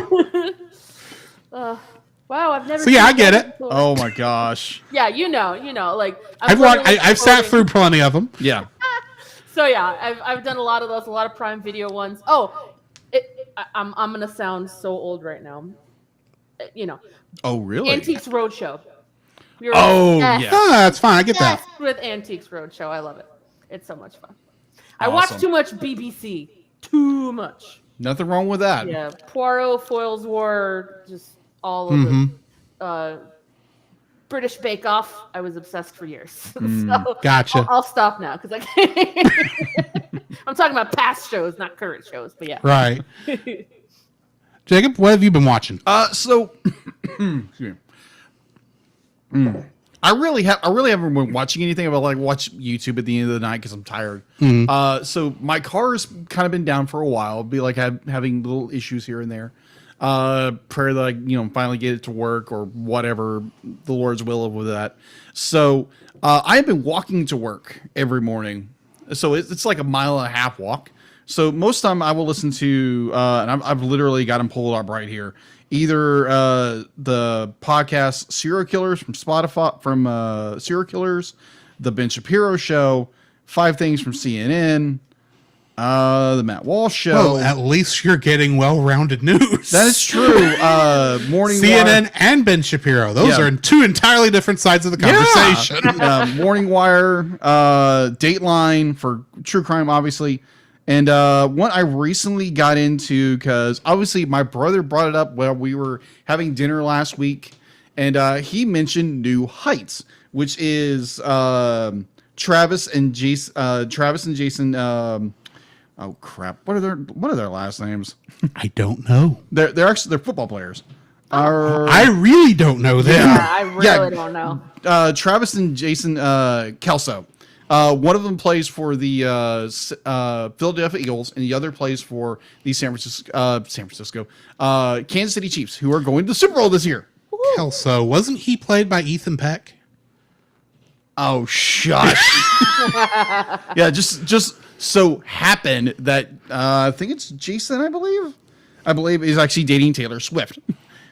Wow, I've never. So yeah, seen I get that it. before. Oh my gosh. Yeah, you know, like I've sat through plenty of them. Yeah. So yeah, I've done a lot of those, a lot of Prime Video ones. Oh, I'm gonna sound so old right now. You know, Oh really? Antiques Roadshow. We were Oh, obsessed- yeah. Oh, that's fine. I get that. obsessed with Antiques Roadshow. I love it. It's so much fun. I Awesome. watch too much BBC. Too much. Nothing wrong with that. Yeah, Poirot, Foyle's War, just all of it. British Bake Off. I was obsessed for years. So Gotcha. I'll stop now because I can't. I'm talking about past shows, not current shows. But yeah. Right. Jacob, what have you been watching? So excuse me. I really haven't been watching anything. But like watch YouTube at the end of the night because I'm tired. So my car's kind of been down for a while. Be like having little issues here and there. Prayer that I finally get it to work or whatever the Lord's will with that. So I've been walking to work every morning. So it's like a 1.5 mile walk. So most time I will listen to, and I've literally got them pulled up right here. Either the podcast Serial Killers from Spotify, from Serial Killers, the Ben Shapiro Show, 5 Things from CNN, the Matt Walsh Show. Well, at least you're getting well-rounded news. That is true. Morning CNN Wire. and Ben Shapiro. Those Yeah. are two entirely different sides of the conversation. Morning Wire, Dateline for true crime, obviously. And one I recently got into because obviously my brother brought it up while we were having dinner last week, and he mentioned New Heights, which is Travis and Jason. Oh crap! What are their last names? I don't know. They're football players. I really don't know them. Yeah, I really don't know. Travis and Jason Kelso. One of them plays for the Philadelphia Eagles, and the other plays for the Kansas City Chiefs, who are going to the Super Bowl this year. Kelso, wasn't he played by Ethan Peck? Oh, shush! Yeah, just so happened that I think it's Jason. I believe he's actually dating Taylor Swift.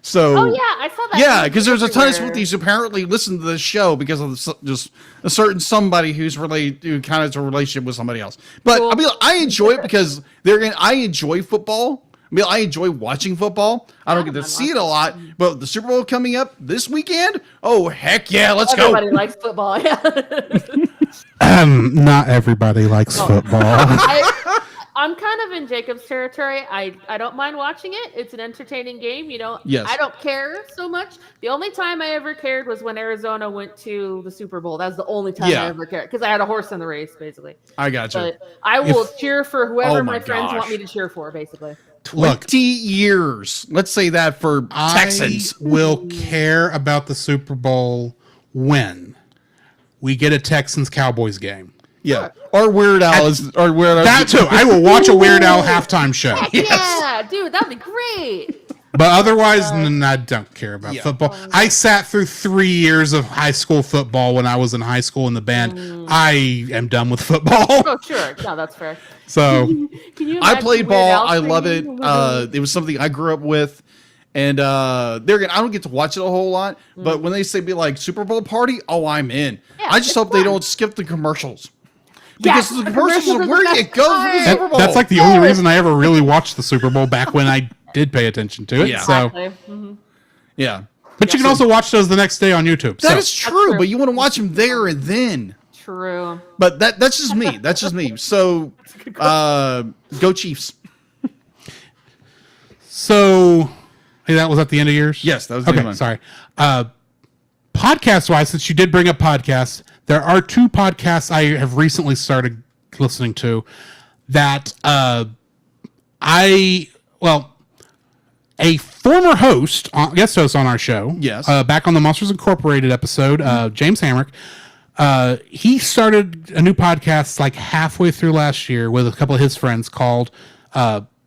So, Oh yeah, I saw that. yeah, because there's a ton of everywhere. Swifties who apparently listen to this show because of just a certain somebody who's related, who kind of has a relationship with somebody else. But Cool. I mean, I enjoy it because I enjoy football. I mean, I enjoy watching football. I don't get to see it a lot, but the Super Bowl coming up this weekend. Oh heck yeah, let's go! Everybody likes football. Yeah. Not everybody likes football. I'm kind of in Jacob's territory. I don't mind watching it. It's an entertaining game. Yes. I don't care so much. The only time I ever cared was when Arizona went to the Super Bowl. That's the only time Yeah. I ever cared because I had a horse in the race, basically. I got you. But I will cheer for whoever Oh my my friends gosh. want me to cheer for, basically. Look, 20 years. Let's say that for Texans. I will care about the Super Bowl when we get a Texans Cowboys game. Yeah. Or Weird Al is, or Weird Al. That too. I will watch a Weird Al halftime show. Yeah, dude, that'd be great. But otherwise, I don't care about football. I sat through 3 years of high school football when I was in high school in the band. I am done with football. Oh, sure. No, that's fair. So Can you I imagine played Weird ball. Al I love it. singing? It was something I grew up with. And there again, I don't get to watch it a whole lot. But when they say be like Super Bowl party, oh, I'm in. Yeah, I just it's hope they fun. don't skip the commercials. Yes, Because the the commercials commercials are are where the you best go for the part. Super Bowl. that's like the only reason I ever really watched the Super Bowl back when I did pay attention to it. Yeah. So, Exactly. Mhm. Yeah. but you can also watch those the next day on YouTube. That So, is true, true. but you want to watch them there and then. True. But that's just me. That's just me. So, go Chiefs. so Hey, that was at the end of yours? Yes, that was the end of mine. Sorry. Podcast-wise, since you did bring up podcasts, there are 2 podcasts I have recently started listening to that a former host, guest host on our show, Yes. back on the Monsters Incorporated episode, James Hamrick, he started a new podcast like halfway through last year with a couple of his friends called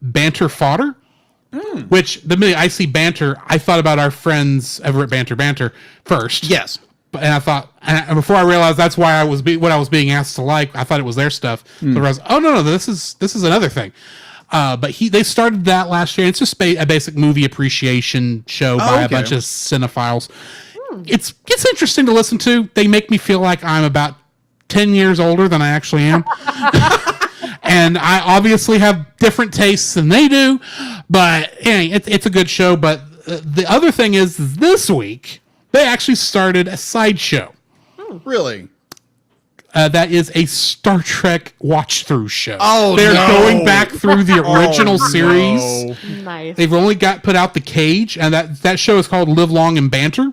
Banter Fodder. Which the minute I see banter, I thought about our friends over at Banter first. Yes. And I thought, and before I realized that's why I was what I was being asked to like, I thought it was their stuff. So I was, oh no, this is another thing. But they started that last year. It's just a basic movie appreciation show by a bunch of cinephiles. It's interesting to listen to. They make me feel like I'm about 10 years older than I actually am. And I obviously have different tastes than they do, but hey, it's a good show. But the other thing is this week, they actually started a sideshow. Really? That is a Star Trek watch-through show. Oh, they're no. going back through the original series. No. Nice. They've only put out the Cage, and that show is called Live Long and Banter.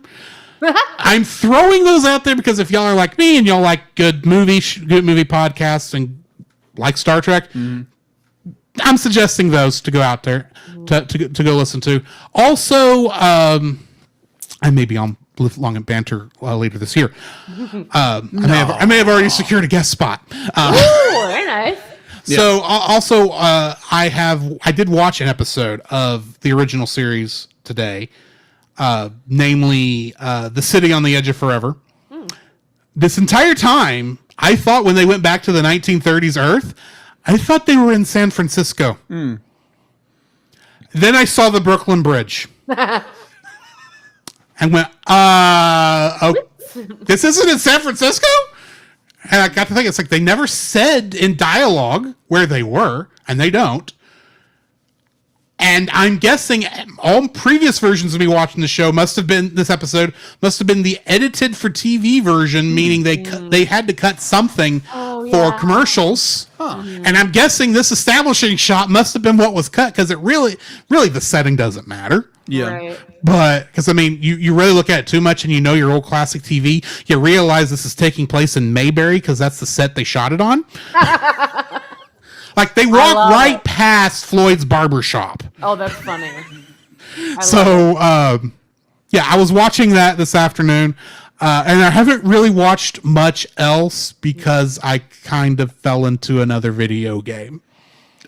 I'm throwing those out there because if y'all are like me and y'all like good movie podcasts and like Star Trek, I'm suggesting those to go out there to go listen to. Also, I may be on Live Long and Banter later this year. I may have already secured a guest spot. Ooh, very nice. So also, I did watch an episode of the original series today, namely The City on the Edge of Forever. This entire time, I thought when they went back to the 1930s Earth, I thought they were in San Francisco. Then I saw the Brooklyn Bridge. And went, this isn't in San Francisco? And I got to think, it's like they never said in dialogue where they were, and they don't. And I'm guessing all previous versions of me watching the show this episode must have been the edited for TV version, meaning they had to cut something for commercials. And I'm guessing this establishing shot must have been what was cut, because it really the setting doesn't matter. Yeah. Right. But because I mean, you really look at it too much, and you know your old classic TV, you realize this is taking place in Mayberry because that's the set they shot it on. Like they walk right past Floyd's barber shop. Oh, that's funny. I was watching that this afternoon, and I haven't really watched much else because I kind of fell into another video game.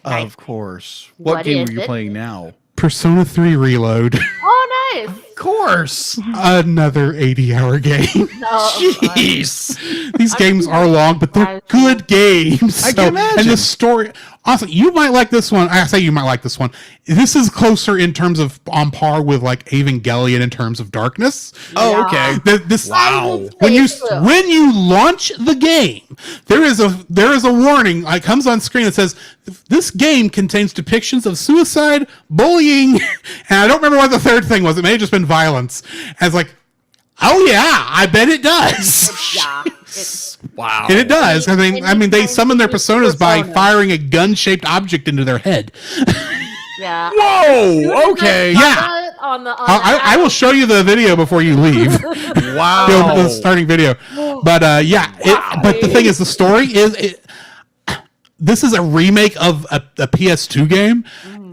Of course. What game is are you it? playing now? Persona 3 Reload. Oh, nice. Of course. Another 80-hour game. Jeez. These games are long, but they're good games. I can imagine. And the story, honestly, you might like this one. I say you might like this one. This is closer in terms of on par with like Evangelion in terms of darkness. Oh, okay. Wow. When you launch the game, there is a warning like comes on screen that says this game contains depictions of suicide, bullying, and I don't remember what the third thing was. It may have just been violence. And it's like, oh yeah, I bet it does. Yeah. Wow. And it does. I mean, they summon their personas by firing a gun-shaped object into their head. Yeah. Whoa. Okay. Yeah. I will will. show you the video before you leave. Wow. The starting video. But but the thing is, the story is this is a remake of a PS2 game.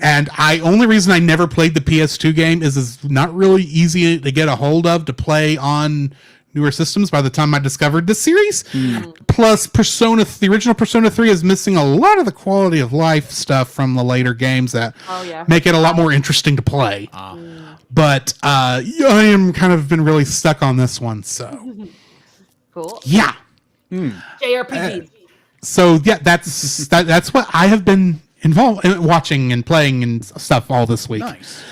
And only reason I never played the PS2 game is it's not really easy to get a hold of to play on newer systems by the time I discovered this series. Plus, the original Persona 3 is missing a lot of the quality of life stuff from the later games that make it a lot more interesting to play. But I am kind of been really stuck on this one, so. Cool. Yeah. JRPG. So, yeah, that's what I have been involved in watching and playing and stuff all this week. Nice.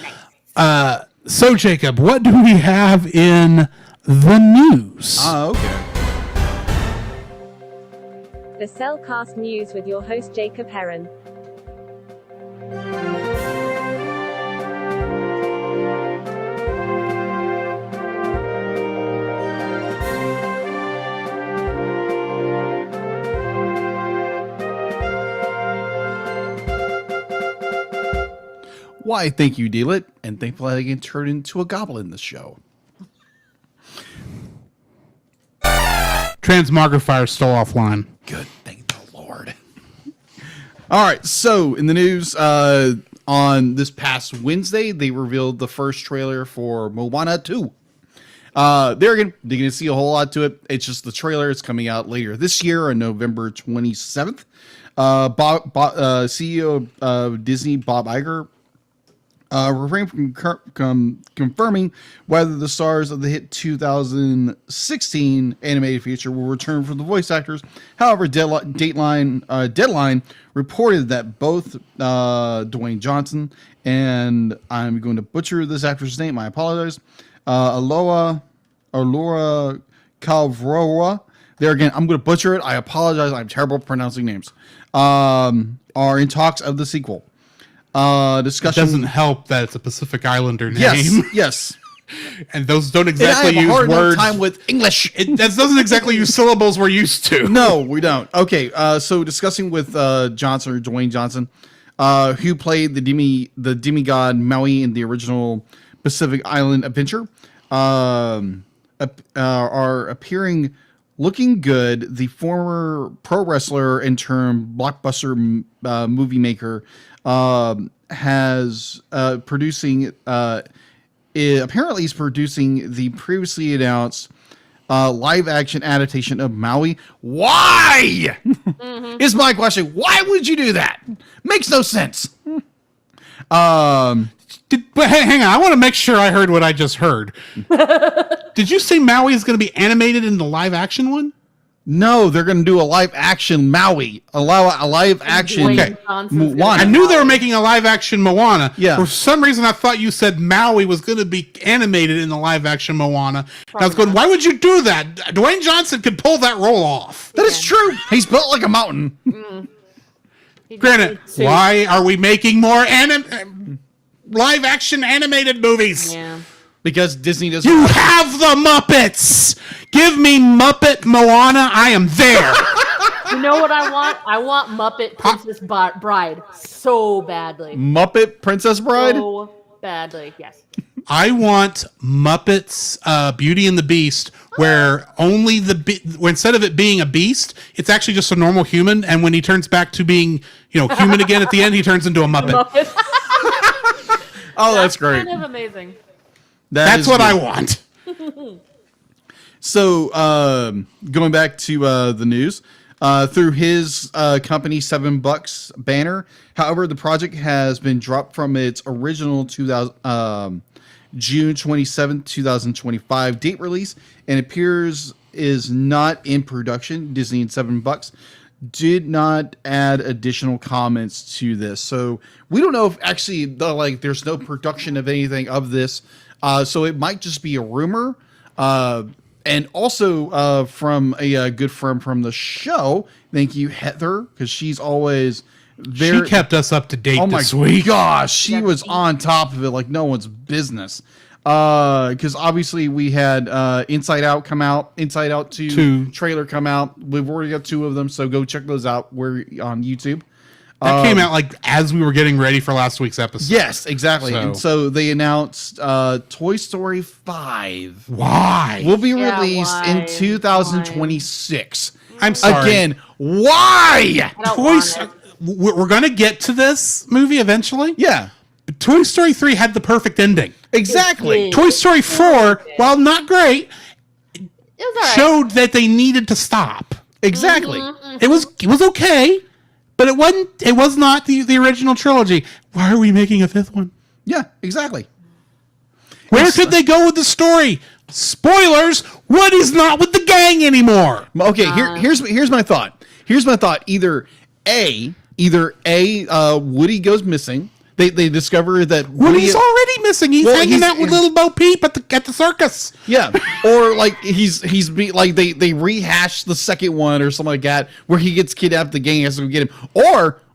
So, Jacob, what do we have in the news? Okay. The CELcast News with your host Jacob Heron. Why, thank you, Dealit, and thankfully I can turn into a goblin this show. Transmogrifier still offline. Good, thank the Lord. All right, so in the news, on this past Wednesday, they revealed the first trailer for Moana 2. They're going to see a whole lot to it. It's just the trailer. It's coming out later this year on November 27th. CEO of Disney, Bob Iger, refrained from confirming whether the stars of the hit 2016 animated feature will return for the voice actors. However, Deadline reported that both Dwayne Johnson and, I'm going to butcher this actor's name, I apologize, Alora Calvaroa. There again, I'm going to butcher it. I apologize. I'm terrible at pronouncing names. Are in talks of the sequel. Discussion It doesn't help that it's a Pacific Islander name. Yes, yes. And those don't And I exactly have a use hard enough words. time with English. That doesn't exactly use syllables we're used to. No, we don't. Okay, so discussing with Johnson, or Dwayne Johnson, who played the demigod Maui in the original Pacific Island adventure, are appearing looking good. The former pro wrestler and turned blockbuster movie maker has producing. Apparently, he's producing the previously announced live action adaptation of Maui. Why? Is my question. Why would you do that? Makes no sense. But hang on, I want to make sure I heard what I just heard. Did you say Maui is going to be animated in the live action one? No, they're going to do a live action Maui. A live action Dwayne Johnson's gonna Moana. I knew they were making a live action Moana. Yeah. For some reason, I thought you said Maui was going to be animated in the live action Moana. And I was going, why would you do that? Dwayne Johnson could pull that role off. That is true. He's built like a mountain. He just Granted, needs to- why are we making more live action animated movies? Yeah. Because Disney doesn't. You have the Muppets. Give me Muppet Moana. I am there. You know what I want? I want Muppet Princess Bride so badly. Muppet Princess Bride? So badly, yes. I want Muppets Beauty and the Beast, where only where instead of it being a beast, it's actually just a normal human, and when he turns back to being, human again at the end, he turns into a Muppet. Muppet. Oh, that's great. Kind of amazing. That's what I want. So, going back to the news, through his company $7 banner. However, the project has been dropped from its original June 27, 2025 date release, and appears is not in production. Disney and $7 did not add additional comments to this, so we don't know if actually there's no production of anything of this. So it might just be a rumor. And also from a good friend from the show, thank you, Heather, because she's always She kept us up to date this week. Gosh, she was on top of it like no one's business. Because obviously we had Inside Out come out, Inside Out 2 trailer come out. We've already got 2 of them, so go check those out. We're on YouTube. That came out as we were getting ready for last week's episode. Yes, exactly. So. And so they announced Toy Story 5. Why? Will be Yeah, released why? in 2026. I'm sorry. Again, why? I don't want it. We're going to get to this movie eventually. Yeah, But Toy Story 3 had the perfect ending. exactly. It did. Toy Story 4, while not great, It was all right. showed that they needed to stop. Exactly. It was okay, but it was not the original trilogy. Why are we making a 5th one? Yeah, exactly. Where could they go with the story? Spoilers, Woody's not with the gang anymore. Okay, here's my thought. Here's my thought. Either Woody goes missing. They discover that Woody's already missing. He's hanging out with he's- little Bo Peep at the circus. Yeah, or they rehash the second one or something like that, where he gets kidnapped, the gang has to go get him,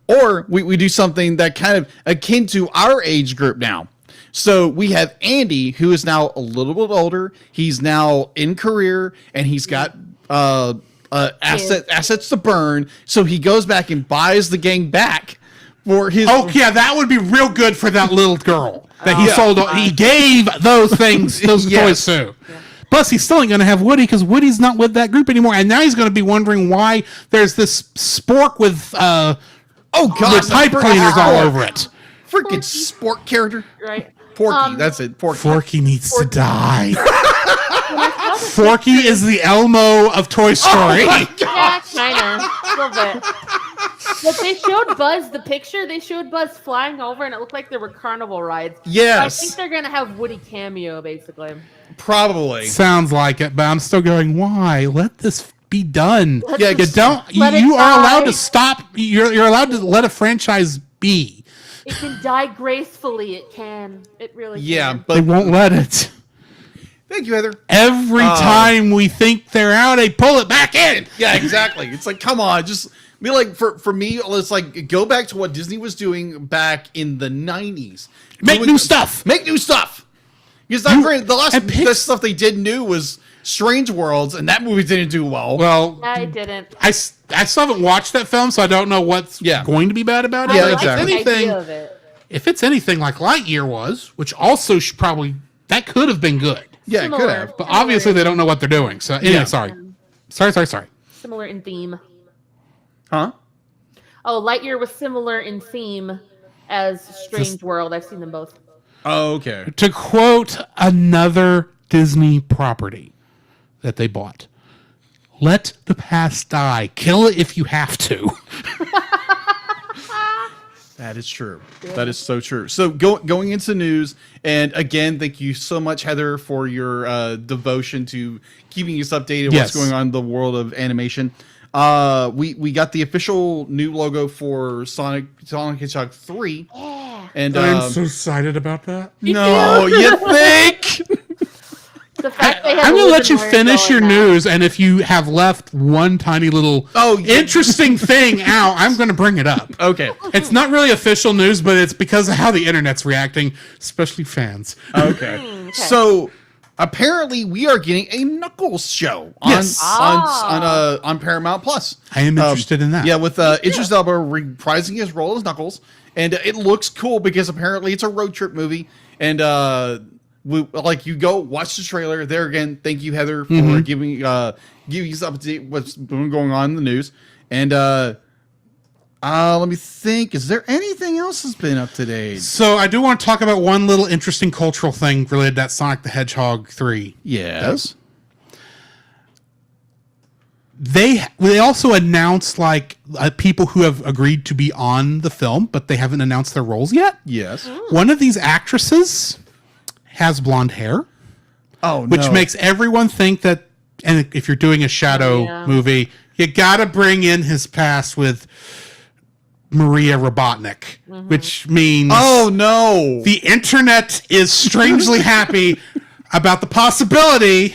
or we do something that kind of akin to our age group now. So we have Andy, who is now a little bit older. He's now in career, and he's got assets to burn. So he goes back and buys the gang back for his. Oh yeah, that would be real good for that little girl that he sold. He gave those things, those toys to. Yeah. Plus, he's still ain't going to have Woody because Woody's not with that group anymore, and now he's going to be wondering why there's this spork with with pipe cleaners all over it. Freaking sport character, Right. Porky. That's it. Porky. Forky needs to die. Forky is the Elmo of Toy Story. Yeah, kind of. A little bit. But they showed Buzz the picture. They showed Buzz flying over, and it looked like there were carnival rides. Yes. I think they're going to have Woody cameo, basically. Probably. Sounds like it, but I'm still going, why? Let this be done. Yeah, You don't. Let it You are allowed die. to stop. You're allowed to let a franchise be. It can die gracefully. It can. It really Yeah, can. They but won't let it. thank you, Heather. Every time we think they're out, they pull it back in. Yeah, exactly. It's like, come on, just be like, for me, it's like, go back to what Disney was doing back in the 90s. Make new stuff. Make new stuff. Because the last and the stuff they did new was Strange Worlds, and that movie didn't do well. Well, I didn't. I still haven't watched that film, so I don't know what's going to be bad about it. Yeah, But exactly. If it's anything like Lightyear was, which also should probably, that could have been good. Yeah, it could Similar. have. But obviously they don't know what they're doing. So anyway, Yeah. sorry. Similar in theme. Huh? Oh, Lightyear was similar in theme as Strange World. I've seen them both. Oh, okay. To quote another Disney property that they bought, let the past die. Kill it if you have to. That is true. That is so true. So going into news, and again, thank you so much, Heather, for your devotion to keeping us updated Yes. what's going on in the world of animation. We got the official new logo for Sonic Hedgehog 3. And I'm so excited about that. no, you think? The fact they have I'm going to let you Illuminor finish your going now. news, and if you have left one tiny little interesting thing out, I'm going to bring it up. Okay. It's not really official news, but it's because of how the internet's reacting, especially fans. Okay. So apparently we are getting a Knuckles show on Paramount Plus. I am interested in that. Yeah, with Idris Elba reprising his role as Knuckles, and it looks cool because apparently it's a road trip movie, and you go watch the trailer. There again, thank you, Heather, for giving us up to date what's been going on in the news, and let me think. Is there anything else that's been up to date? So I do want to talk about one little interesting cultural thing related to that Sonic the Hedgehog 3. Yes. They also announced people who have agreed to be on the film, but they haven't announced their roles yet. Yes. One of these actresses has blonde hair, Oh, which no. makes everyone think that. And if you're doing a shadow movie, you got to bring in his past with Maria Robotnik, which means Oh no! the internet is strangely happy about the possibility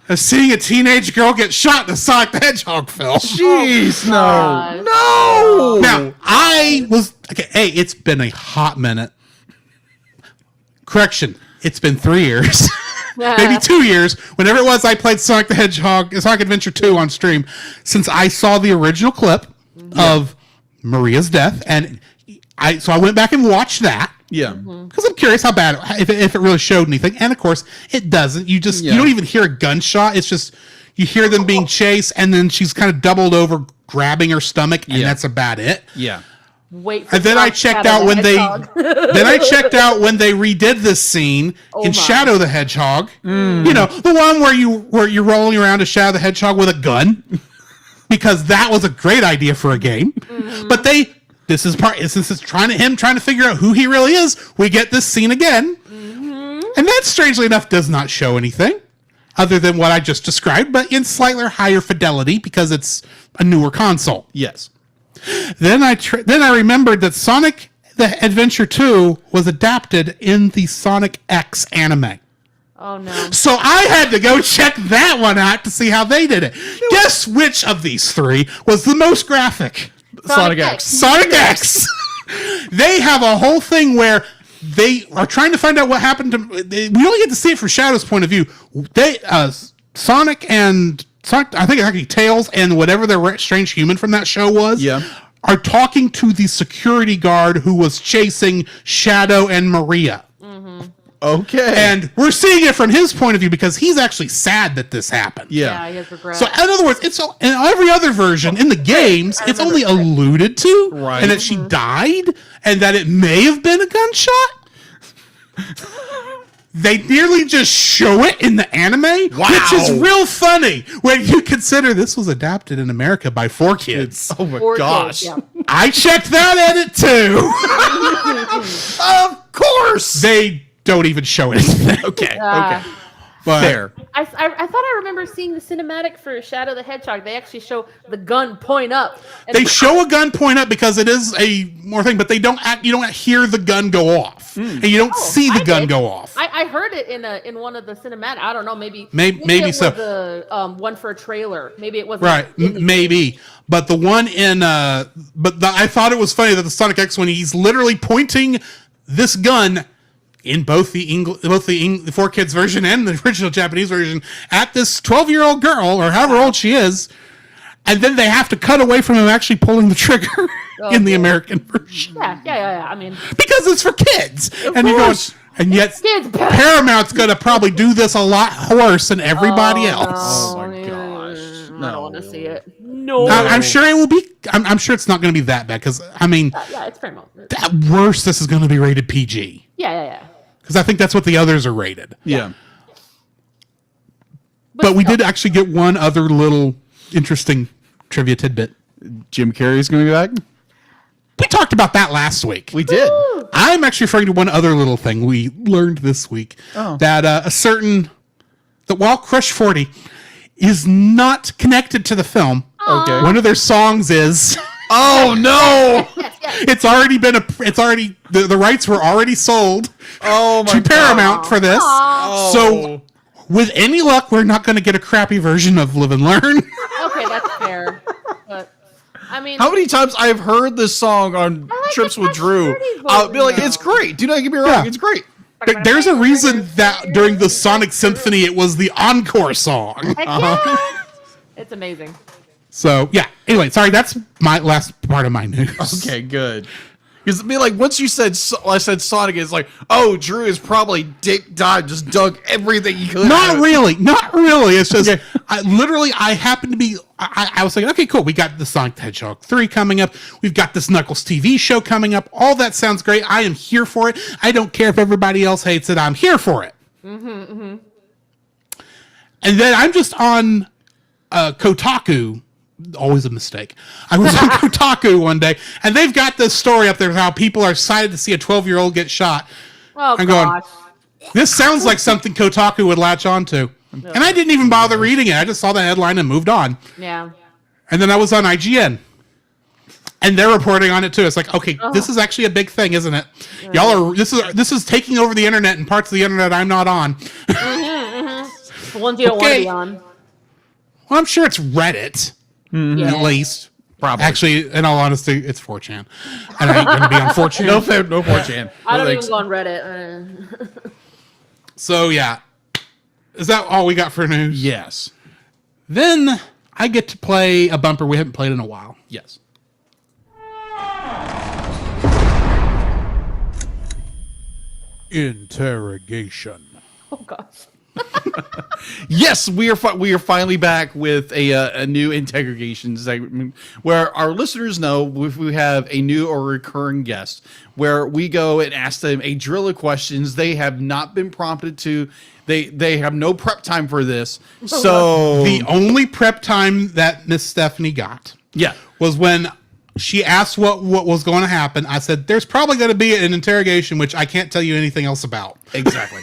of seeing a teenage girl get shot in a Sonic the Hedgehog film. Jeez, God. no! Now, hey, it's been a hot minute. Correction, it's been 3 years. Maybe 2 years. Whenever it was I played Sonic the Hedgehog, Sonic Adventure 2 on stream, since I saw the original clip of Maria's death, and I went back and watched that. Yeah. Because I'm curious how bad, if it really showed anything. And of course, it doesn't. You don't even hear a gunshot. It's just, you hear them being chased, and then she's kind of doubled over, grabbing her stomach, and that's about it. Yeah. Wait. And then I checked out when then I checked out when they redid this scene in Shadow the Hedgehog. You know, the one where you're rolling around as Shadow the Hedgehog with a gun, because that was a great idea for a game. But since it's trying to figure out who he really is, we get this scene again, and that strangely enough does not show anything other than what I just described, but in slightly higher fidelity because it's a newer console. Yes. Then I remembered that Sonic the Adventure 2 was adapted in the Sonic X anime. Oh no. So I had to go check that one out to see how they did it. Guess which of these three was the most graphic? Sonic X. Sonic X. They have a whole thing where they are trying to find out what happened to. We only get to see it from Shadow's point of view. Sonic, I think it's actually Tails, and whatever the strange human from that show was, are talking to the security guard who was chasing Shadow and Maria. Okay. And we're seeing it from his point of view because he's actually sad that this happened. Yeah, he has regret. So, in other words, it's in every other version in the games, it's only alluded to, Right. and that she died, and that it may have been a gunshot. They nearly just show it in the anime, which is real funny when you consider this was adapted in America by 4Kids. Oh my 4 gosh. kids, yeah. I checked that edit too. Of course. They don't even show it. Okay. Ah. Okay. But Fair. I thought I remember seeing the cinematic for Shadow the Hedgehog. They actually show the gun point up. And they show a gun point up because it is a more thing, but they don't you don't hear the gun go off, and you don't see the I gun did. go off. I heard it in one of the cinematic. I don't know. Maybe Maybe it so. was the one for a trailer. Maybe it wasn't Right, in the maybe, but the one in I thought it was funny that the Sonic X, when he's literally pointing this gun in both the 4Kids version and the original Japanese version at this 12-year-old girl or however old she is, and then they have to cut away from him actually pulling the trigger in the American version Yeah. I mean, because it's for kids, and you're going, course. and yet kids. Paramount's going to probably do this a lot worse than everybody else. Oh my gosh. I don't want to see it. No. I'm sure it will be. I'm sure it's not going to be that bad because I mean, Yeah, it's Paramount. at worst, this is going to be rated PG Yeah. because I think that's what the others are rated. Yeah. But we did actually get one other little interesting trivia tidbit. Jim Carrey's going to be back. We talked about that last week. We did. I'm actually referring to one other little thing we learned this week. That that while Crush 40 is not connected to the film, Okay. one of their songs is. Oh no! It's already been the rights were already sold Oh my to Paramount for this. Oh. So with any luck, we're not going to get a crappy version of Live and Learn. Okay, that's fair. But I mean, How many times I've heard this song on like trips the with Crush Drew? 30 I'll be like, version, it's great. Do not get me wrong, Yeah. it's great. There's a reason that during the Sonic Symphony, it was the encore song. heck yeah. It's amazing. So yeah. Anyway, sorry, that's my last part of my news. Okay, good. Because I mean, like once you said I said Sonic, it's like, oh, Drew is probably dick dive, just dug everything he could. Not out. really. It's just Okay. I happened to be. I was like, okay, cool. We got the Sonic the Hedgehog 3 coming up. We've got this Knuckles TV show coming up. All that sounds great. I am here for it. I don't care if everybody else hates it. I'm here for it. And then I'm just on Kotaku. Always a mistake. I was on Kotaku one day, and they've got this story up there of how people are excited to see a 12-year-old get shot. Oh I'm going, gosh. this sounds like something Kotaku would latch onto. And I didn't even bother reading it. I just saw the headline and moved on. Yeah. And then I was on IGN. And they're reporting on it too. It's like, okay, this is actually a big thing, isn't it? Y'all are this is taking over the internet and parts of the internet I'm not on. The ones you don't want to Okay. be on. Well, I'm sure it's Reddit, Yeah. at least. Probably. Actually, in all honesty, it's 4chan. And I ain't going to be on 4chan. no 4chan. I No don't thanks. even go on Reddit. So, yeah. Is that all we got for news? Yes. Then I get to play a bumper we haven't played in a while. Yes. Interrogation. Oh gosh. Yes, we are finally back with a new interrogation segment where our listeners know if we have a new or recurring guest, where we go and ask them a drill of questions they have not been prompted to. They have no prep time for this. So The only prep time that Miss Stephanie got yeah. was when she asked what was going to happen. I said, there's probably going to be an interrogation, which I can't tell you anything else about. Exactly.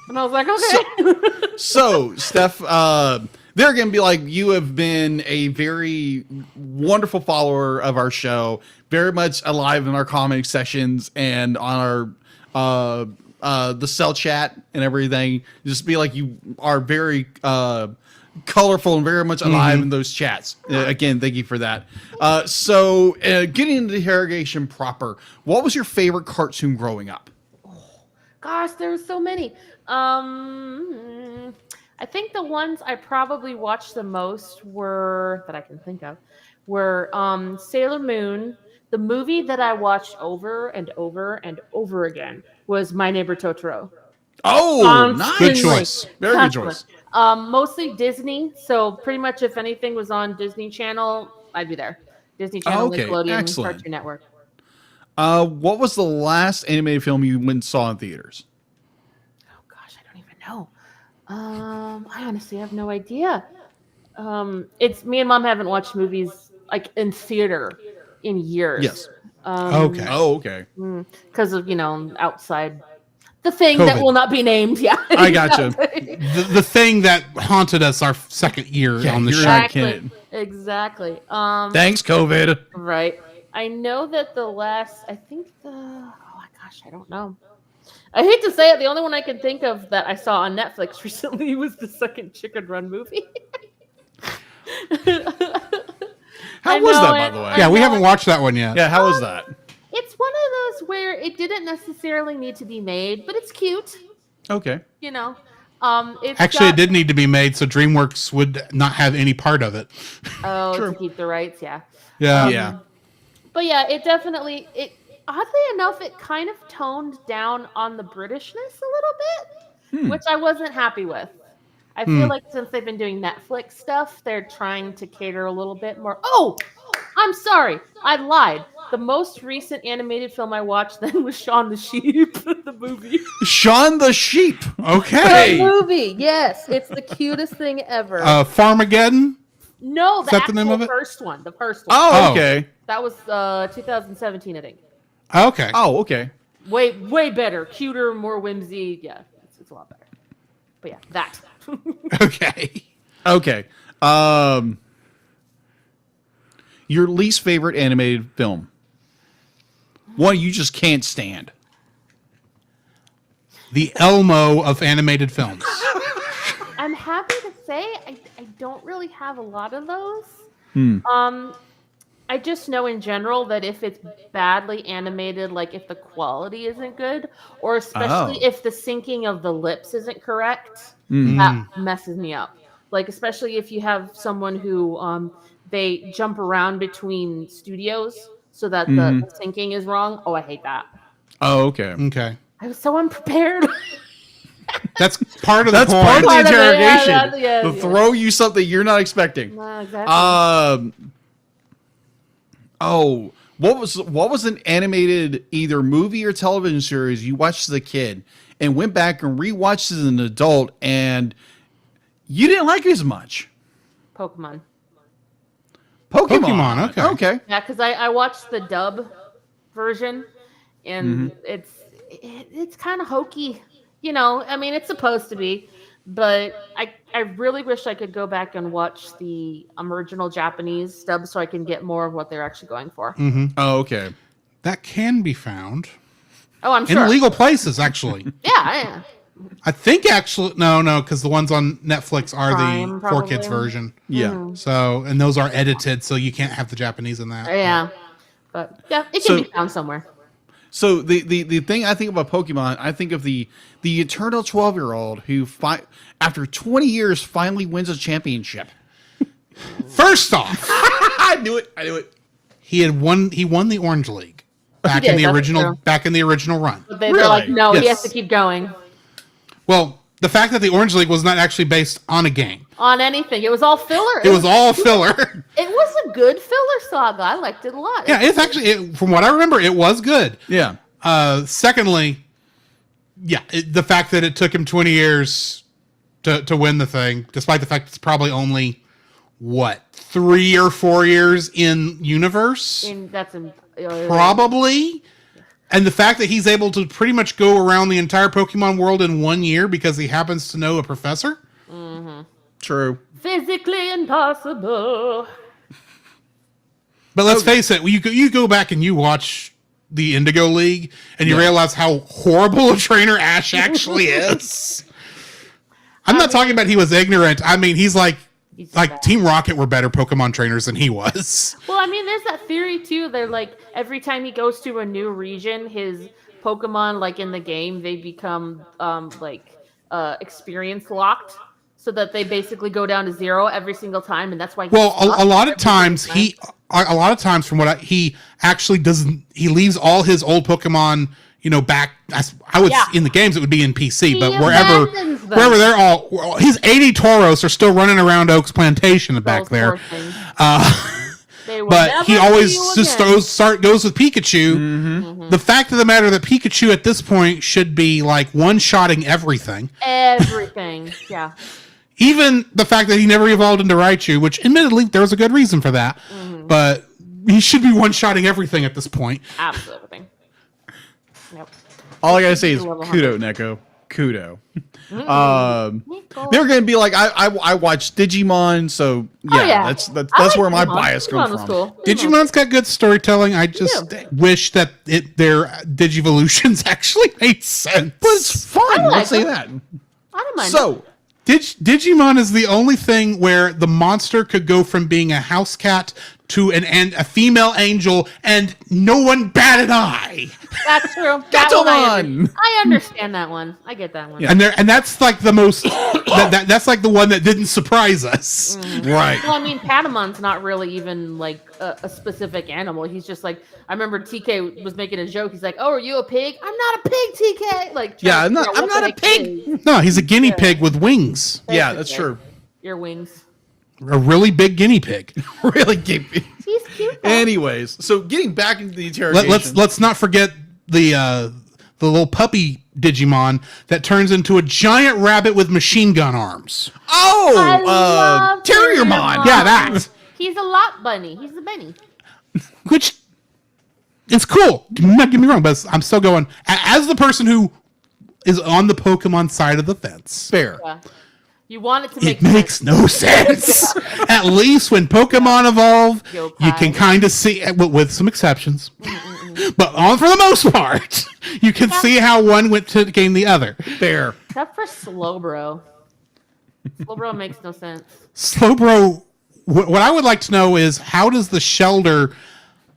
And I was like, okay. So, Steph, they're going to be like, you have been a very wonderful follower of our show, very much alive in our comment sessions and on our the cell chat and everything. Just be like, you are very colorful and very much alive in those chats. Again, thank you for that. So, getting into the interrogation proper, what was your favorite cartoon growing up? Gosh, there's so many. I think the ones I probably watched the most were that I can think of were Sailor Moon, The movie that I watched over and over and over again was My Neighbor Totoro. Oh, Good nice. choice. Very good choice. Mostly Disney. So pretty much if anything was on Disney Channel, I'd be there. Disney Channel, Okay, Nickelodeon, excellent. Cartoon Network. What was the last animated film you went and saw in theaters? Oh gosh, I don't even know. I honestly have no idea. It's me and Mom haven't watched movies like in theater in years. Yes. Okay. Oh, okay. Because of outside the thing that COVID. will not be named. Yeah, I gotcha. The thing that haunted us our second year Yeah, on the you're show. not exactly. kidding. Exactly. Thanks, COVID. Right. I know that the last. I think the. Oh my gosh, I don't know. I hate to say it. The only one I can think of that I saw on Netflix recently was the second Chicken Run movie. How I was know that, by it. the way? Yeah, we know haven't it. watched that one yet. Yeah, how was that? It's one of those where it didn't necessarily need to be made, but it's cute. Okay. You know, it's Actually, it got- did need to be made, so DreamWorks would not have any part of it. Oh, True. to keep the rights, yeah. Yeah. Yeah. But yeah, it definitely oddly enough, it kind of toned down on the Britishness a little bit, which I wasn't happy with. I feel like since they've been doing Netflix stuff, they're trying to cater a little bit more. Oh, I'm sorry. I lied. The most recent animated film I watched then was Shaun the Sheep, the movie. Shaun the Sheep. Okay. The movie, yes. It's the cutest thing ever. Farmageddon? no, is that the name of it? first one. The first one. Oh, Oh. okay. That was 2017, I think. Okay. Oh, okay. Way better. Cuter, more whimsy. Yeah, it's a lot better. But yeah, that. Okay. Okay. Your least favorite animated film? One you just can't stand. The Elmo of animated films. I'm happy to say I don't really have a lot of those. I just know in general that if it's badly animated, like if the quality isn't good, or especially Oh. if the syncing of the lips isn't correct, that messes me up. Like especially if you have someone who they jump around between studios so that the syncing is wrong. Oh, I hate that. Oh, okay. Okay. I was so unprepared. That's part of the That's point. part of the Part of it, yeah, interrogation. that- yeah, to yeah. throw you something you're not expecting. Exactly. Oh, what was an animated either movie or television series you watched as a kid and went back and rewatched as an adult and you didn't like it as much? Pokemon. Pokemon. Okay. Okay. Yeah, because I watched the dub version, and it's kind of hokey. You know, I mean, it's supposed to be, but I really wish I could go back and watch the original Japanese dub so I can get more of what they're actually going for. Oh, okay. That can be found Oh, I'm in sure. legal places, actually. Yeah. I think actually, no, because the ones on Netflix are Prime, the 4Kids probably. version. Yeah. So, and those are edited, so you can't have the Japanese in that. Yeah. But yeah, it can So- be found somewhere. So the thing I think about Pokemon, I think of the eternal 12-year-old who after 20 years finally wins a championship. First off, I knew it. he won the Orange League back in did, the that's original true. run. But they're like, Really? no, he Yes. has to keep going Well, the fact that the Orange League was not actually based on a game. on anything. It was all filler. It was all filler. It was a good filler saga. I liked it a lot. Yeah, it's actually, from what I remember, it was good. Yeah. Secondly, yeah, the fact that it took him 20 years to win the thing, despite the fact it's probably only, 3 or 4 years in universe? And that's Probably. And the fact that he's able to pretty much go around the entire Pokemon world in 1 year because he happens to know a professor? True. physically impossible. But let's face it, you go back and you watch the Indigo League, and you realize how horrible a trainer Ash actually is. I'm not talking about he was ignorant. I mean, he's like bad. Team Rocket were better Pokemon trainers than he was. Well, I mean, there's that theory too. They're like every time he goes to a new region, his Pokemon, like in the game, they become experience locked. so that they basically go down to 0 every single time, and that's why. Well, a lot of times from what he actually doesn't. He leaves all his old Pokemon, back. In the games it would be in PC, but wherever they're all, his 80 Tauros are still running around Oak's Plantation back there. But he always just goes with Pikachu. Mm-hmm. The fact of the matter that Pikachu at this point should be like one-shotting everything. Everything, yeah. Even the fact that he never evolved into Raichu, which admittedly there was a good reason for that, but he should be one-shotting everything at this point. Absolutely. Yep. All I gotta say is kudo, Neko. Kudo. They're gonna be like, I watched Digimon, so that's where my bias comes from. Cool. Digimon's got good storytelling. I just wish that their Digivolutions actually made sense. But it's fun. Let's say that. I don't mind. So, Digimon is the only thing where the monster could go from being a house cat to a female angel, and no one bat an eye. That's true. I understand that one. I get that one. Yeah. And that's like the most. That's like the one that didn't surprise us. Right. Well, I mean, Patamon's not really even like a specific animal. He's just like, I remember TK was making a joke. He's like, "Oh, are you a pig?" "I'm not a pig, TK." Like, I'm not a pig. No, he's a guinea pig with wings. Yeah, that's true. Your wings. A really big guinea pig. Really big. He's cute. Anyways, so getting back into the interrogation. Let's not forget the little puppy Digimon that turns into a giant rabbit with machine gun arms. Oh, Terriermon. Yeah, that. He's a lot bunny. He's a bunny. Which is cool. Do not get me wrong, but I'm still going as the person who is on the Pokemon side of the fence. Fair. Yeah. You want it to make sense. It makes no sense. At least when Pokemon evolve, you can kind of see, with some exceptions, but for the most part, you can see how one went to gain the other. Fair. Except for Slowbro. Slowbro makes no sense. Slowbro, what I would like to know is how does the Shelder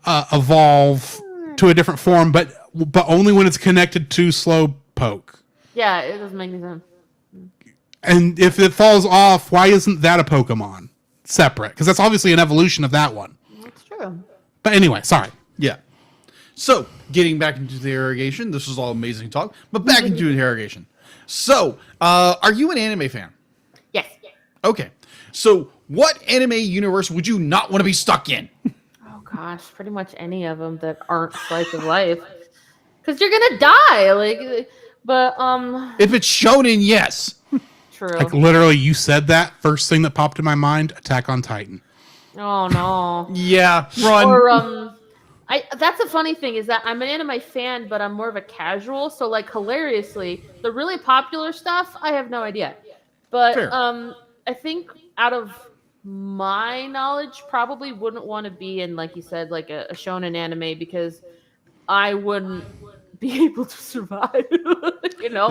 evolve to a different form, but only when it's connected to Slowpoke? Yeah, it doesn't make any sense. And if it falls off, why isn't that a Pokemon separate? Because that's obviously an evolution of that one. That's true. But anyway, sorry. Yeah. So, getting back into the interrogation, this was all amazing talk, but back into interrogation. So, are you an anime fan? Yes. Okay. So, what anime universe would you not want to be stuck in? Oh gosh, pretty much any of them that aren't slice of life, because you're gonna die. But if it's shonen, yes. True. Like literally, you said that first thing that popped in my mind: Attack on Titan. Oh no. Yeah, run. Or that's a funny thing is that I'm an anime fan, but I'm more of a casual. So like hilariously, the really popular stuff, I have no idea. But fair. I think out of my knowledge, probably wouldn't want to be in, like you said, like a shonen anime, because I wouldn't be able to survive.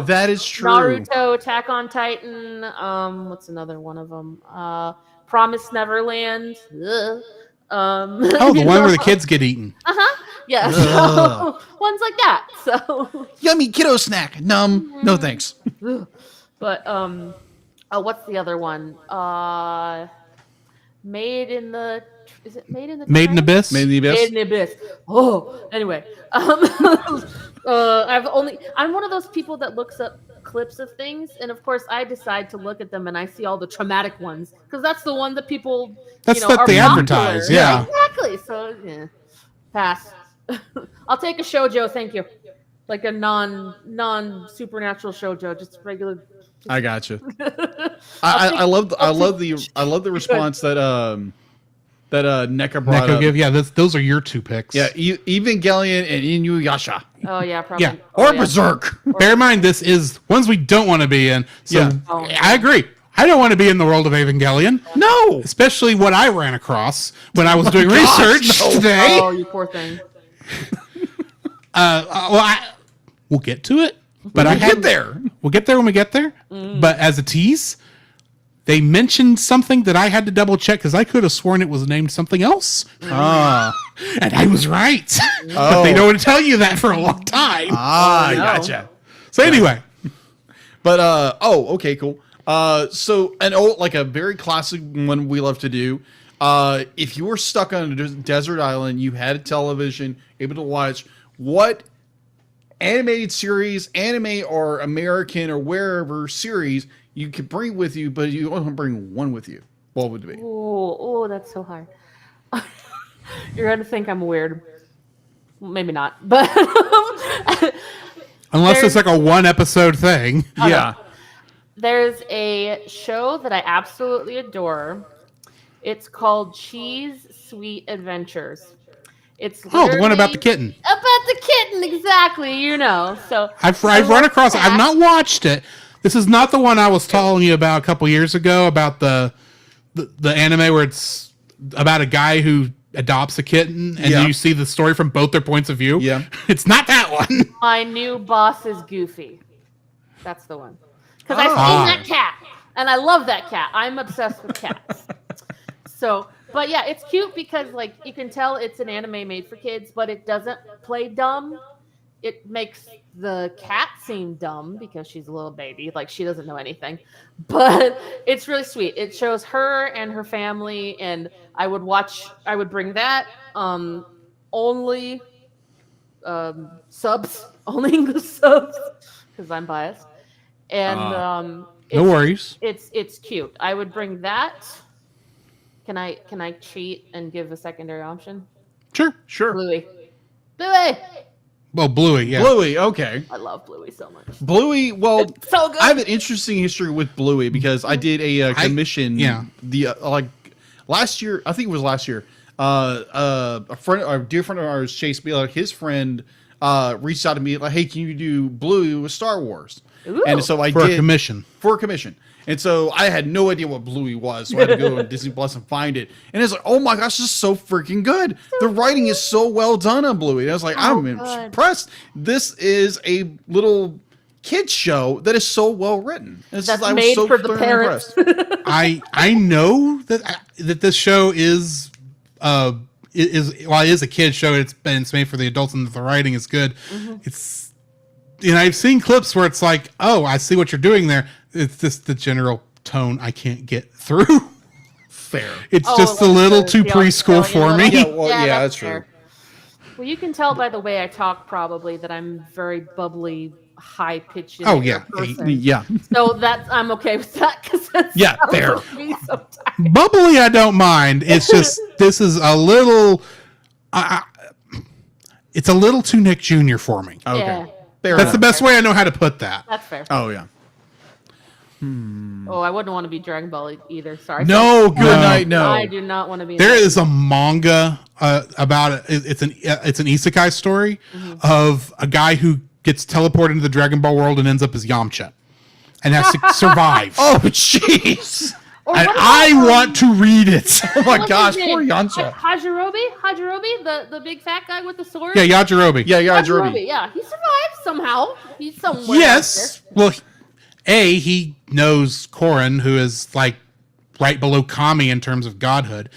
That is true. Naruto, Attack on Titan. What's another one of them? Promised Neverland. The one where the kids get eaten. Yeah. So, ones like that. So yummy kiddo snack. Numb. No thanks. But what's the other one? Made in the Made in Abyss? Made in the Abyss. Made in the Abyss. Oh, anyway. I'm one of those people that looks up clips of things, and of course I decide to look at them and I see all the traumatic ones because that's the one that people what they advertise. Yeah, exactly. So pass. I'll take a shoujo, thank you. Like a non supernatural shoujo, just regular. I got you. I love the response that Neka brought up. Yeah, those are your two picks. Yeah, Evangelion and Inuyasha. Oh yeah, probably. Yeah. Or Berserk. Bear in mind, this is ones we don't want to be in. So I agree. I don't want to be in the world of Evangelion. No, especially what I ran across when I was doing research today. Oh, you poor thing. We'll get to it, but we'll get there. We'll get there when we get there. But as a tease, they mentioned something that I had to double check because I could have sworn it was named something else. And I was right. But they don't want to tell you that for a long time. I gotcha. So anyway. But, okay, cool. So an old, like a very classic one we love to do. If you were stuck on a desert island, you had a television, able to watch, what animated series, anime or American or wherever series you could bring with you, but you only bring one with you? What would it be? Oh, that's so hard. You're gonna think I'm weird. Well, maybe not, but Unless it's like a 1-episode thing. Yeah. there's a show that I absolutely adore. It's called Cheese Sweet Adventures. It's Oh, the one about the literally kitten. About the kitten, exactly. You know, so I've run across it. I've not watched it. This is not the one I was telling you about a couple years ago about the anime where it's about a guy who adopts a kitten and you see the story from both their points of view. Yeah. It's not that one. My New Boss is Goofy. That's the one. Because I've Ah. seen that cat, and I love that cat. I'm obsessed with cats. So, but yeah, it's cute because like you can tell it's an anime made for kids, but it doesn't play dumb. It makes the cat seem dumb because she's a little baby, like she doesn't know anything. But it's really sweet. It shows her and her family, and I would bring that only subs, only English subs, because I'm biased. And No worries. It's cute. I would bring that. Can I cheat and give a secondary option? Sure. Bluey. Bluey. Well, Bluey, yeah. Bluey, okay. I love Bluey so much. Bluey, well, So good. I have an interesting history with Bluey because I did a commission. Like last year, I think it was last year. A dear friend of ours, Chase Beeler, his friend, reached out to me like, "Hey, can you do Bluey with Star Wars?" Ooh. And so I For did a commission. for a commission. And so I had no idea what Bluey was, so I had to go on Disney Plus and find it. And it's like, oh my gosh, this is so freaking good. The writing is so well done on Bluey. And I was like, I'm good. impressed. This is a little kids show that is so well written. And it's That's I was made so for the thoroughly parents. impressed. I know that this show is while it is a kids show, it's made for the adults and the writing is good. It's I've seen clips where it's like, oh, I see what you're doing there. It's just the general tone I can't get through. Fair. It's Oh, just a like little the too preschool for me. Yeah, well, yeah, that's true. fair. Well, you can tell by the way I talk probably that I'm very bubbly, high pitched. Oh, yeah. Yeah. So I'm okay with that because fair. Me sometimes. Bubbly, I don't mind. It's just this is a little. It's a little too Nick Jr. for me. Okay. Yeah, Fair That's the enough. best way I know how to put that. that's fair. Oh, yeah. Oh, I wouldn't want to be Dragon Ball either. Sorry. No, good No. night, no. I do not want to be. There is a manga about it. It's an isekai story of a guy who gets teleported into the Dragon Ball world and ends up as Yamcha, and has to survive. Oh, jeez. Or And what about, I want to read it. Oh, my what's gosh. his Poor name? Yamcha. Hajirobe, the big fat guy with the sword. Yeah, Yajirobe. Yeah, yeah, Hajirobe, Jordy. yeah, he survived somehow. He's somewhere. Yes. Well, he knows Korin, who is like right below Kami in terms of godhood.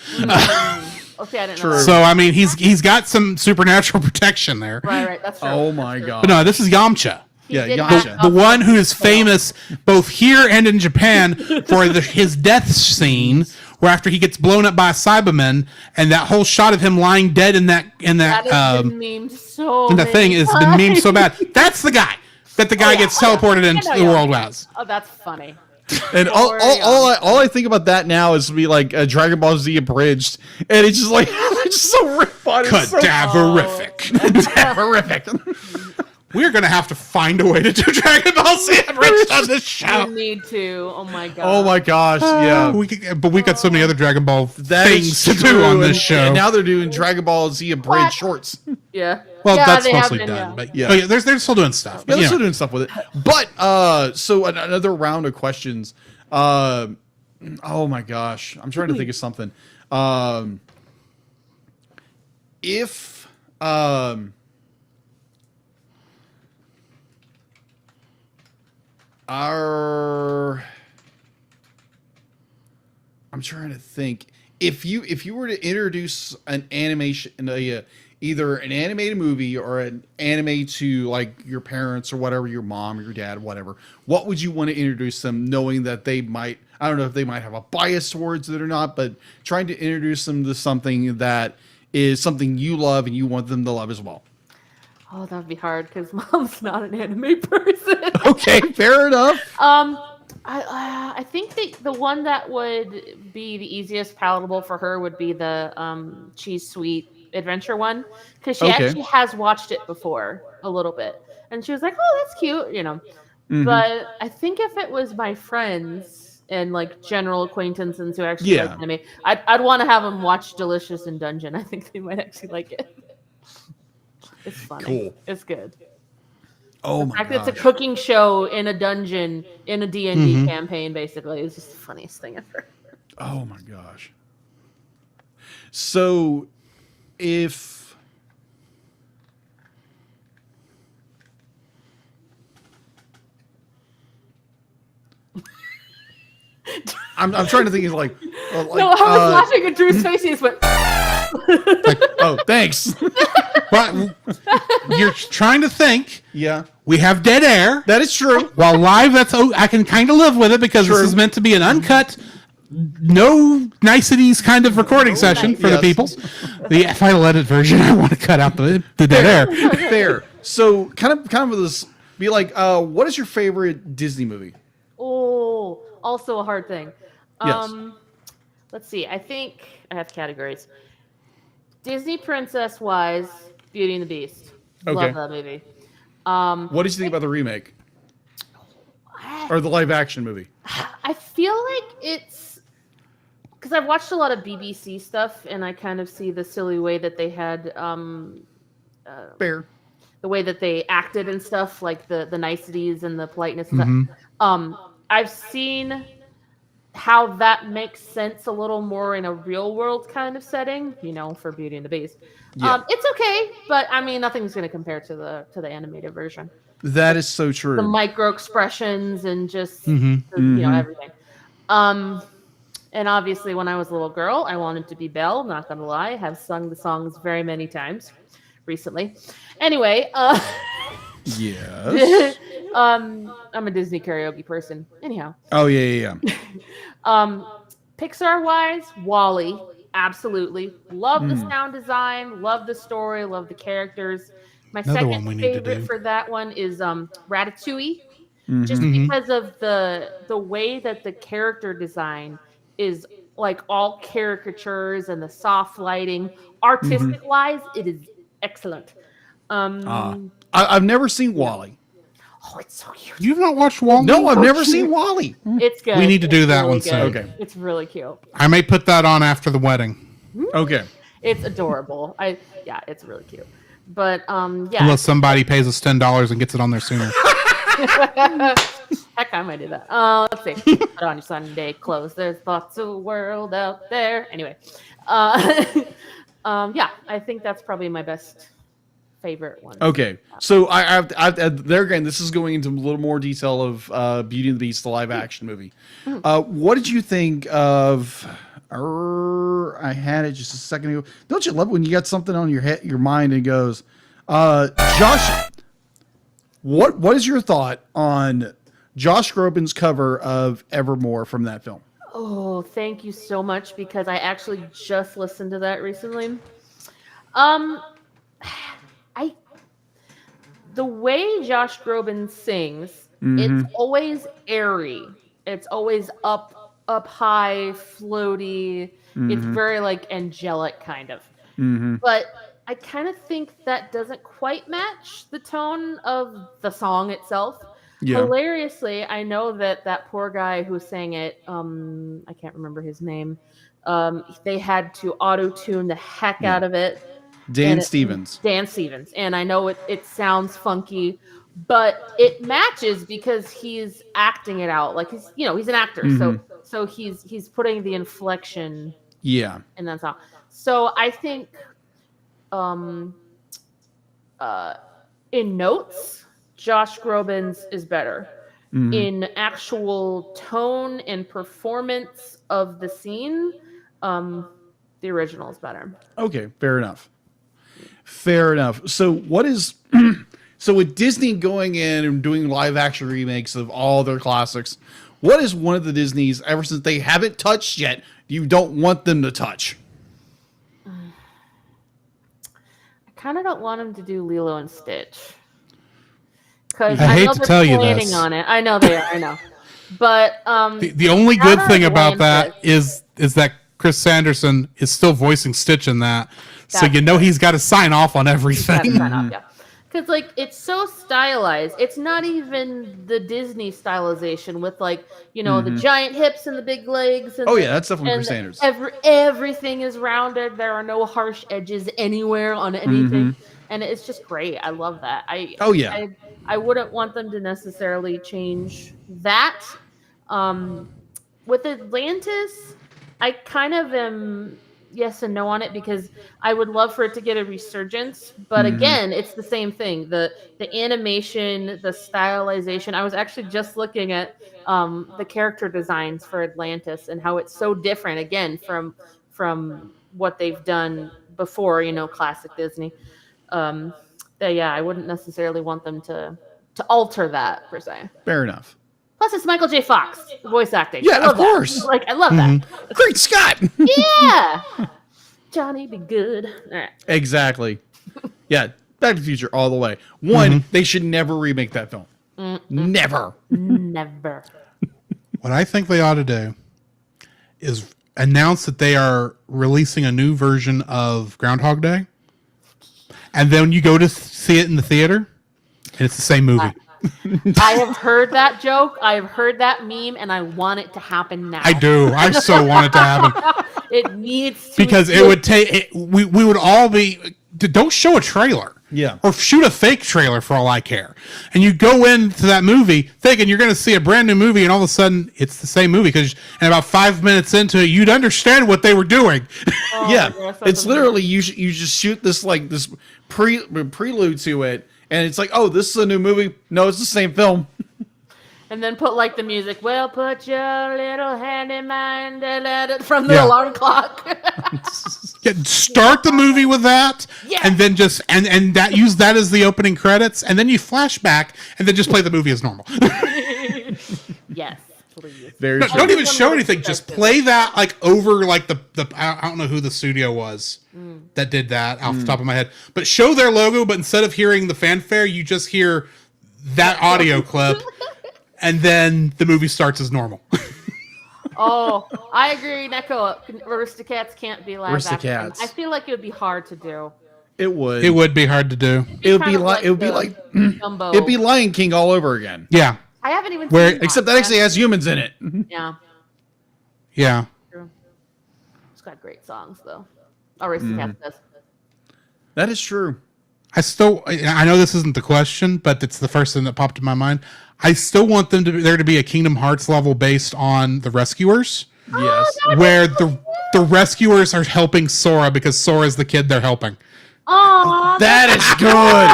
Okay, I didn't know. That. So I mean, he's got some supernatural protection there. Right, that's true. Oh, my God. But no, this is Yamcha. He Yeah, did Yamcha. have The one who is famous both here and in Japan for his death scene, where after he gets blown up by a Cyberman, and that whole shot of him lying dead in that That has been memed so. in the thing many has been memed so bad. That's the guy that the guy yeah, gets oh, yeah. teleported I into know the you. world as. Oh, that's funny. And all I think about that now is to be like a Dragon Ball Z abridged, and it's just like it's just so fun. It's so Cadaverific. Cadaverific. We're gonna have to find a way to do Dragon Ball Z abridged on this show. You need to. Oh my god. Oh my gosh, yeah. But we got so many other Dragon Ball That things is to do true, on this and- show. And now they're doing Dragon Ball Z abridged What? shorts. Yeah. Well, Yeah, that's they have mostly been, done, yeah. but Yeah. yeah, they're still doing stuff. Yeah, But, they're you still know. doing stuff with it. But so another round of questions. Oh my gosh, I'm trying to think of something. If I'm trying to think if you were to introduce an animation either an animated movie or an anime to like your parents or whatever, your mom or your dad, whatever, what would you want to introduce them, knowing that they might, I don't know if they might have a bias towards it or not, but trying to introduce them to something that is something you love and you want them to love as well? Oh, that'd be hard because mom's not an anime person. Okay, fair enough. I think the one that would be the easiest palatable for her would be the cheese sweet adventure one, because she Okay. actually has watched it before a little bit, and she was like, "Oh, that's cute," you know. But I think if it was my friends and like general acquaintances who actually Yeah. like anime, I'd want to have them watch Delicious in Dungeon. I think they might actually like it. It's funny. Cool. It's good. Oh The my fact that gosh. it's a cooking show in a dungeon in a D&D campaign, basically, is just the funniest thing ever. Oh my gosh. So if I'm trying to think of like, No, I was laughing at Drew's face. He just went, oh, thanks. But you're trying to think. Yeah, We have dead air. that is true. While live, I can kind of live with it because True. this is meant to be an uncut, no niceties kind of recording session for the Yes. peoples. The final edit version, I want to cut out the dead air. Fair. So kind of this be like, what is your favorite Disney movie? oh, also a hard thing. Yes. Let's see. I think I have categories. Disney princess wise, Beauty and the Beast. Okay. Love that movie. What did you think about the remake or the live action movie? I feel like it's because I've watched a lot of BBC stuff, and I kind of see the silly way that they had Fair. the way that they acted and stuff, like the niceties and the politeness. And stuff. I've seen how that makes sense a little more in a real world kind of setting, for Beauty and the Beast. Yeah. It's okay, but I mean, nothing's going to compare to the animated version. That is so true. The micro expressions and just everything. And obviously, when I was a little girl, I wanted to be Belle. Not gonna lie, I have sung the songs very many times recently. Anyway, Yes. I'm a Disney karaoke person. Anyhow, Oh yeah. Pixar wise, Wall-E, absolutely love the sound design, love the story, love the characters. My Another one second we need to favorite do. for that one is Ratatouille. Just because of the way that the character design is like all caricatures and the soft lighting. Artistic wise, it is excellent. I've never seen Wall-E. Oh, it's so cute. You've not watched Wall-E? No, I've never seen Wall-E. It's good. We need to do It's that really one good. soon. Okay. It's really cute. I may put that on after the wedding, Okay. It's adorable. It's really cute. But yeah. unless somebody pays us $10 and gets it on there sooner. Heck, I might do that. Let's see. Put on your Sunday clothes. There's lots of world out there. Anyway, yeah, I think that's probably my best favorite one. Okay. So I there again, this is going into a little more detail of Beauty and the Beast, the live action movie. What did you think of? I had it just a second ago. Don't you love it when you got something on your mind and it goes, Josh? What is your thought on Josh Groban's cover of Evermore from that film? Oh, thank you so much, because I actually just listened to that recently. The way Josh Groban sings, it's always airy. It's always up high, floaty. It's very like angelic kind of. But I kind of think that doesn't quite match the tone of the song itself. Yeah. Hilariously, I know that poor guy who sang it, I can't remember his name. They had to auto-tune the heck out of it. Dan Stevens. Dan Stevens. And I know it sounds funky, but it matches because he's acting it out. Like he's an actor. So he's putting the inflection Yeah. in that song. So I think in notes, Josh Groban's is better. In actual tone and performance of the scene, the original is better. Okay. Fair enough. Fair enough. So what is so with Disney going in and doing live action remakes of all their classics, what is one of the Disneys ever since they haven't touched yet you don't want them to touch? I kind of don't want them to do Lilo and Stitch. Because I hate to tell you planning this. on it. I know they are. I know. But The only good Out thing of about that Atlantis. is that Chris Sanderson is still voicing Stitch in that, so That's you know he's got to sign off on That's everything. kind of, yeah. Because like it's so stylized. It's not even the Disney stylization with like the giant hips and the big legs. And Oh yeah, that's definitely and for Sanders. everything is rounded. There are no harsh edges anywhere on anything, and it's just great. I love that. Oh, yeah. I wouldn't want them to necessarily change that. With Atlantis, I kind of am yes and no on it because I would love for it to get a resurgence, but again, it's the same thing. The animation, the stylization. I was actually just looking at the character designs for Atlantis and how it's so different again from what they've done before, classic Disney. That yeah, I wouldn't necessarily want them to alter that per se. Fair enough. Plus, it's Michael J. Fox voice acting. Yeah, I love of course. That. Like, I love that. Great Scott. Yeah, Johnny be good. All right. Exactly. Yeah, Back to the Future all the way. One, they should never remake that film. Never. Never. What I think they ought to do is announce that they are releasing a new version of Groundhog Day, and then you go to see it in the theater, and it's the same movie. I have heard that joke. I have heard that meme, and I want it to happen now. I do. I so want it to happen It needs to because it would take. We would all be. Don't show a trailer. Yeah. Or shoot a fake trailer for all I care. And you go into that movie thinking you're going to see a brand new movie, and all of a sudden it's the same movie because about 5 minutes into it, you'd understand what they were doing. Yeah, yes, it's literally you just shoot this this prelude to it, and it's like, oh, this is a new movie. No, it's the same film. And then put like the music. Well, put your little hand in mine from the Yeah. alarm clock. Start the movie with that, Yes. and then just and that use that as the opening credits, and then you flash back, and then just play the movie as normal. Yes, please. Very No, true. don't even show anything. Just play that like over like the I don't know who the studio was that did that off the top of my head, but show their logo. But instead of hearing the fanfare, you just hear that audio clip, and then the movie starts as normal. Oh, I agree, Neko. Aristocats can't be live action. Aristocats. I feel like it would be hard to do. It would. It would be hard to do. It would Kind be of like. It would be the like. Dumbo. It'd be Lion King all over again. Yeah, I haven't even Where- seen that. Except that actually has humans in it. Yeah, yeah. true. It's got great songs though. Aristocats does. That is true. I know this isn't the question, but it's the first thing that popped in my mind. I still want there to be a Kingdom Hearts level based on the Rescuers, Yes. where the rescuers are helping Sora because Sora's the kid they're helping. Oh, That is good.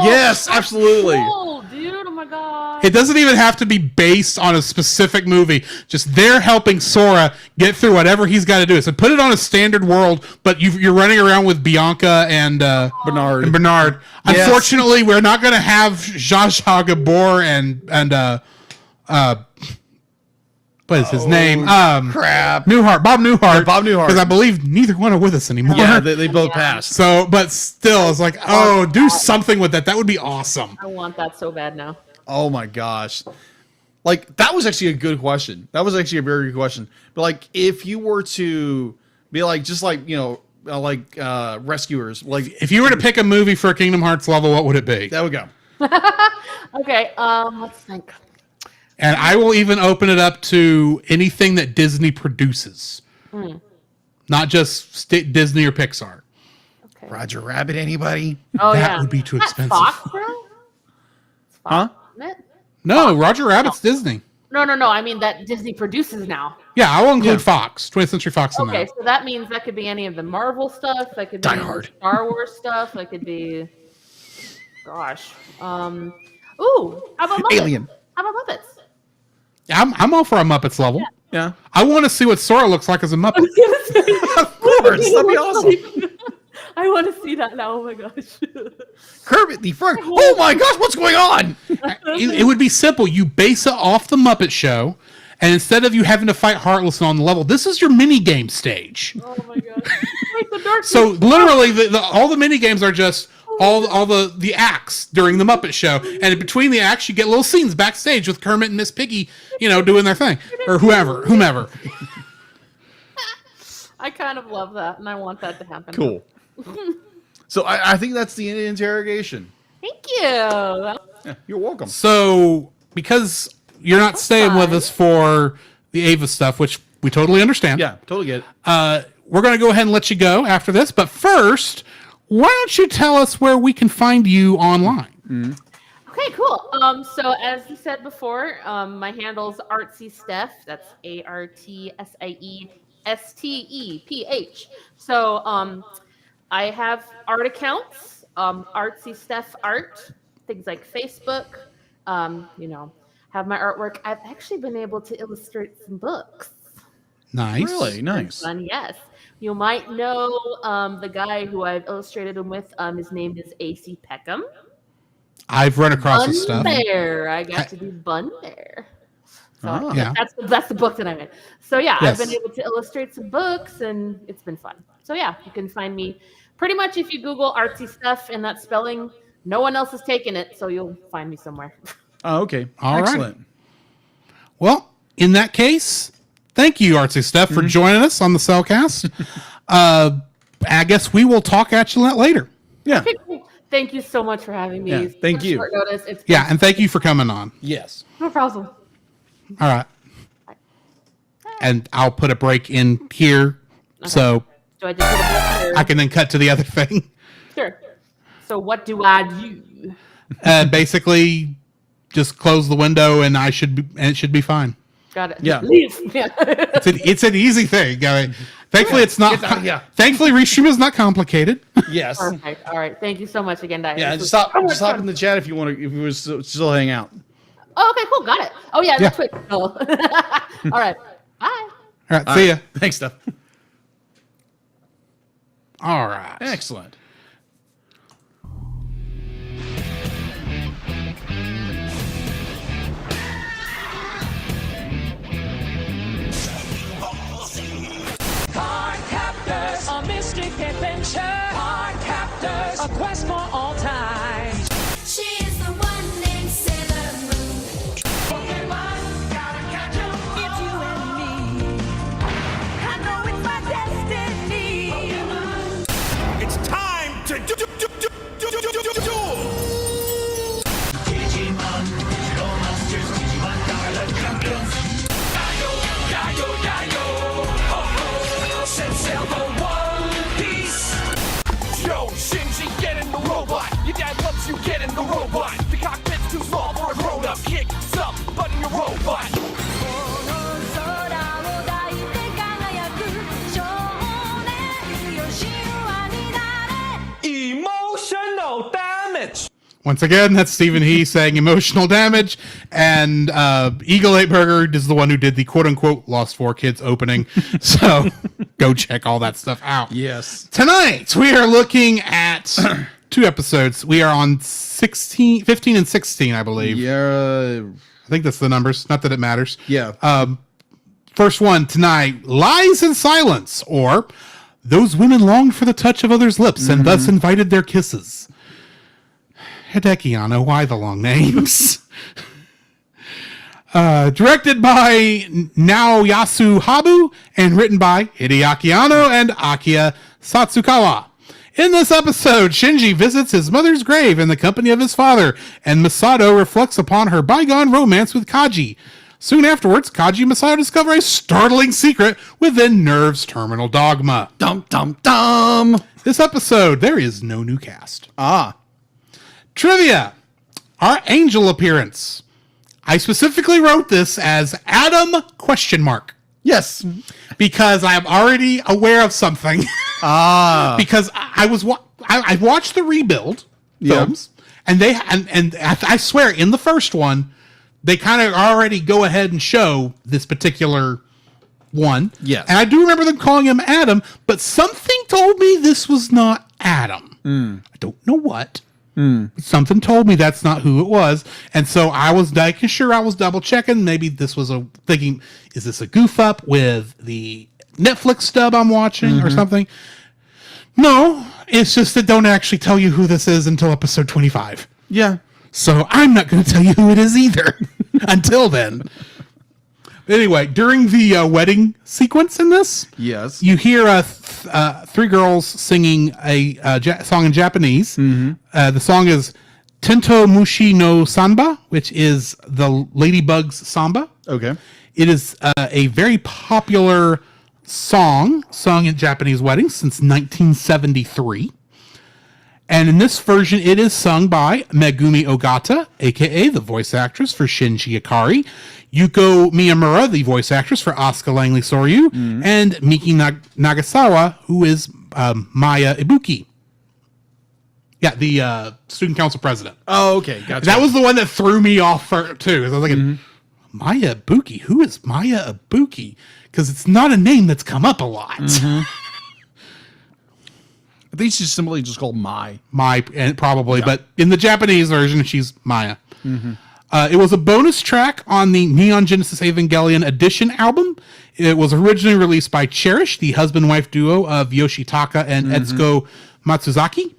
Yes, absolutely. cool, dude. Oh my god. It doesn't even have to be based on a specific movie. Just they're helping Sora get through whatever he's got to do. So put it on a standard world, but you're running around with Bianca and Bernard. Yes. Unfortunately, we're not going to have Zsa Zsa Gabor and what is his name? Crap. Newhart, Bob Newhart. Bob Newhart. Because I believe neither one are with us anymore. Yeah, they both passed. So, but still, it's like, oh, do something with that. That would be awesome. I want that so bad now. Oh my gosh. Like, that was actually a good question. That was actually a very good question. But like, if you were to be like, just like, rescuers, like If you were to pick a movie for a Kingdom Hearts level, what would it be? there we go. Okay, let's think. And I will even open it up to anything that Disney produces, not just Disney or Pixar. Okay. Roger Rabbit, anybody? Oh That yeah, would be too That's expensive. Fox, bro. It's Fox, Huh? isn't it? No, Roger Rabbit's Disney. No. I mean that Disney produces now. Yeah, I will include Yeah. Fox, 20th Century Fox in Okay, that. so that means that could be any of the Marvel stuff. That could be Die any of the Hard. Star Wars stuff. That could be, gosh. Ooh, how about Muppets? Alien. How about Muppets? I'm all for a Muppets level. Yeah. I want to see what Sora looks like as a Muppet. Of course. That'd be awesome. I want to see that now. Oh my gosh. Kermit the Frog. Oh my gosh, what's going on? It would be simple. You base it off the Muppet Show, and instead of you having to fight Heartless on the level, this is your mini game stage. Oh my gosh. Like the dark So literally, all the mini games are just all the acts during the Muppet Show, and in between the acts, you get little scenes backstage with Kermit and Miss Piggy, doing their thing, or whomever. I kind of love that, and I want that to happen. Cool. So I think that's the end of the interrogation. Thank you. Yeah, you're welcome. So because you're not staying with us for the Ava stuff, which we totally understand. Yeah, totally get it. We're going to go ahead and let you go after this. But first, why don't you tell us where we can find you online? Okay, cool. So as you said before, my handle's Artsy Steph. That's ArtSiesteph. So I have art accounts, Artsy Steph Art, things like Facebook. Have my artwork. I've actually been able to illustrate some books. Nice. Really nice. Fun, yes. You might know the guy who I've illustrated him with. His name is A.C. Peckham. I've run across his Bun stuff. Bear. I got to do Bun Bear. So Yeah. that's the book that I'm in. So yeah, Yes. I've been able to illustrate some books, and it's been fun. So yeah, you can find me pretty much if you Google Artsy Stuff and that spelling. No one else has taken it, so you'll find me somewhere. Oh, okay. All right. Excellent. Well, in that case, thank you, Artsy Steph, for joining us on the Cellcast. I guess we will talk at you later. Yeah. Okay, cool. Thank you so much for having me. Yeah, thank Such you. short notice. It's Yeah, and thank you for coming on. Yes. no problem. All right. And I'll put a break in here so Do I just hit a button? I can then cut to the other thing. Sure. So what do I do? Basically, just close the window and it should be fine. Got it. Yeah. Leave. Yeah. It's an easy thing. I mean, thankfully, it's not. Yeah. Thankfully, Restream is not complicated. Yes. Perfect. All right. Thank you so much again, Diane. Yeah, This just was stop so much stop fun. in the chat if you want to, if you was still hang out. Oh, okay, cool. Got it. Oh, yeah, Yeah. the Twitch. Oh. All right. Bye. All right, see ya. Thanks, Steph. All right. Excellent. Card captors, a mystic adventure. Card captors, a quest for all time. She is the one named Sailor Moon. Pokemon, gotta catch 'em. It's you and me. I know it's my destiny. It's time to do. Digimon, digital monsters, Digimon Darla champions. Yayo, yayo, ho ho. Set sail for One Piece. Yo, Shinji, get in the robot. Your dad loves you, get in the robot. The cockpit's too small for a grown-up. Kick some butt in your robot. Emotional damage. Once again, that's Stephen He saying emotional damage. And Eagle 8 Burger is the one who did the quote unquote Lost 4 Kids opening. So go check all that stuff out. Yes. Tonight, we are looking at 2 episodes. We are on 15 and 16, I believe. Yeah. I think that's the numbers. Not that it matters. Yeah. First one tonight, Lies in Silence, or Those Women Longed for the Touch of Others' Lips and Thus Invited Their Kisses. Hidekiano, why the long names? Directed by Naoyasu Habu and written by Hideaki Anno and Akiya Satsukawa. In this episode, Shinji visits his mother's grave in the company of his father, and Masato reflects upon her bygone romance with Kaji. Soon afterwards, Kaji and Masato discover a startling secret within Nerve's terminal dogma. Dum dum dum. This episode, there is no new cast. Ah. Trivia. Our angel appearance. I specifically wrote this as Adam ? Yes. Because I am already aware of something. Ah. Because I watched the rebuild films, and I swear in the first one, they kind of already go ahead and show this particular one. Yes. And I do remember them calling him Adam, but something told me this was not Adam. I don't know what. Something told me that's not who it was. And so I was making sure I was double checking. Maybe this was thinking, is this a goof up with the Netflix stub I'm watching or something? No, it's just that don't actually tell you who this is until episode 25. Yeah. So I'm not going to tell you who it is either until then. Anyway, during the wedding sequence in this, Yes. you hear three girls singing a song in Japanese. The song is Tento Mushi no Samba, which is the Ladybug's Samba. Okay. It is a very popular song sung in Japanese weddings since 1973. And in this version, it is sung by Megumi Ogata, a.k.a. the voice actress for Shinji Ikari, Yuko Miyamura, the voice actress for Asuka Langley Soryu, and Miki Nagasawa, who is Maya Ibuki. Yeah, the student council president. Oh, okay. Gotcha. That was the one that threw me off too. I was like, Maya Ibuki? Who is Maya Ibuki? Because it's not a name that's come up a lot. I think she's simply just called Mai. And probably, but in the Japanese version, she's Maya. It was a bonus track on the Neon Genesis Evangelion Edition album. It was originally released by Cherish, the husband-wife duo of Yoshitaka and Etsuko Matsuzaki,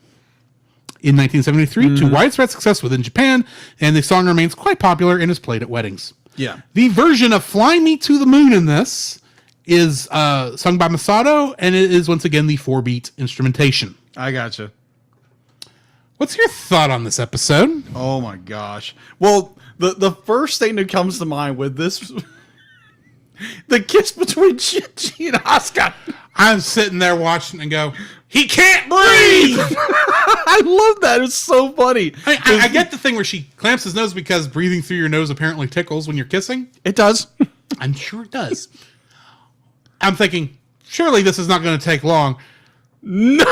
in 1973 to widespread success within Japan, and the song remains quite popular and is played at weddings. Yeah. The version of Fly Me to the Moon in this is sung by Masato, and it is once again the 4-beat instrumentation. I gotcha. What's your thought on this episode? Oh my gosh. Well, the first thing that comes to mind with this, the kiss between Shinji and Asuka. I'm sitting there watching and go, he can't breathe! I love that. It's so funny. I get the thing where she clamps his nose because breathing through your nose apparently tickles when you're kissing. It does. I'm sure it does. I'm thinking, surely this is not going to take long. No.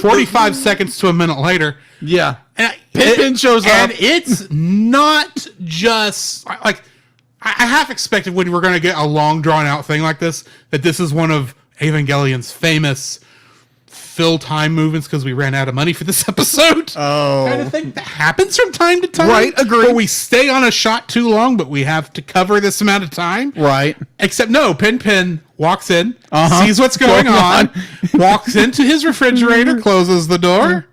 45 seconds to a minute later. Yeah. And Pippin shows up. And it's not just like I half expected when we're going to get a long drawn out thing like this, that this is one of Evangelion's famous fill time movements because we ran out of money for this episode. Oh. Kind of thing that happens from time to time. Right, agree. Where we stay on a shot too long, but we have to cover this amount of time. Right. Except no, Pin walks in, sees what's going on, walks into his refrigerator, closes the door,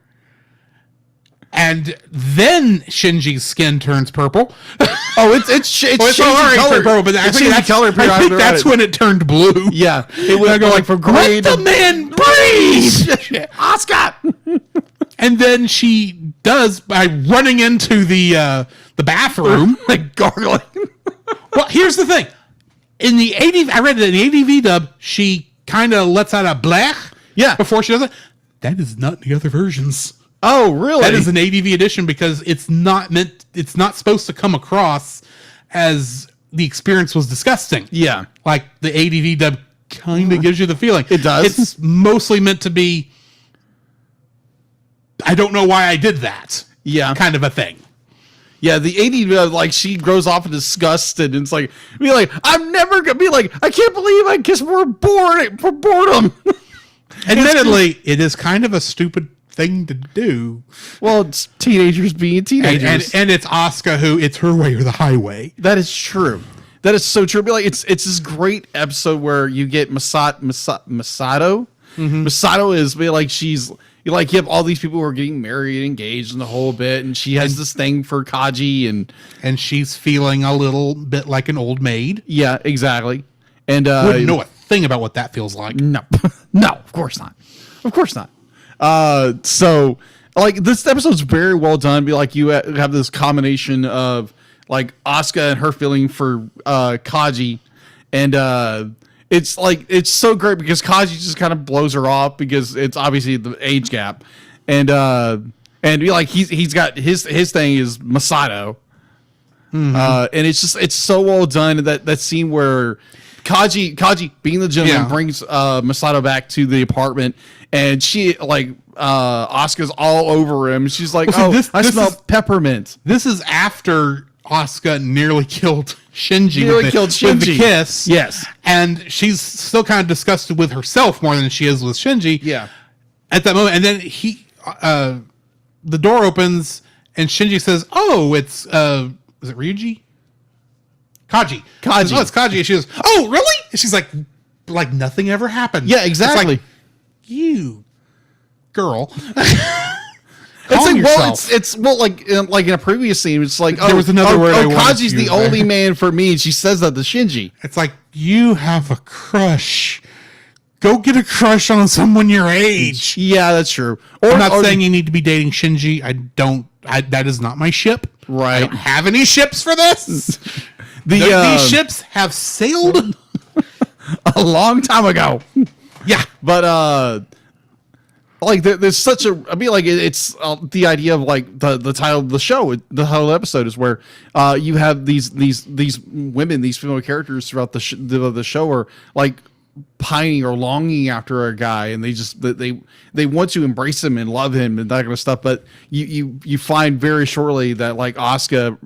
and then Shinji's skin turns purple. Oh, it's already color. purple, but I It's think changing color. I think that's when it turned blue. Yeah, it would go like from gray Let to the man breathe, Oscar. And then she does by running into the bathroom, like gargling. Well, here's the thing. In the ADV, I read it in the ADV dub, she kind of lets out a blech. Yeah. Before she does it. That is not in the other versions. Oh, really? That is an ADV edition because it's not supposed to come across as the experience was disgusting. Yeah. Like the ADV dub kind of gives you the feeling. It does. It's mostly meant to be, I don't know why I did that. Yeah. Kind of a thing. Yeah, the 80, like, she grows off in disgust, and it's like, be like, I'm never gonna be like, I can't believe I kiss for boredom. Admittedly, it is kind of a stupid thing to do. Well, it's teenagers being teenagers. And it's Asuka who, it's her way or the highway. That is true. That is so true. Be like, it's this great episode where you get Masato. Mm-hmm. Masato is be like, you have all these people who are getting married, engaged, and the whole bit, and she has this thing for Kaji, and she's feeling a little bit like an old maid. Yeah, exactly. And wouldn't know a thing about what that feels like. No, no, of course not. Of course not. So like this episode's very well done. Be like you have this combination of like Asuka and her feeling for Kaji, and it's like it's so great because Kaji just kind of blows her off because it's obviously the age gap, and be like he's got his thing is Masato, and it's so well done that scene where Kaji being the gentleman brings Masato back to the apartment, and she like Asuka's all over him. She's like, I smell peppermint. This is after Asuka nearly killed Shinji, Really with, killed with the Shinji. kiss. Yes. And she's still kind of disgusted with herself more than she is with Shinji. Yeah. At that moment, and then the door opens, and Shinji says, "Oh, it's is it Ryuji? Kaji. Kaji. Says, oh, it's Kaji." And she goes, "Oh, really?" And she's like nothing ever happened. Yeah, exactly. It's like, you girl. It's Calm like, well, yourself. it's well, like in a previous scene, it's like, There was another word I wanted Kaji's to the use there. only man for me, and she says that to Shinji. It's like, you have a crush. Go get a crush on someone your age. Yeah, that's true. I'm not saying you need to be dating Shinji. That is not my ship. Right. I don't have any ships for this. These ships have sailed a long time ago. Yeah. But like there's such a, I mean, like it's the idea of like the title of the show, the whole episode is where you have these women, these female characters throughout the show are like pining or longing after a guy, and they want to embrace him and love him and that kind of stuff. But you find very shortly that like Asuka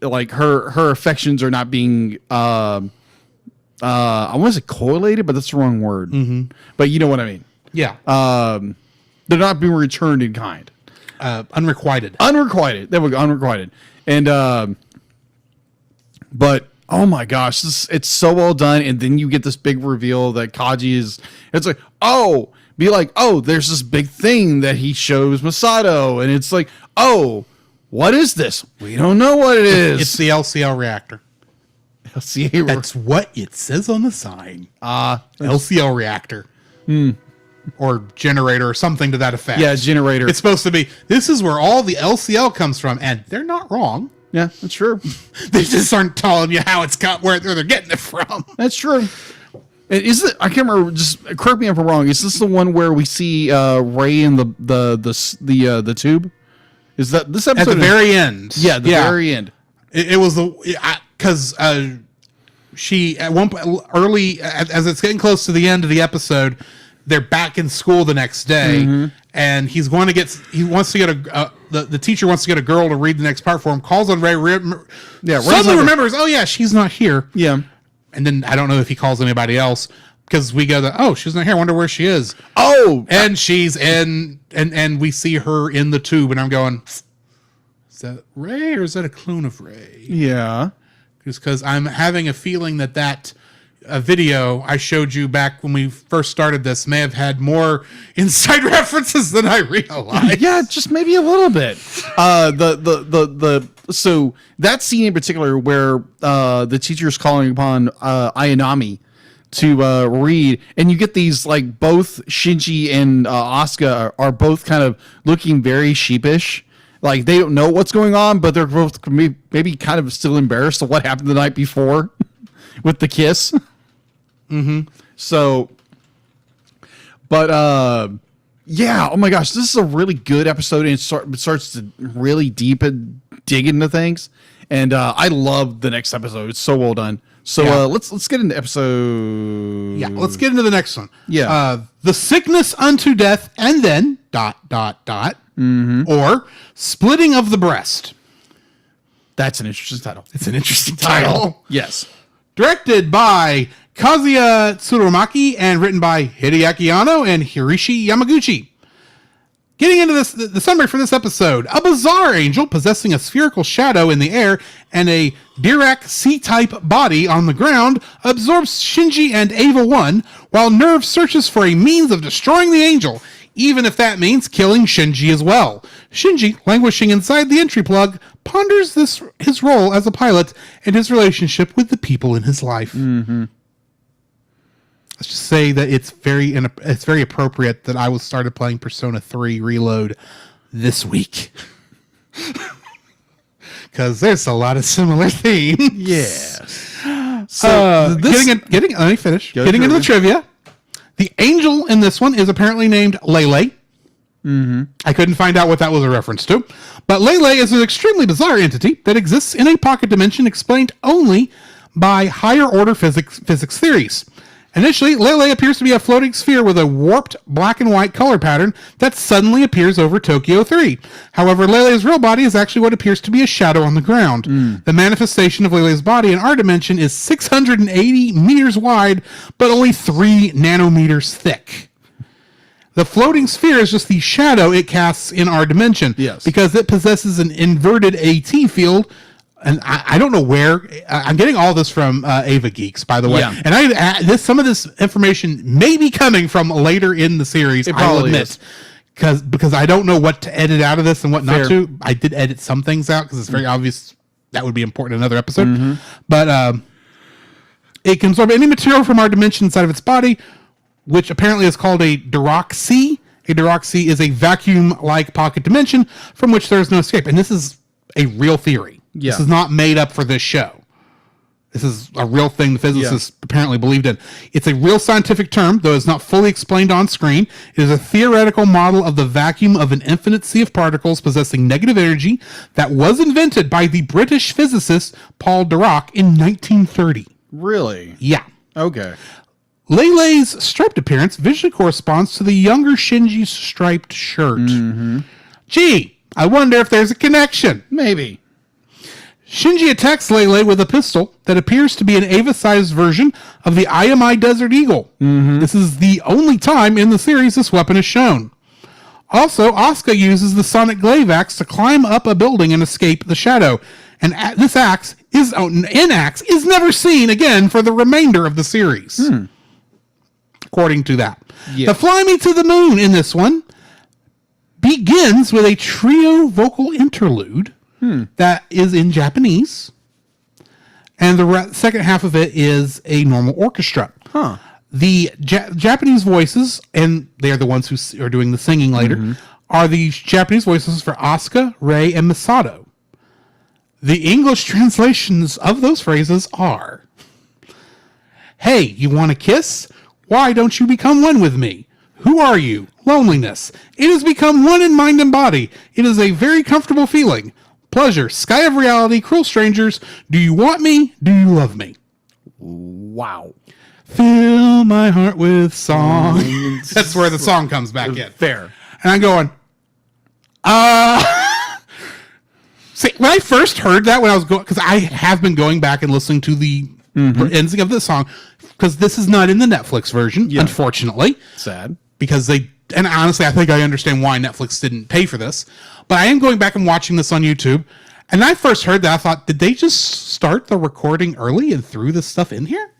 like her affections are not being I want to say correlated, but that's the wrong word. Mm-hmm. But you know what I mean. Yeah. They're not being returned in kind. Unrequited. Unrequited. There we go. Unrequited. And but oh my gosh, it's so well done. And then you get this big reveal that Kaji is. It's like, oh, there's this big thing that he shows Masato, and it's like, oh, what is this? We don't know what it is. It's the LCL reactor. LCA. That's what it says on the sign. LCL reactor. Or generator or something to that effect. Yeah, generator. It's supposed to be, this is where all the LCL comes from, and they're not wrong. Yeah, that's true. They just aren't telling you how it's got, where they're getting it from. That's true. Is it? I can't remember. Just correct me if I'm wrong. Is this the one where we see Ray in the tube? Is that this episode? At the very end. Yeah, the very end. It was because she at one point early as it's getting close to the end of the episode, they're back in school the next day, and he wants to get the teacher wants to get a girl to read the next part for him. Calls on Ray. Suddenly remembers. Oh yeah, she's not here. Yeah, and then I don't know if he calls anybody else because we go, oh, she's not here. I wonder where she is. Oh, and she's in, and we see her in the tube, and I'm going, is that Ray or is that a clone of Ray? Yeah, just because I'm having a feeling that video I showed you back when we first started this may have had more inside references than I realized. Yeah, just maybe a little bit. So that scene in particular where the teacher is calling upon Ayanami to read, and you get these like both Shinji and Asuka are both kind of looking very sheepish. Like they don't know what's going on, but they're both maybe kind of still embarrassed of what happened the night before with the kiss. Mm-hmm. So, but yeah, oh my gosh, this is a really good episode, and it starts to really deep and dig into things, and I love the next episode. It's so well done. So let's get into episode. Yeah, let's get into the next one. Yeah, the sickness unto death, and then ... or splitting of the breast. That's an interesting title. It's an interesting title. Yes. Directed by Kazuya Tsurumaki and written by Hideaki Anno and Hirishi Yamaguchi. Getting into this, the summary for this episode: a bizarre angel possessing a spherical shadow in the air and a Dirac C-type body on the ground absorbs Shinji and Ava 1 while Nerve searches for a means of destroying the angel, even if that means killing Shinji as well. Shinji, languishing inside the entry plug, ponders his role as a pilot and his relationship with the people in his life. Mm-hmm. Let's just say that it's very appropriate that I started playing Persona 3 Reload this week. Because there's a lot of similar themes. Yes. So let me finish. Getting into the trivia. The angel in this one is apparently named Lele. Mm-hmm. I couldn't find out what that was a reference to. But Lele is an extremely bizarre entity that exists in a pocket dimension explained only by higher order physics theories. Initially, Lele appears to be a floating sphere with a warped black and white color pattern that suddenly appears over Tokyo 3. However, Lele's real body is actually what appears to be a shadow on the ground. The manifestation of Lele's body in our dimension is 680 meters wide, but only 3 nanometers thick. The floating sphere is just the shadow it casts in our dimension. Yes. Because it possesses an inverted AT field. And I don't know where I'm getting all this from Ava Geeks, by the way. Yeah. And some of this information may be coming from later in the series. It I'll probably admit, because I don't know what to edit out of this and what Fair. not to. I did edit some things out because it's very obvious that would be important in another episode. But it can absorb any material from our dimension inside of its body, which apparently is called a Dirac sea. A Dirac sea is a vacuum-like pocket dimension from which there is no escape, and this is a real theory. Yeah. This is not made up for this show. This is a real thing the physicists apparently believed in. It's a real scientific term, though it's not fully explained on screen. It is a theoretical model of the vacuum of an infinite sea of particles possessing negative energy that was invented by the British physicist Paul Dirac in 1930. Really? Yeah. Okay. Lele's striped appearance visually corresponds to the younger Shinji's striped shirt. Gee, I wonder if there's a connection. Maybe. Shinji attacks Lele with a pistol that appears to be an Ava-sized version of the IMI Desert Eagle. This is the only time in the series this weapon is shown. Also, Asuka uses the Sonic Glaive axe to climb up a building and escape the shadow. And this axe is never seen again for the remainder of the series. According to that. Yeah. The Fly Me to the Moon in this one begins with a trio vocal interlude that is in Japanese. And the second half of it is a normal orchestra. Huh. The Japanese voices, and they are the ones who are doing the singing later, are the Japanese voices for Asuka, Rei, and Misato. The English translations of those phrases are, "Hey, you want a kiss? Why don't you become one with me? Who are you? Loneliness. It has become one in mind and body. It is a very comfortable feeling. Pleasure. Sky of reality. Cruel strangers. Do you want me? Do you love me? Wow. Fill my heart with song." That's where the song comes back in. Fair. And I'm going, see, when I first heard that, when I was going, because I have been going back and listening to the ending of the song, because this is not in the Netflix version, unfortunately. Sad. Because and honestly, I think I understand why Netflix didn't pay for this. But I am going back and watching this on YouTube. And I first heard that, I thought, did they just start the recording early and threw this stuff in here?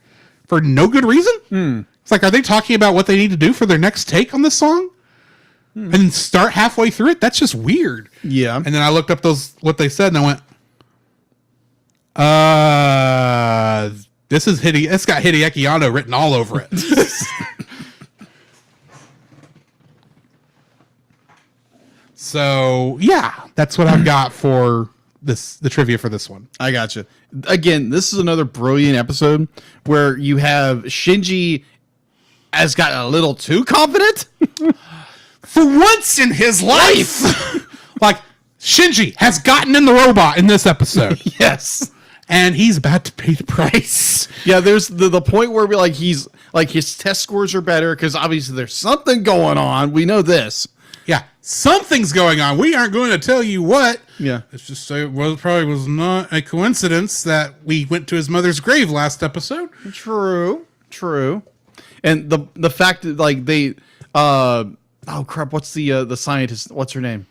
For no good reason? It's like, are they talking about what they need to do for their next take on this song? And then start halfway through it? That's just weird. Yeah. And then I looked up what they said, and I went, this is it's got Hideaki Anno written all over it. So yeah, that's what I've got for the trivia for this one. I gotcha. Again, this is another brilliant episode where you have Shinji has gotten a little too confident. For once in his life, like Shinji has gotten in the robot in this episode. Yes. And he's about to pay the price. Yeah, there's the point where we he's like his test scores are better because obviously there's something going on. We know this. Yeah, something's going on. We aren't going to tell you what. Yeah. Let's just say it probably was not a coincidence that we went to his mother's grave last episode. True. And the fact that they oh crap, what's the scientist? What's her name?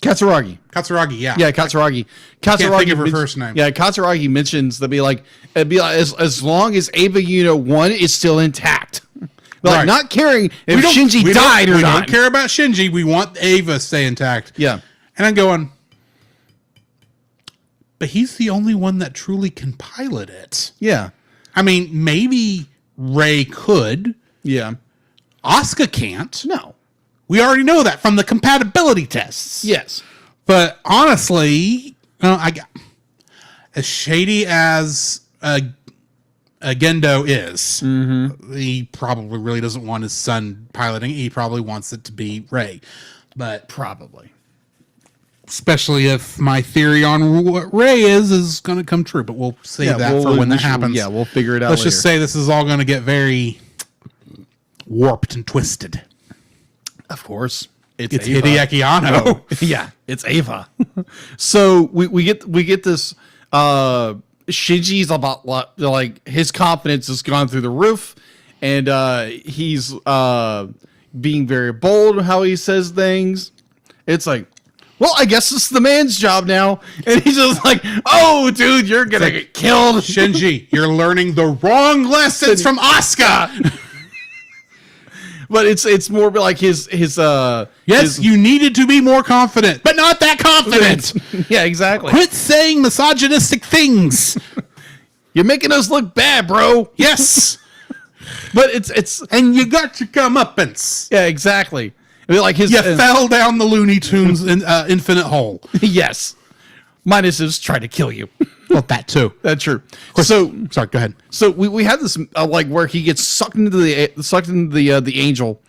Katsuragi. Katsuragi, yeah. Yeah, Katsuragi. Can't think of her first name. Yeah, Katsuragi mentions it'd be like as long as Ava Unit 1 is still intact. Like, Right. not caring if Shinji died or we not. don't care about Shinji. We want Ava to stay intact. Yeah. And I'm going, but he's the only one that truly can pilot it. Yeah. I mean, maybe Rei could. Yeah. Asuka can't. No. We already know that from the compatibility tests. Yes. But honestly, as shady as Gendo is, he probably really doesn't want his son piloting. He probably wants it to be Rei. But Probably. especially if my theory on what Ray is going to come true. But we'll save that for when that happens. Yeah, we'll figure it out. Let's just say this is all going to get very warped and twisted. of course, It's Hideaki Anno. Yeah, it's Ava. So we get this. Shinji's about like his confidence has gone through the roof, and he's being very bold in how he says things. It's like, well, I guess it's the man's job now, and he's just like, oh, dude, you're gonna get killed, Shinji, you're learning the wrong lessons from Asuka. But it's more like his Yes, you needed to be more confident, but not that confident. Yeah, exactly. Quit saying misogynistic things. You're making us look bad, bro. Yes. But it's And you got your comeuppance. yeah, exactly. I mean, like his You fell down the Looney Tunes infinite hole. yes, minus his try to kill you. Well, that too. That's true. So, sorry, go ahead. So we have this like where he gets sucked into the angel,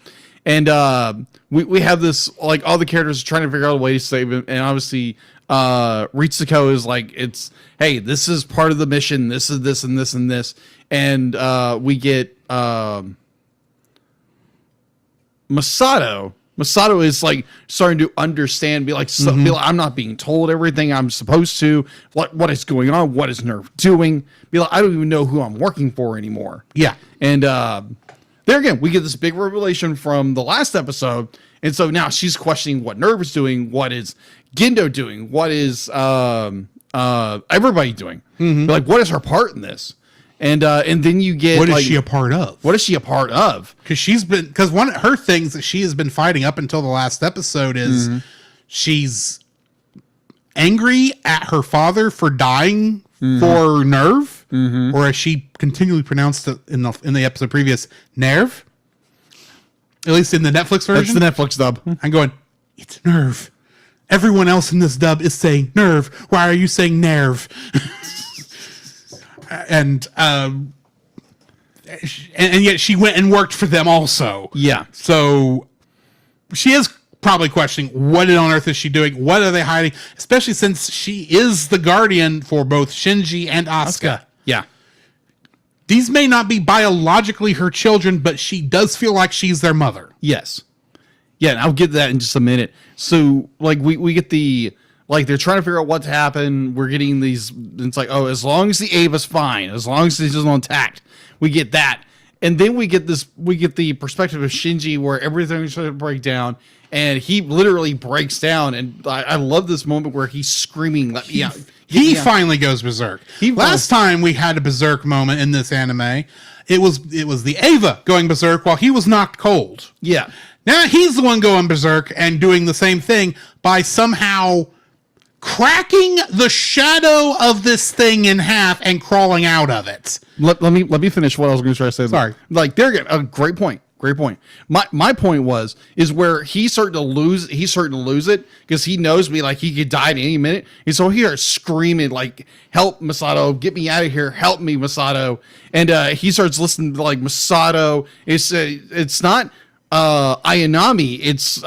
and we have this like all the characters are trying to figure out a way to save him, and obviously Ritsuko is like, it's, hey, this is part of the mission. This is this and this and this, and we get Masato. Masato is like starting to understand, be like, I'm not being told everything I'm supposed to. What is going on? What is Nerve doing? Be like, I don't even know who I'm working for anymore. Yeah. And there again, we get this big revelation from the last episode. And so now she's questioning what Nerve is doing. What is Gendo doing? What is everybody doing? Like, what is her part in this? And then you get, What is like, she a part of? What is she a part of? Because one of her things that she has been fighting up until the last episode is she's angry at her father for dying for Nerve, or as she continually pronounced it in the episode previous, Nerve. At least in the Netflix version. That's the Netflix dub. I'm going, it's Nerve. Everyone else in this dub is saying Nerve. Why are you saying Nerve? And yet she went and worked for them also. Yeah. So she is probably questioning what on earth is she doing? What are they hiding? Especially since she is the guardian for both Shinji and Asuka. Yeah. These may not be biologically her children, but she does feel like she's their mother. Yes. Yeah, and I'll get to that in just a minute. So, like, we get the, like, they're trying to figure out what's happened. We're getting these, it's like, oh, as long as the Ava's fine, as long as she's not attacked, we get that. And then we get the perspective of Shinji where everything's going to break down, and he literally breaks down. And I love this moment where he's screaming, let me out. He finally goes berserk. Last time we had a berserk moment in this anime, it was the Ava going berserk while he was knocked cold. Yeah. Now he's the one going berserk and doing the same thing by somehow cracking the shadow of this thing in half and crawling out of it. Let me finish what I was going to try to say. Sorry. Like, there again, a great point. Great point. My point is where he's starting to lose it because he knows me, like, he could die at any minute. And so he starts screaming, like, help, Masato, get me out of here, help me, Masato. And he starts listening to, like, Masato. It's not Ayanami, it's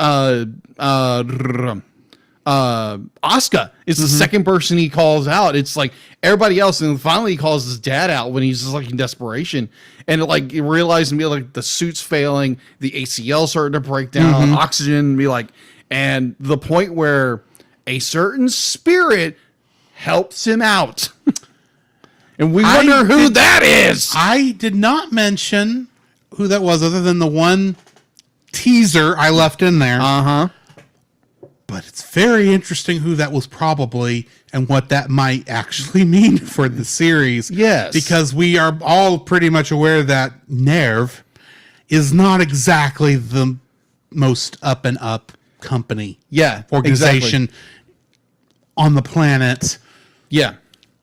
Asuka is the second person he calls out. It's like everybody else, and finally he calls his dad out when he's just like in desperation, and like you realize and be like the suit's failing, the ACL starting to break down, oxygen, be like, and the point where a certain spirit helps him out, and we wonder who that is. I did not mention who that was, other than the one teaser I left in there. But it's very interesting who that was probably and what that might actually mean for the series. Yes. Because we are all pretty much aware that Nerve is not exactly the most up and up company. Yeah, organization on the planet. Yeah.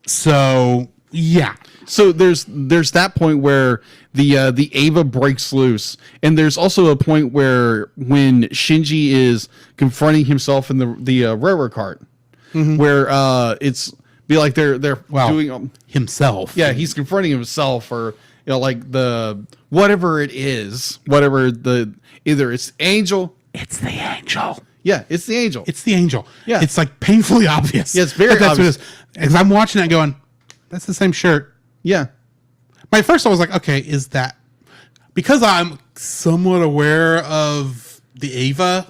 So, yeah. So there's that point where the Ava breaks loose, and there's also a point where when Shinji is confronting himself in the railroad cart, where it's be like they're doing himself. Yeah, he's confronting himself, or like the whatever it is, whatever the either it's angel. It's the angel. Yeah, it's the angel. It's the angel. Yeah. It's like painfully obvious. Yeah, it's very that that's obvious. what it is. As I'm watching it going, that's the same shirt. Yeah. My first I was like, okay, is that because I'm somewhat aware of the Ava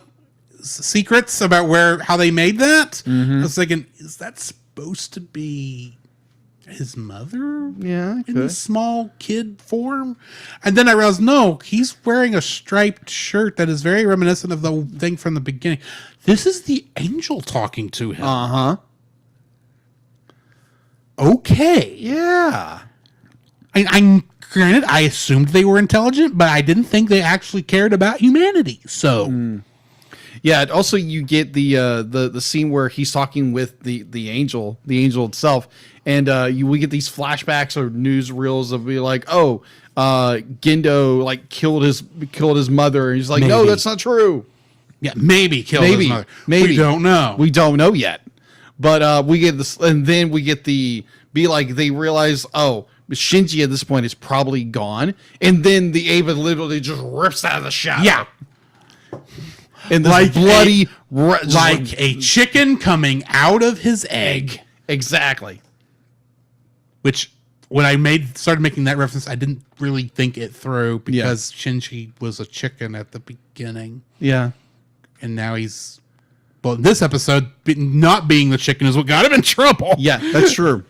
secrets about how they made that? I was thinking, is that supposed to be his mother? Yeah, in the small kid form? And then I realized, no, he's wearing a striped shirt that is very reminiscent of the thing from the beginning. This is the angel talking to him. Uh-huh. Okay. Yeah. I'm granted, I assumed they were intelligent, but I didn't think they actually cared about humanity. So, Yeah. Also, you get the scene where he's talking with the angel itself, and we get these flashbacks or newsreels of be like, oh, Gendo like killed his mother, and he's like, no, Maybe. that's not true. yeah, maybe killed his mother. Maybe We don't know. We don't know yet. But we get this, and then we get they realize, oh, Shinji at this point is probably gone, and then the Ava literally just rips out of the shadow. yeah. And this Like bloody, Like a chicken coming out of his egg. exactly. Which, when I started making that reference, I didn't really think it through because Shinji was a chicken at the beginning. Yeah. And now he's... Well, in this episode, not being the chicken is what got him in trouble. Yeah, that's true.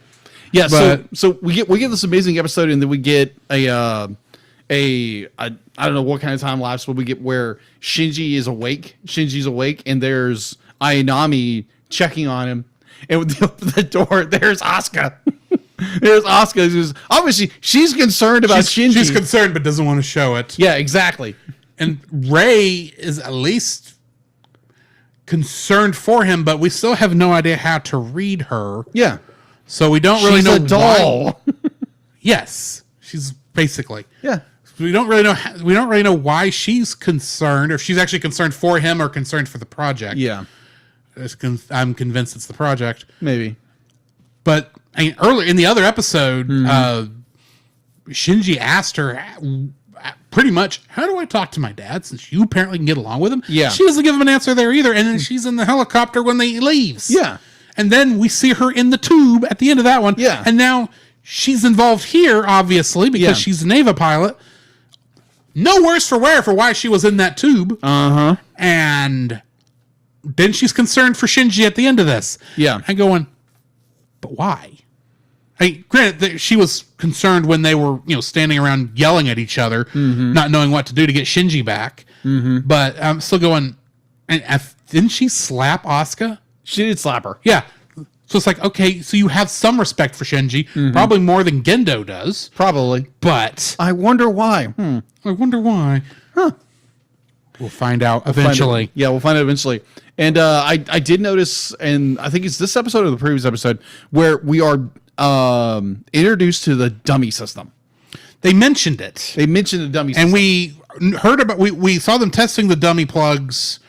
Yeah, But- so we get this amazing episode, and then we get I don't know what kind of time lapse, but we get where Shinji's awake, and there's Ayanami checking on him, and with the door, there's Asuka. There's Asuka, who's obviously she's concerned about Shinji. She's concerned but doesn't want to show it. Yeah, exactly. And Ray is at least concerned for him, but we still have no idea how to read her. Yeah, So we don't really she's know a doll. why. Yes, she's basically. Yeah. We don't really know. We don't really know why she's concerned, or if she's actually concerned for him or concerned for the project. Yeah, I'm convinced it's the project. maybe. But I mean, earlier in the other episode, Shinji asked her pretty much, "How do I talk to my dad? Since you apparently can get along with him." Yeah. She doesn't give him an answer there either, and then she's in the helicopter when they leaves. Yeah. And then we see her in the tube at the end of that one. Yeah. And now she's involved here, obviously, because she's an Ava pilot. No worse for wear for why she was in that tube. Uh-huh. And then she's concerned for Shinji at the end of this. Yeah. And going, but why? I mean, granted, that she was concerned when they were, standing around yelling at each other, not knowing what to do to get Shinji back. But I'm still going, didn't she slap Asuka? She did slap her. Yeah. So it's like, okay, so you have some respect for Shinji, probably more than Gendo does. Probably. But I wonder why. I wonder why. Huh. We'll find out eventually. Yeah, we'll find out eventually. And I did notice, and I think it's this episode or the previous episode, where we are introduced to the dummy system. They mentioned it. They mentioned the dummy system. And we heard about, we saw them testing the dummy plugs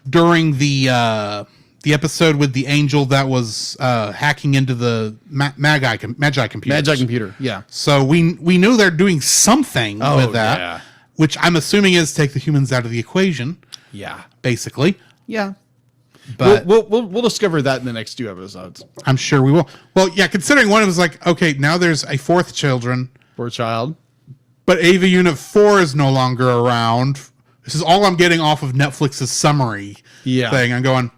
during the episode with the angel that was hacking into the Magi computers. Magi computer, yeah. So we knew they're doing something with that, yeah. which I'm assuming is take the humans out of the equation, Yeah. basically. Yeah. But We'll discover that in the next 2 episodes. I'm sure we will. Well, yeah, considering one of us like, okay, now there's a 4th children, For a child. but Ava Unit 4 is no longer around. This is all I'm getting off of Netflix's summary thing. I'm going,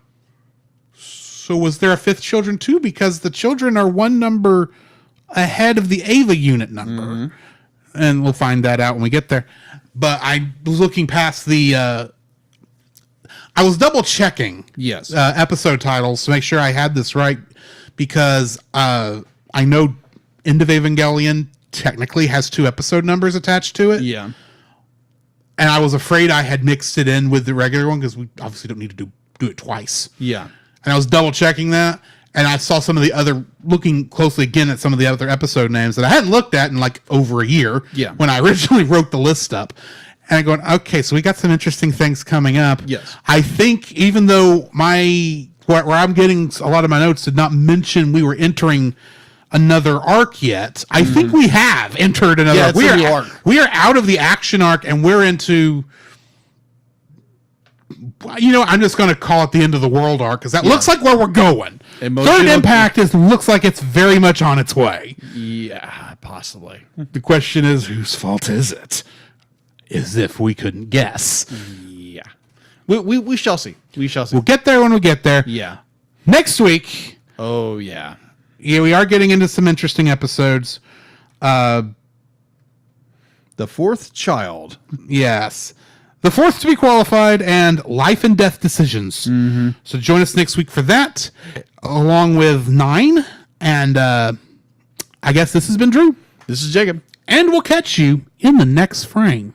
so was there a 5th children too? Because the children are one number ahead of the Ava unit number. And we'll find that out when we get there. But I was looking past the... I was double checking Yes. episode titles to make sure I had this right, because I know End of Evangelion technically has 2 episode numbers attached to it. Yeah. And I was afraid I had mixed it in with the regular one, because we obviously don't need to do it twice. Yeah. And I was double checking that, and I saw some of the other, looking closely again at some of the other episode names that I hadn't looked at in like over a year. Yeah. When I originally wrote the list up. And I'm going, okay, so we got some interesting things coming up. Yes. I think even though where I'm getting a lot of my notes did not mention we were entering another arc yet, I think we have entered another arc. it's a new arc. We are out of the action arc, and we're into you know, I'm just going to call it the end of the world arc because that looks like where we're going. Emotional- Third Impact looks like it's very much on its way. Yeah, possibly. The question is, whose fault is it? As if we couldn't guess. Yeah. We shall see. We shall see. We'll get there when we get there. Yeah. Next week, Oh, yeah. yeah, we are getting into some interesting episodes. The Fourth Child. Yes. The fourth to be qualified and life and death decisions. So join us next week for that, along with 9. And I guess this has been Drew. This is Jacob. And we'll catch you in the next frame.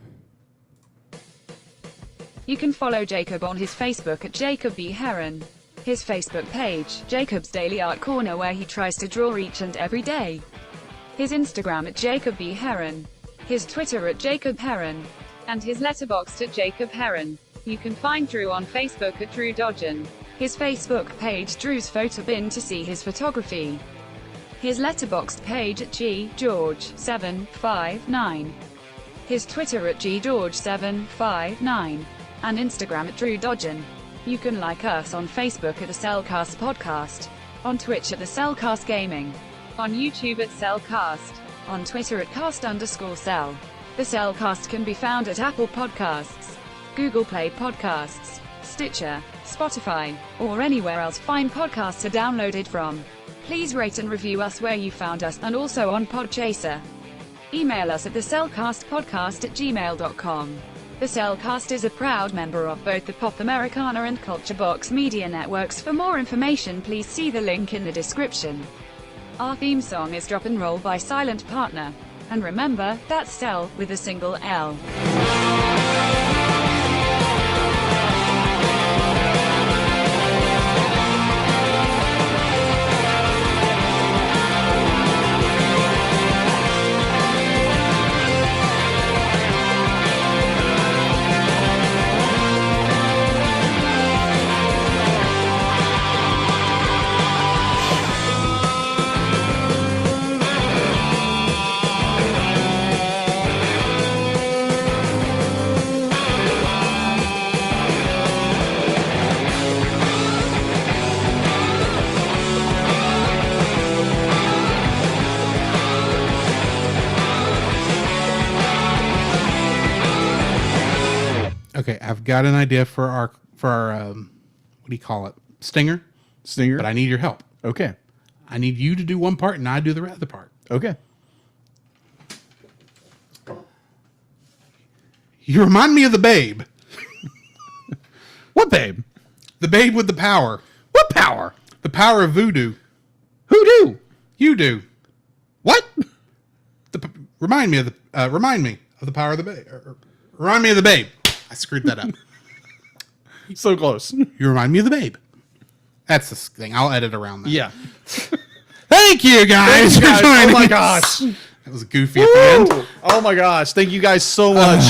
You can follow Jacob on his Facebook at Jacob B. Heron. His Facebook page, Jacob's Daily Art Corner, where he tries to draw each and every day. His Instagram at Jacob B. Heron. His Twitter at Jacob Heron. And his letterboxd at Jacob Heron. You can find Drew on Facebook at Drew Dodgen. His Facebook page, Drew's Photo Bin, to see his photography. His letterboxd page at GGeorge759. His Twitter at GGeorge759. And Instagram at Drew Dodgen. You can like us on Facebook at the Cellcast Podcast. On Twitch at the Cellcast Gaming. On YouTube at Cellcast. On Twitter at cast_cell. The Cellcast can be found at Apple Podcasts, Google Play Podcasts, Stitcher, Spotify, or anywhere else fine podcasts are downloaded from. Please rate and review us where you found us, and also on Podchaser. Email us at thecellcastpodcast@gmail.com. The Cellcast is a proud member of both the Pop Americana and Culture Box media networks. For more information, please see the link in the description. Our theme song is Drop and Roll by Silent Partner. And remember, that's Cell with a single L. Okay, I've got an idea for our what do you call it? Stinger? Stinger. But I need your help. Okay. I need you to do one part and I do the other part. Okay. You remind me of the Babe. What babe? The Babe with the power. What power? The power of voodoo. Who do? You do. What? Remind me of the power of the Babe. Remind me of the Babe. I screwed that up. So close. You remind me of the Babe. That's the thing. I'll edit around that. Yeah. Thank you guys. Thanks, guys. for joining Oh my us. gosh. That was goofy at the end. Oh my gosh. Thank you guys so much.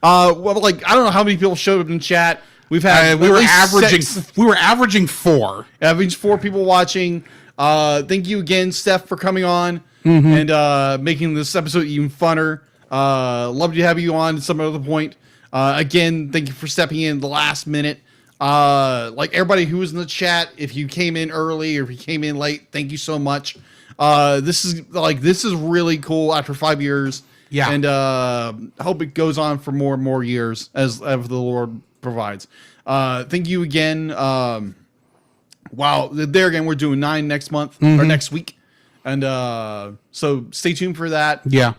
Well, like, I don't know how many people showed up in chat. We've had We at were least averaging. 6. We were averaging 4. Average 4 people watching. Thank you again, Steph, for coming on and making this episode even funner. Love to have you on at some other point. Again, thank you for stepping in the last minute. Like everybody who was in the chat, if you came in early or if you came in late, thank you so much. This is really cool after 5 years. Yeah. And I hope it goes on for more and more years as the Lord provides. Thank you again. Wow, there again, we're doing 9 next month or next week. And so stay tuned for that. Yeah.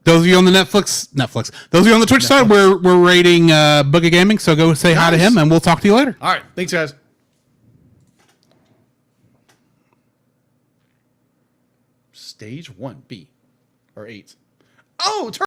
Those of you on the Netflix. Those of you on the Twitch side, we're rating Boogie Gaming, so go say hi to him, and we'll talk to you later. All right, thanks, guys. Stage 1B or 8. Oh,